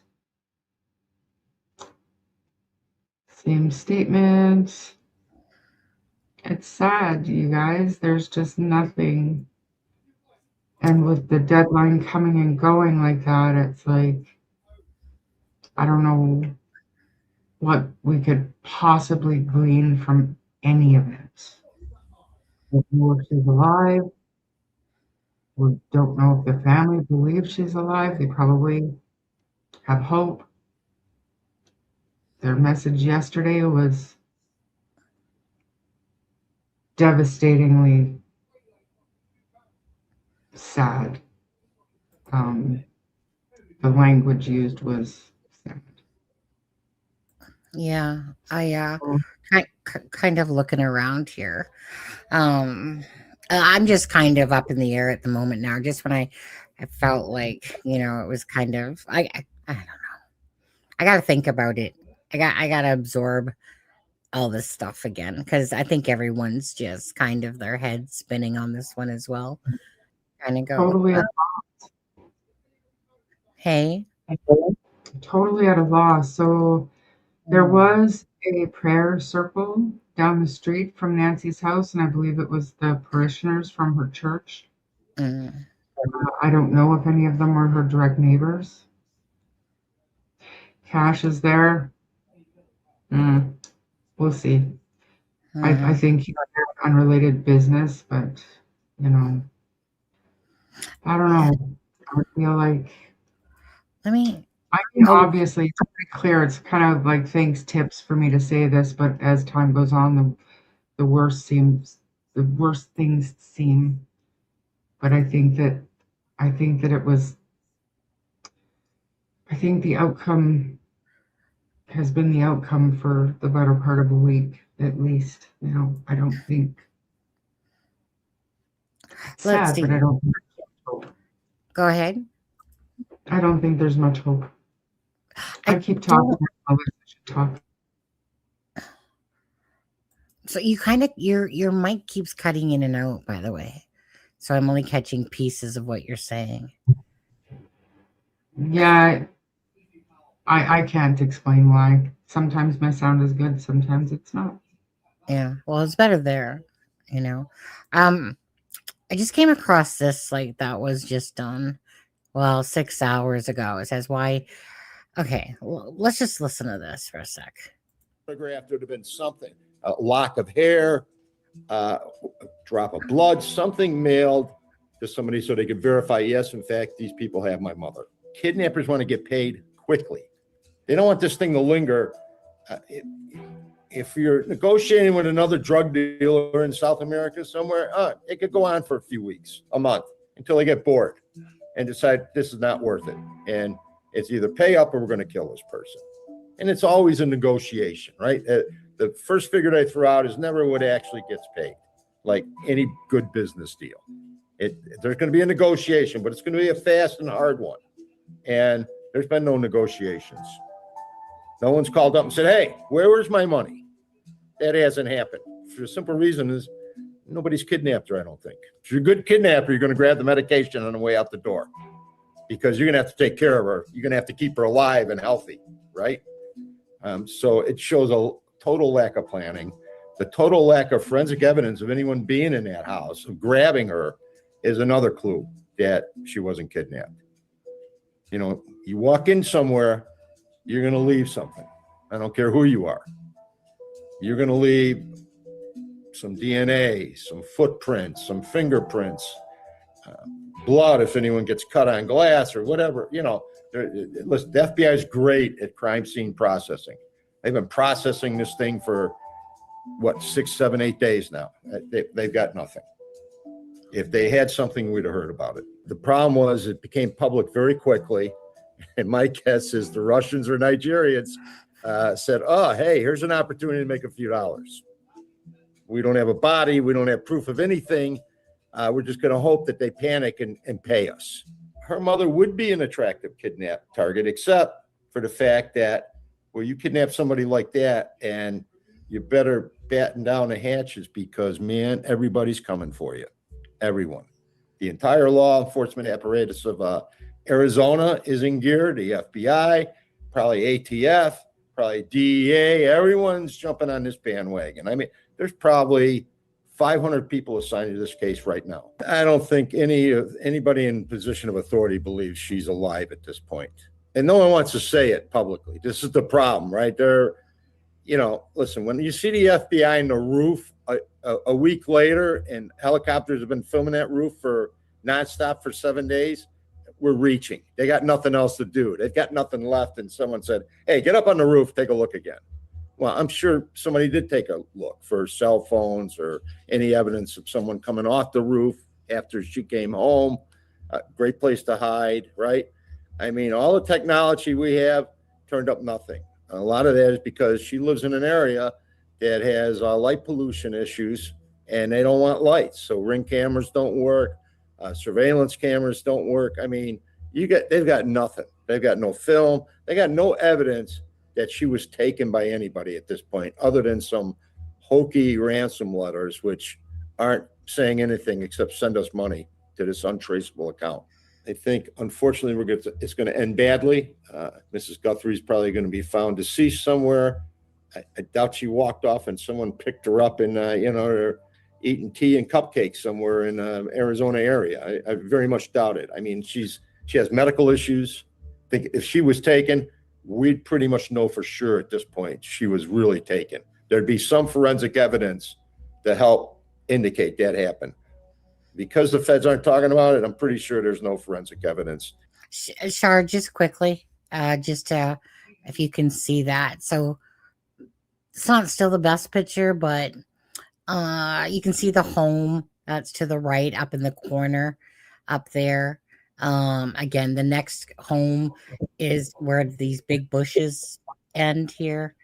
Same statement. It's sad, you guys. There's just nothing. And with the deadline coming and going like that, it's like, I don't know what we could possibly glean from any of it. We don't know if she's alive. We don't know if the family believes she's alive. They probably have hope. Their message yesterday was devastatingly sad. The language used was sad. Yeah, I kind of looking around here. I'm just kind of up in the air at the moment now. Just when I felt like, it was kind of I don't know. I got to think about it. I got to absorb all this stuff again because I think everyone's just kind of their head spinning on this one as well. Kind of go, Totally, hey, totally at a loss. So there was a prayer circle down the street from Nancy's house, and I believe it was the parishioners from her church. I don't know if any of them were her direct neighbors. Cash is there. We'll see. I think they're unrelated business, but I don't know. I feel like I mean, obviously it's pretty clear. It's kind of like thanks tips for me to say this, but as time goes on, the worse things seem. But I think that it was. I think the outcome has been the outcome for the better part of a week, at least. I don't think. It's sad, but I don't think there's hope. Go ahead. I don't think there's much hope. I keep talking. I should talk. So you kind of your mic keeps cutting in and out, by the way. So I'm only catching pieces of what you're saying. Yeah, I can't explain why. Sometimes my sound is good, sometimes it's not. Yeah, well, it's better there, I just came across this that was just done 6 hours ago. It says why. Okay, well, let's just listen to this for a sec. Photograph, there'd have been something, a lock of hair, drop of blood, something mailed to somebody so they could verify, yes, in fact, these people have my mother. Kidnappers want to get paid quickly. They don't want this thing to linger. If you're negotiating with another drug dealer in South America somewhere, it could go on for a few weeks, a month, until they get bored and decide this is not worth it. And it's either pay up or we're going to kill this person. And it's always a negotiation, right? The first figure they throw out is never what actually gets paid, like any good business deal. There's going to be a negotiation, but it's going to be a fast and hard one. And there's been no negotiations. No one's called up and said, hey, where's my money? That hasn't happened. For the simple reason is nobody's kidnapped her, I don't think. If you're a good kidnapper, you're going to grab the medication on the way out the door because you're going to have to take care of her. You're going to have to keep her alive and healthy, right? So it shows a total lack of planning. The total lack of forensic evidence of anyone being in that house, of grabbing her, is another clue that she wasn't kidnapped. You walk in somewhere, you're going to leave something. I don't care who you are. You're going to leave some DNA, some footprints, some fingerprints, blood if anyone gets cut on glass or whatever. Listen, the FBI is great at crime scene processing. They've been processing this thing for 6, 7, 8 days now. They've got nothing. If they had something, we'd have heard about it. The problem was it became public very quickly. And my guess is the Russians or Nigerians said, hey, here's an opportunity to make a few dollars. We don't have a body. We don't have proof of anything. We're just going to hope that they panic and pay us. Her mother would be an attractive kidnap target, except for the fact that, you kidnap somebody like that and you better batten down the hatches because, man, everybody's coming for you. everyone. The entire law enforcement apparatus of Arizona is in gear, the FBI, probably ATF, probably DEA, everyone's jumping on this bandwagon. I mean, there's probably 500 people assigned to this case right now. I don't think anybody in position of authority believes she's alive at this point. And no one wants to say it publicly. This is the problem, right? Listen, when you see the FBI in the roof a week later and helicopters have been filming that roof for nonstop for 7 days, we're reaching. They got nothing else to do. They've got nothing left. And someone said, hey, get up on the roof, take a look again. Well, I'm sure somebody did take a look for cell phones or any evidence of someone coming off the roof after she came home. A great place to hide, right? I mean, all the technology we have turned up nothing. A lot of that is because she lives in an area that has light pollution issues and they don't want lights. So ring cameras don't work. Surveillance cameras don't work. I mean, they've got nothing. They've got no film. They got no evidence that she was taken by anybody at this point, other than some hokey ransom letters, which aren't saying anything except send us money to this untraceable account. I think, unfortunately, it's going to end badly. Mrs. Guthrie is probably going to be found deceased somewhere. I doubt she walked off and someone picked her up and, they're eating tea and cupcakes somewhere in Arizona area. I very much doubt it. I mean, she has medical issues. I think if she was taken, we'd pretty much know for sure at this point she was really taken. There'd be some forensic evidence to help indicate that happened. Because the feds aren't talking about it, I'm pretty sure there's no forensic evidence. Shar, just quickly, if you can see that. So it's not still the best picture, but you can see the home that's to the right up in the corner up there. Again, the next home is where these big bushes end here.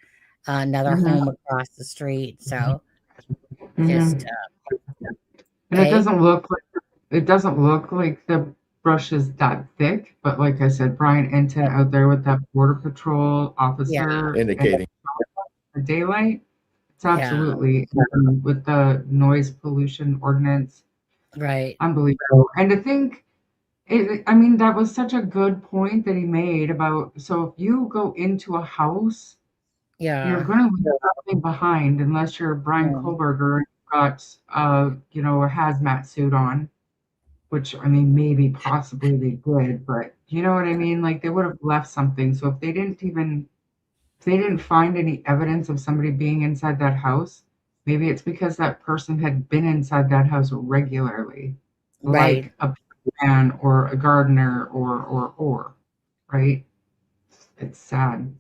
Another home across the street. So just and it doesn't look like the brush is that thick, but like I said, Brian Enton out there with that border patrol officer indicating the daylight. It's absolutely with the noise pollution ordinance. Right. Unbelievable. And to think that was such a good point that he made about, so if you go into a house, you're going to leave something behind unless you're Brian Kohlberger and got, a hazmat suit on, which, maybe possibly they did, but you know what I mean? Like they would have left something. So if they didn't find any evidence of somebody being inside that house, maybe it's because that person had been inside that house regularly, like a man or a gardener or right? It's sad.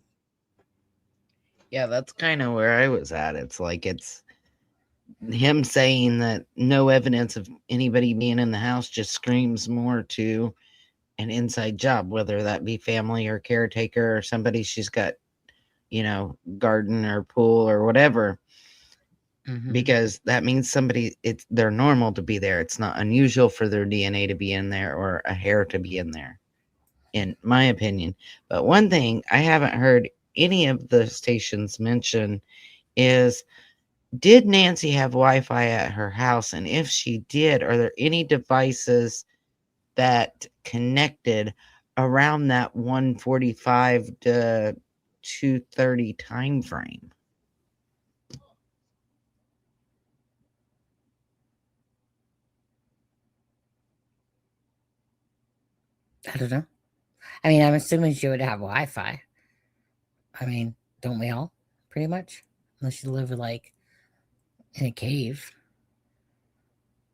Yeah, that's kind of where I was at. It's like it's him saying that no evidence of anybody being in the house just screams more to an inside job, whether that be family or caretaker or somebody she's got, garden or pool or whatever. Because that means they're normal to be there. It's not unusual for their DNA to be in there or a hair to be in there, in my opinion. But one thing I haven't heard any of the stations mention is, did Nancy have Wi-Fi at her house? And if she did, are there any devices that connected around that 1:45 to 2:30 time frame? I don't know. I'm assuming she would have Wi-Fi. Don't we all? Pretty much. Unless you live like in a cave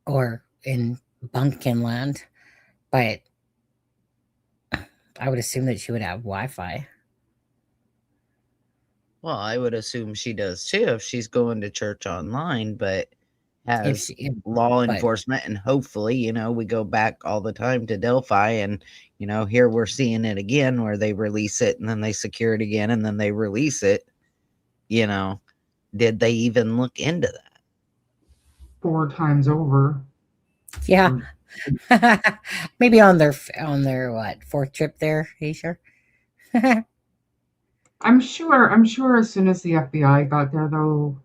or in Bumpkin Land. But I would assume that she would have Wi-Fi. Well, I would assume she does too if she's going to church online, but has law enforcement, and hopefully, we go back all the time to Delphi, and here we're seeing it again where they release it and then they secure it again and then they release it. Did they even look into that 4 times over? Yeah. Maybe on their what, 4th trip there, are you sure? I'm sure as soon as the FBI got there, though,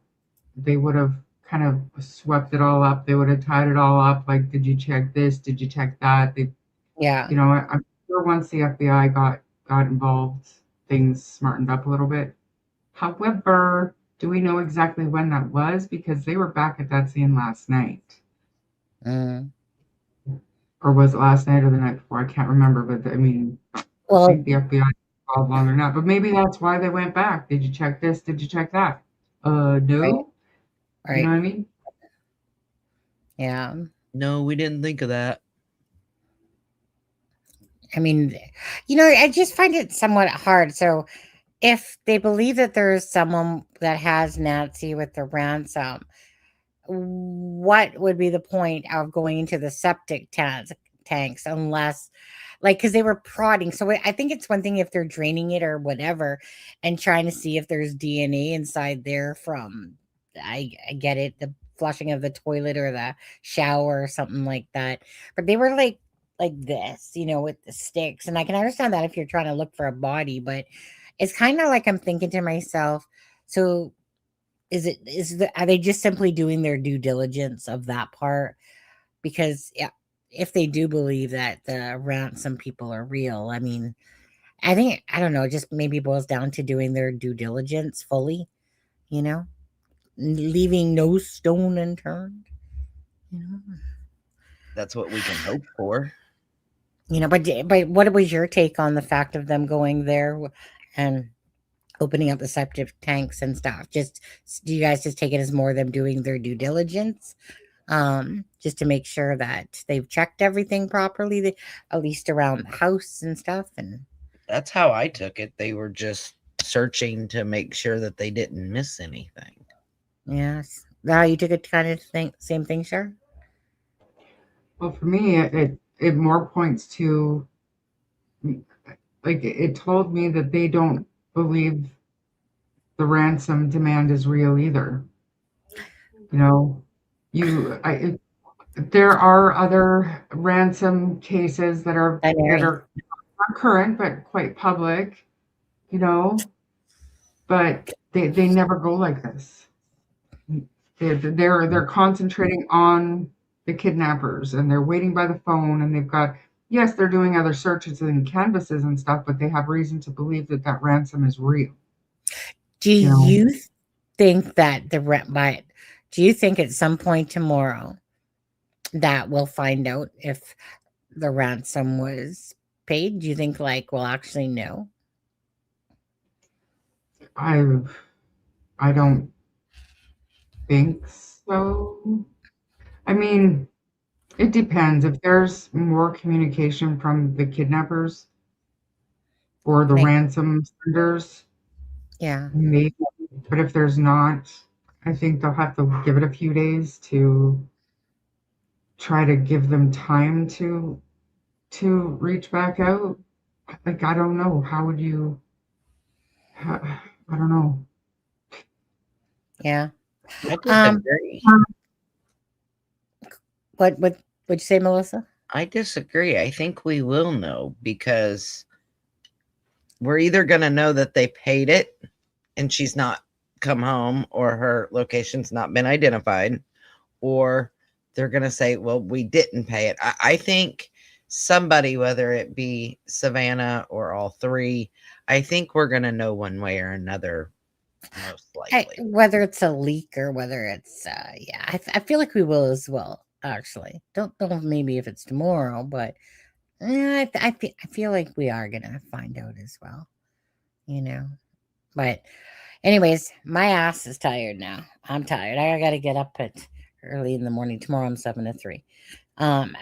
they would have kind of swept it all up. They would have tied it all up. Like, did you check this? Did you check that? They, Yeah. you know, I'm sure once the FBI got involved, things smartened up a little bit. However, do we know exactly when that was? Because they were back at that scene last night. Mm. Or was it last night or the night before? I can't remember, but I mean, I Well, think the FBI involved longer than that. But maybe that's why they went back. Did you check this? Did you check that? No. right, You know right. what I mean? Yeah. No, we didn't think of that. I mean, you know, I just find it somewhat hard. So if they believe that there is someone that has Nancy with the ransom, what would be the point of going into the septic tanks unless, like, because they were prodding. So I think it's one thing if they're draining it or whatever and trying to see if there's DNA inside there from, I get it, the flushing of the toilet or the shower or something like that. But they were like this, you know, with the sticks. And I can understand that if you're trying to look for a body, but it's kind of like I'm thinking to myself, so are they just simply doing their due diligence of that part? Because yeah, if they do believe that the ransom people are real, I mean, I think, I don't know, it just maybe boils down to doing their due diligence fully, you know, leaving no stone unturned, you know. That's what we can hope for. You know, but what was your take on the fact of them going there and opening up the septic tanks and stuff? Just, do you guys just take it as more them doing their due diligence, just to make sure that they've checked everything properly, at least around the house and stuff? And That's how I took it. They were just searching to make sure that they didn't miss anything. yes, now you took it kind of same thing, sure. Well, for me, it more points to, like, it told me that they don't believe the ransom demand is real either. You know, there are other ransom cases that are not current but quite public, you know, but they never go like this. They're concentrating on the kidnappers and they're waiting by the phone and they've got, yes, they're doing other searches and canvases and stuff, but they have reason to believe that that ransom is real. Do You know? you think that do you think at some point tomorrow that we'll find out if the ransom was paid? Do you think, like, we'll actually know? I don't think so. I mean, it depends. If there's more communication from the kidnappers or the Like, ransom senders, yeah. maybe. But if there's not, I think they'll have to give it a few days to try to give them time to reach back out. Like, I don't know. How would you? I don't know. Yeah. I disagree. What'd you say, Melissa? I disagree. I think we will know because we're either going to know that they paid it and she's not come home or her location's not been identified, or they're going to say, well, we didn't pay it. I think somebody, whether it be Savannah or all three, I think we're going to know one way or another, most likely. Whether it's a leak or whether it's, yeah, I feel like we will as well, actually. Don't know maybe if it's tomorrow, but I feel like we are going to find out as well, you know. But anyways, my ass is tired now. I'm tired. I got to get up at early in the morning. Tomorrow I'm 7 to 3.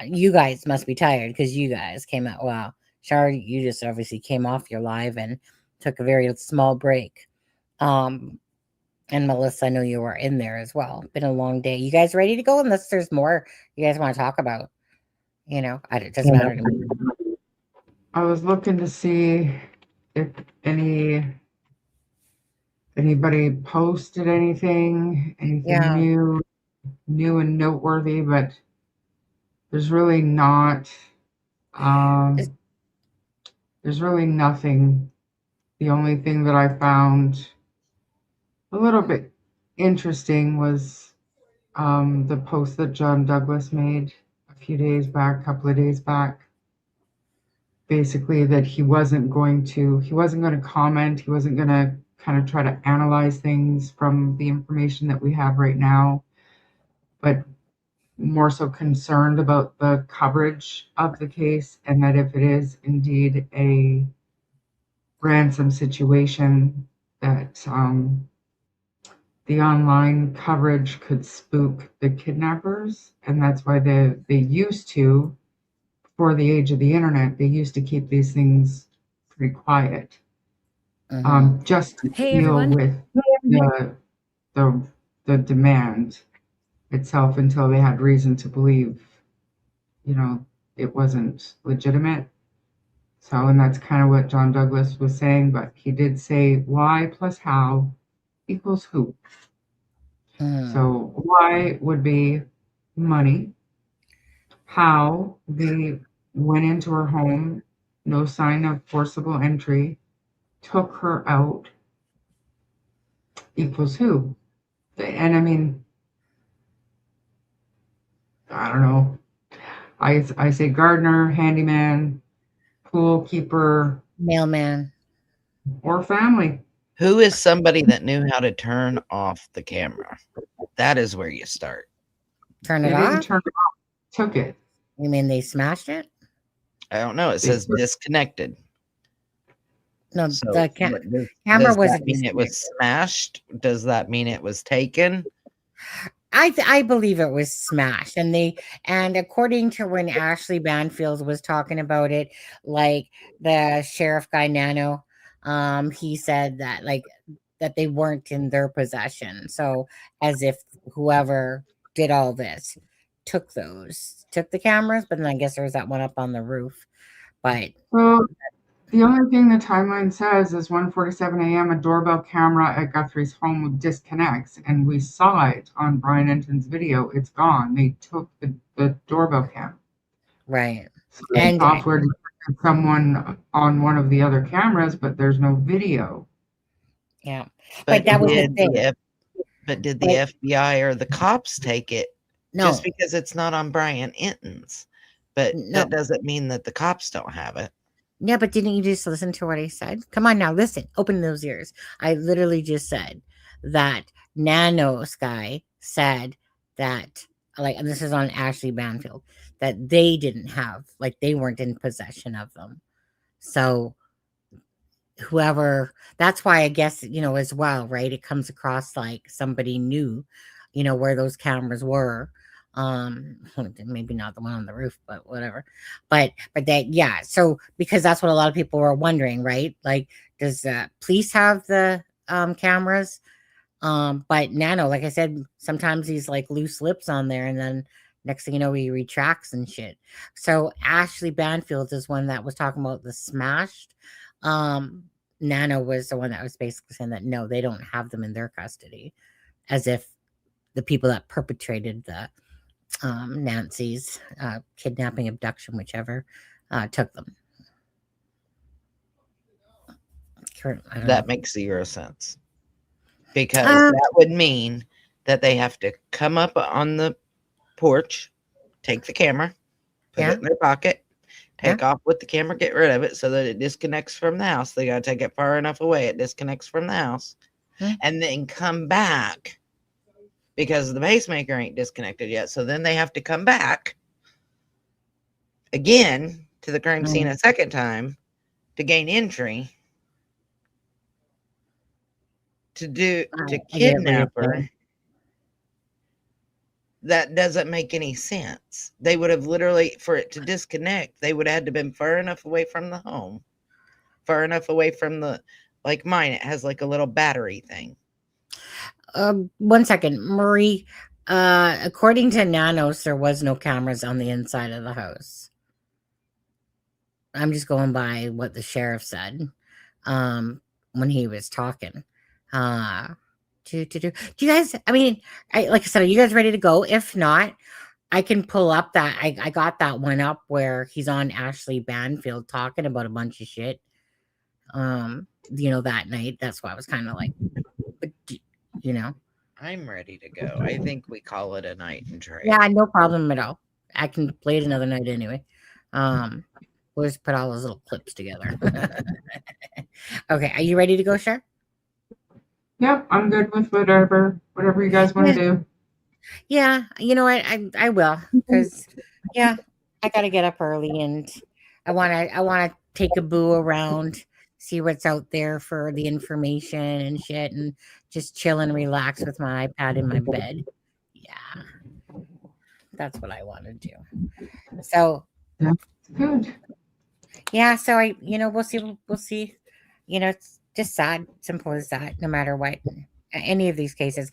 You guys must be tired because you guys came out. Wow. Char, you just obviously came off your live and took a very small break. And Melissa, I know you were in there as well. Been a long day. You guys ready to go? Unless there's more you guys want to talk about. You know, it doesn't matter to me. I was looking to see if anybody posted anything Yeah. new and noteworthy, but there's really not. There's really nothing. The only thing that I found a little bit interesting was the post that John Douglas made a couple of days back, basically that he wasn't going to comment, he wasn't going to kind of try to analyze things from the information that we have right now, but more so concerned about the coverage of the case, and that if it is indeed a ransom situation, that the online coverage could spook the kidnappers, and that's why they used to, before the age of the internet, they used to keep these things pretty quiet, just to Hey, deal everyone. with the demand itself until they had reason to believe, it wasn't legitimate. So, and that's kind of what John Douglas was saying, but he did say why plus how equals who. So why would be money. How they went into her home, no sign of forcible entry, took her out, equals who. And I mean, I don't know. I say gardener, handyman, pool keeper, Mailman. or family. Who is somebody that knew how to turn off the camera? That is where you start. Turn They it didn't off? turn it off, took it. You mean they smashed it? I don't know. It says disconnected. No, So the camera does that wasn't mean it was smashed? Does that mean it was taken? I believe it was smashed, and according to when Ashley Banfield was talking about it, like the sheriff guy Nano, he said that that they weren't in their possession. So as if whoever did all this took the cameras, but then I guess there was that one up on the roof. But Well, the only thing the timeline says is 1:47 a.m. a doorbell camera at Guthrie's home disconnects, and we saw it on Brian Enton's video. It's gone. They took the doorbell cam. right. So the And software detected someone on one of the other cameras, but there's no video. yeah. But that was the thing. Did the FBI or the cops take it? No. Just because it's not on Brian Enton's. But No. that doesn't mean that the cops don't have it. Yeah, but didn't you just listen to what I said? Come on now, listen. Open those ears. I literally just said that Nano Sky said that, and this is on Ashley Banfield, that they didn't have, they weren't in possession of them. So whoever, that's why I guess, as well, right? It comes across like somebody knew, where those cameras were. Maybe not the one on the roof, but whatever. But that, yeah. So because that's what a lot of people were wondering, right? Like, does police have the cameras? But Nano, like I said, sometimes he's like loose lips on there, and then next thing you know, he retracts and shit. So Ashley Banfield is one that was talking about the smashed. Nano was the one that was basically saying that no, they don't have them in their custody, as if the people that perpetrated the Nancy's kidnapping, abduction, whichever, took them. That makes 0 sense. Because that would mean that they have to come up on the porch, take the camera, put it in their pocket, take off with the camera, get rid of it so that it disconnects from the house. They got to take it far enough away, it disconnects from the house, and then come back because the pacemaker ain't disconnected yet. So then they have to come back again to the crime scene a second time to gain entry to kidnap her. That doesn't make any sense. They would have literally, for it to disconnect, they would have had to been far enough away from the home, far enough away from like mine. It has like a little battery thing. 1 second, Marie. According to Nanos, there was no cameras on the inside of the house. I'm just going by what the sheriff said when he was talking. Do you guys, I mean, like I said, are you guys ready to go? If not, I can pull up that. I got that one up where he's on Ashley Banfield talking about a bunch of shit. That night. That's why I was kind of like, I'm ready to go. I think we call it a night and trade. Yeah, no problem at all. I can play it another night anyway. We'll just put all those little clips together. Okay, are you ready to go, Shar? Yep, I'm good with whatever you guys want to do. Yeah, you know what? I will, because yeah, I gotta get up early, and I wanna take a boo around, see what's out there for the information and shit, and just chill and relax with my iPad in my bed. Yeah, that's what I want to do. So That's good. yeah, so we'll see. It's just sad, simple as that. No matter what, any of these cases,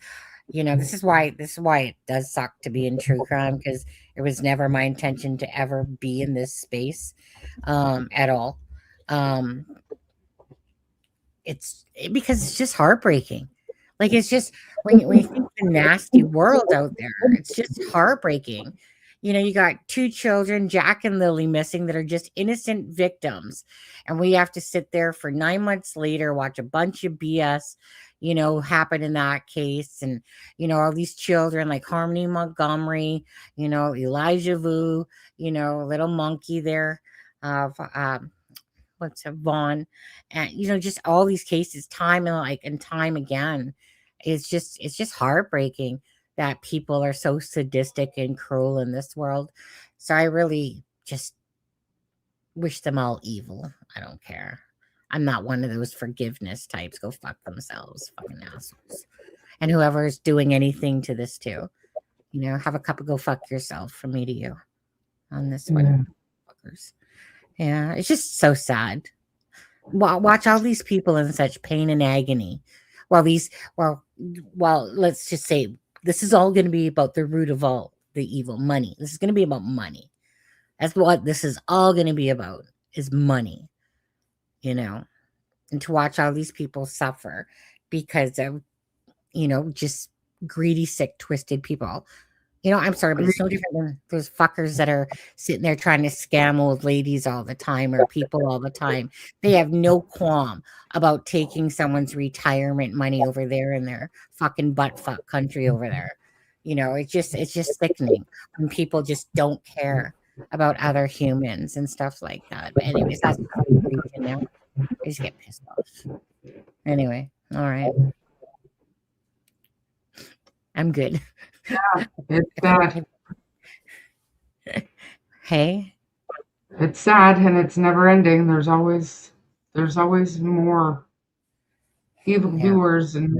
this is why it does suck to be in true crime, because it was never my intention to ever be in this space, at all. Because it's just heartbreaking. Like, it's just when you think the nasty world out there, it's just heartbreaking. You got 2 children, Jack and Lily, missing, that are just innocent victims. And we have to sit there for 9 months later, watch a bunch of BS, happen in that case. And, all these children like Harmony Montgomery, Elijah Vu, little monkey there, what's a Vaughn, and just all these cases, time and time again. It's just heartbreaking that people are so sadistic and cruel in this world. So I really just wish them all evil. I don't care. I'm not one of those forgiveness types. Go fuck themselves, fucking assholes. And whoever is doing anything to this too, have a cup of go fuck yourself from me to you on this one, fuckers. Yeah, it's just so sad. Watch all these people in such pain and agony. Well, let's just say this is all going to be about the root of all the evil, money. This is going to be about money. That's what this is all going to be about, is money. And to watch all these people suffer because of, just greedy, sick, twisted people. I'm sorry, but it's no different than those fuckers that are sitting there trying to scam old ladies all the time, or people all the time. They have no qualm about taking someone's retirement money over there in their fucking butt fuck country over there. It's just sickening when people just don't care about other humans and stuff like that. But anyways, that's now. I just get pissed off. Anyway, all right. I'm good. Yeah, it's sad. Hey, it's sad, and it's never ending. There's always more evil doers and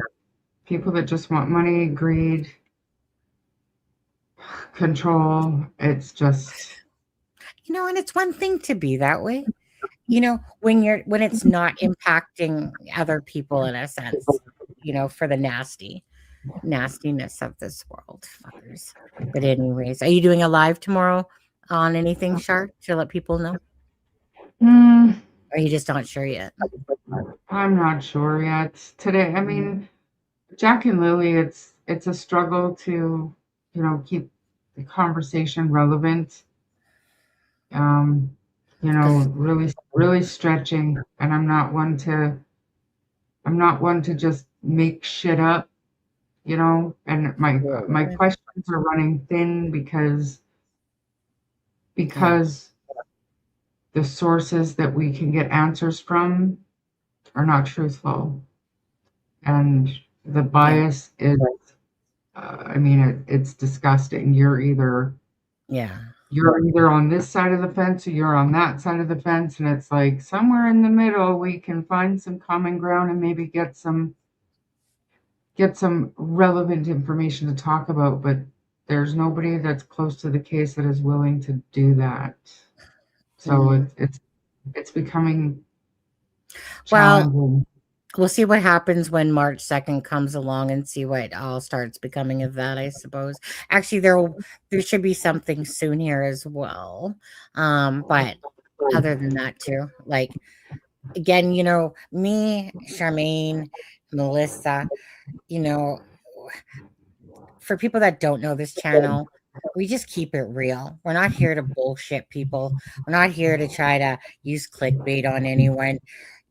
people that just want money, greed, control. It's just, and it's one thing to be that way. When it's not impacting other people in a sense, for the nastiness of this world, fuckers. But anyways, are you doing a live tomorrow on anything, Shark, to let people know? Or are you just not sure yet? I'm not sure yet. Today, I mean, Jack and Lily, it's a struggle to, keep the conversation relevant. Really, really stretching, and I'm not one to just make shit up, and my questions are running thin because the sources that we can get answers from are not truthful, and the bias is, it's disgusting. You're either on this side of the fence or you're on that side of the fence, and it's like somewhere in the middle we can find some common ground and maybe get some relevant information to talk about, but there's nobody that's close to the case that is willing to do that. So it's becoming challenging. We'll see what happens when March 2nd comes along and see what all starts becoming of that, I suppose. Actually, there should be something soon here as well. But other than that too, like, again, me, Charmaine, Melissa, for people that don't know this channel, we just keep it real. We're not here to bullshit people. We're not here to try to use clickbait on anyone.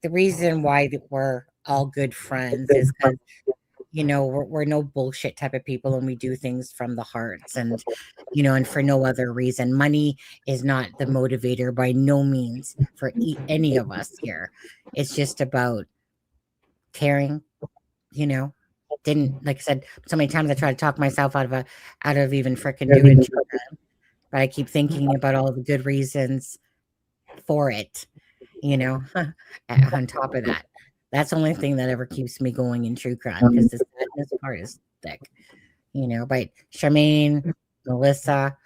The reason why we're all good friends is because, we're no bullshit type of people, and we do things from the hearts, and and for no other reason. Money is not the motivator by no means for any of us here. It's just about caring. Didn't, like I said so many times, I try to talk myself out of even freaking doing true crime, but I keep thinking about all the good reasons for it. On top of that, that's the only thing that ever keeps me going in true crime, because the sadness part is thick. But Charmaine, Melissa,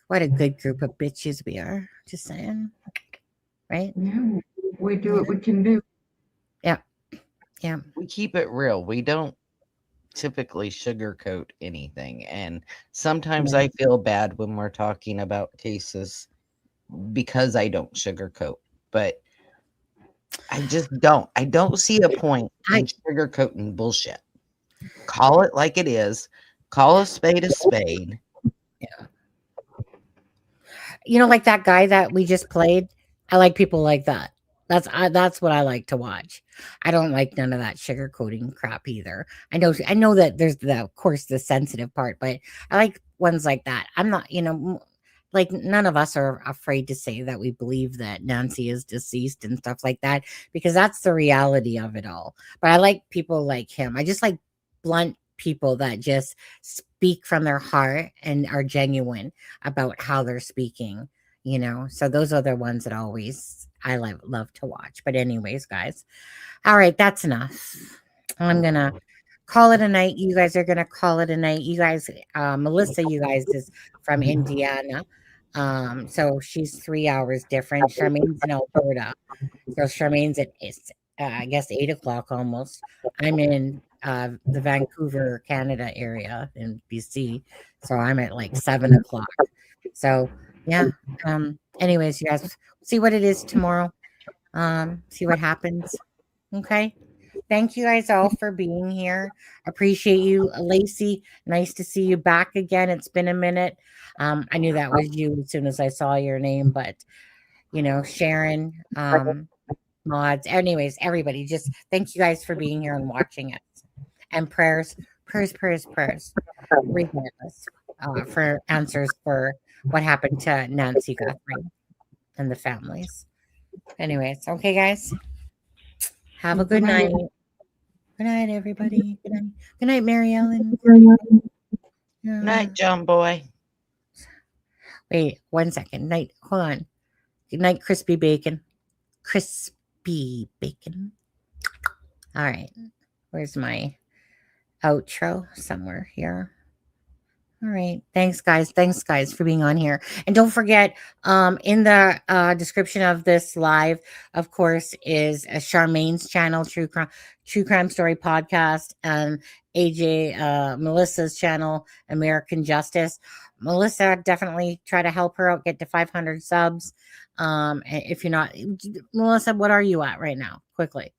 what a good group of bitches we are. Just saying, right? Yeah, we do what we can do. Yeah. We keep it real. We don't typically sugarcoat anything. And sometimes I feel bad when we're talking about cases because I don't sugarcoat. But I just don't. I don't see a point in sugarcoating bullshit. Call it like it is. Call a spade a spade. Like that guy that we just played. I like people like that. That's what I like to watch. I don't like none of that sugarcoating crap either. I know that there's of course the sensitive part, but I like ones like that. I'm not, like none of us are afraid to say that we believe that Nancy is deceased and stuff like that, because that's the reality of it all. But I like people like him. I just like blunt people that just speak from their heart and are genuine about how they're speaking. So those are the ones that I love to watch. But anyways, guys, all right, that's enough. I'm gonna call it a night. You guys are gonna call it a night. You guys, Melissa, you guys is from Indiana, so she's 3 hours different. Charmaine's in Alberta, so Charmaine's at I guess 8 o'clock almost. I'm in the Vancouver, Canada area in BC, so I'm at like 7 o'clock. So yeah. Anyways, you guys, see what it is tomorrow. See what happens. Okay. Thank you guys all for being here. Appreciate you, Lacey. Nice to see you back again. It's been a minute. I knew that was you as soon as I saw your name, but Sharon, mods. Anyways, everybody, just thank you guys for being here and watching it. And prayers, regardless, for answers for what happened to Nancy Guthrie and the families. Anyways, okay, guys. Have a good night. Good night, everybody. Good night, Mary Ellen. Night, John Boy. Wait 1 second. Night. Hold on. Good night, crispy bacon. Crispy bacon. All right. Where's my outro? Somewhere here. All right. Thanks, guys. Thanks, guys, for being on here. And don't forget, in the description of this live, of course, is Charmaine's channel, True Crime Story Podcast, and AJ, Melissa's channel, American Justice. Melissa, definitely try to help her out, get to 500 subs. If you're not, Melissa, what are you at right now? Quickly.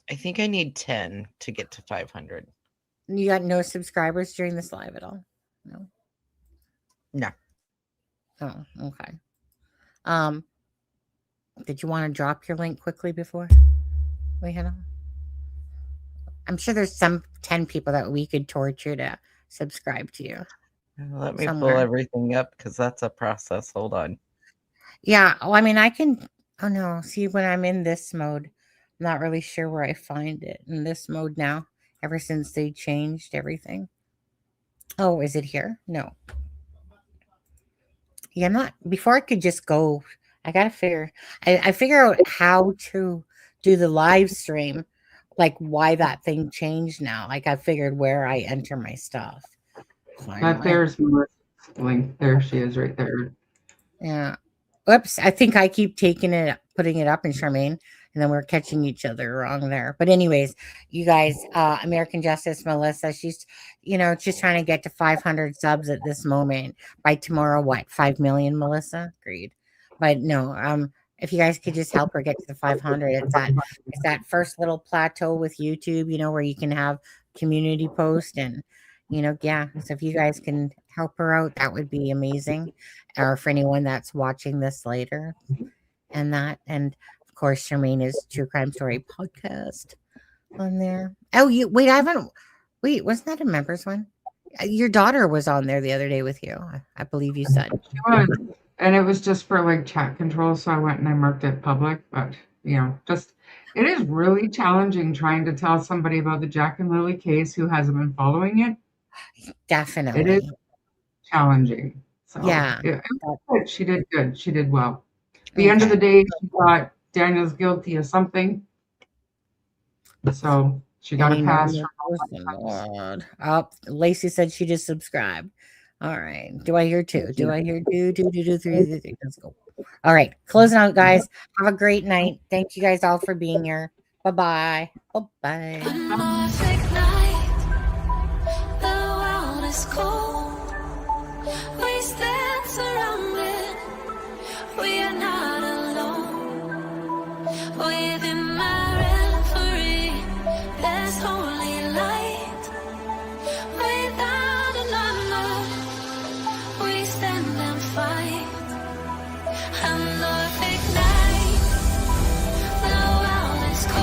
I think I need 10 to get to 500. You got no subscribers during this live at all? No. No. Oh, okay. Did you want to drop your link quickly before we head on? I'm sure there's some 10 people that we could torture to subscribe to you. Let me pull everything up because that's a process. Hold on. Yeah. Oh, I mean, I can. Oh, no. See, when I'm in this mode, I'm not really sure where I find it in this mode now, ever since they changed everything. Oh, is it here? No. Yeah, I'm not. Before I could just go, I got to figure. I figure out how to do the live stream, like why that thing changed now. Like I figured where I enter my stuff. But there's Melissa's link. There she is right there. Yeah. Oops. I think I keep taking it, putting it up in Charmaine, and then we're catching each other wrong there. But anyways, you guys, American Justice, Melissa, she's, she's trying to get to 500 subs at this moment. By tomorrow, what, 5 million, Melissa? Agreed. But no, if you guys could just help her get to the 500, it's that first little plateau with YouTube, where you can have community post and, yeah. So if you guys can help her out, that would be amazing. Or for anyone that's watching this later and that. And of course, Charmaine is True Crime Story Podcast. on there. Oh, you wait. I haven't. Wait, wasn't that a members one? Your daughter was on there the other day with you. I believe you said. She was, and it was just for like chat control, so I went and I marked it public. But just it is really challenging trying to tell somebody about the Jack and Lily case who hasn't been following it. Definitely. It is challenging. So Yeah. it was good. She did good. She did well. At the end of the day, she thought Daniel's guilty of something. So she got a pass. Lord. Oh, Lacey said she just subscribed. All right. Do I hear two? Do I hear two, three? Let's go. All right. Closing out, guys. Have a great night. Thank you guys all for being here. Bye-bye. Bye-bye. One more big night. The world is cold.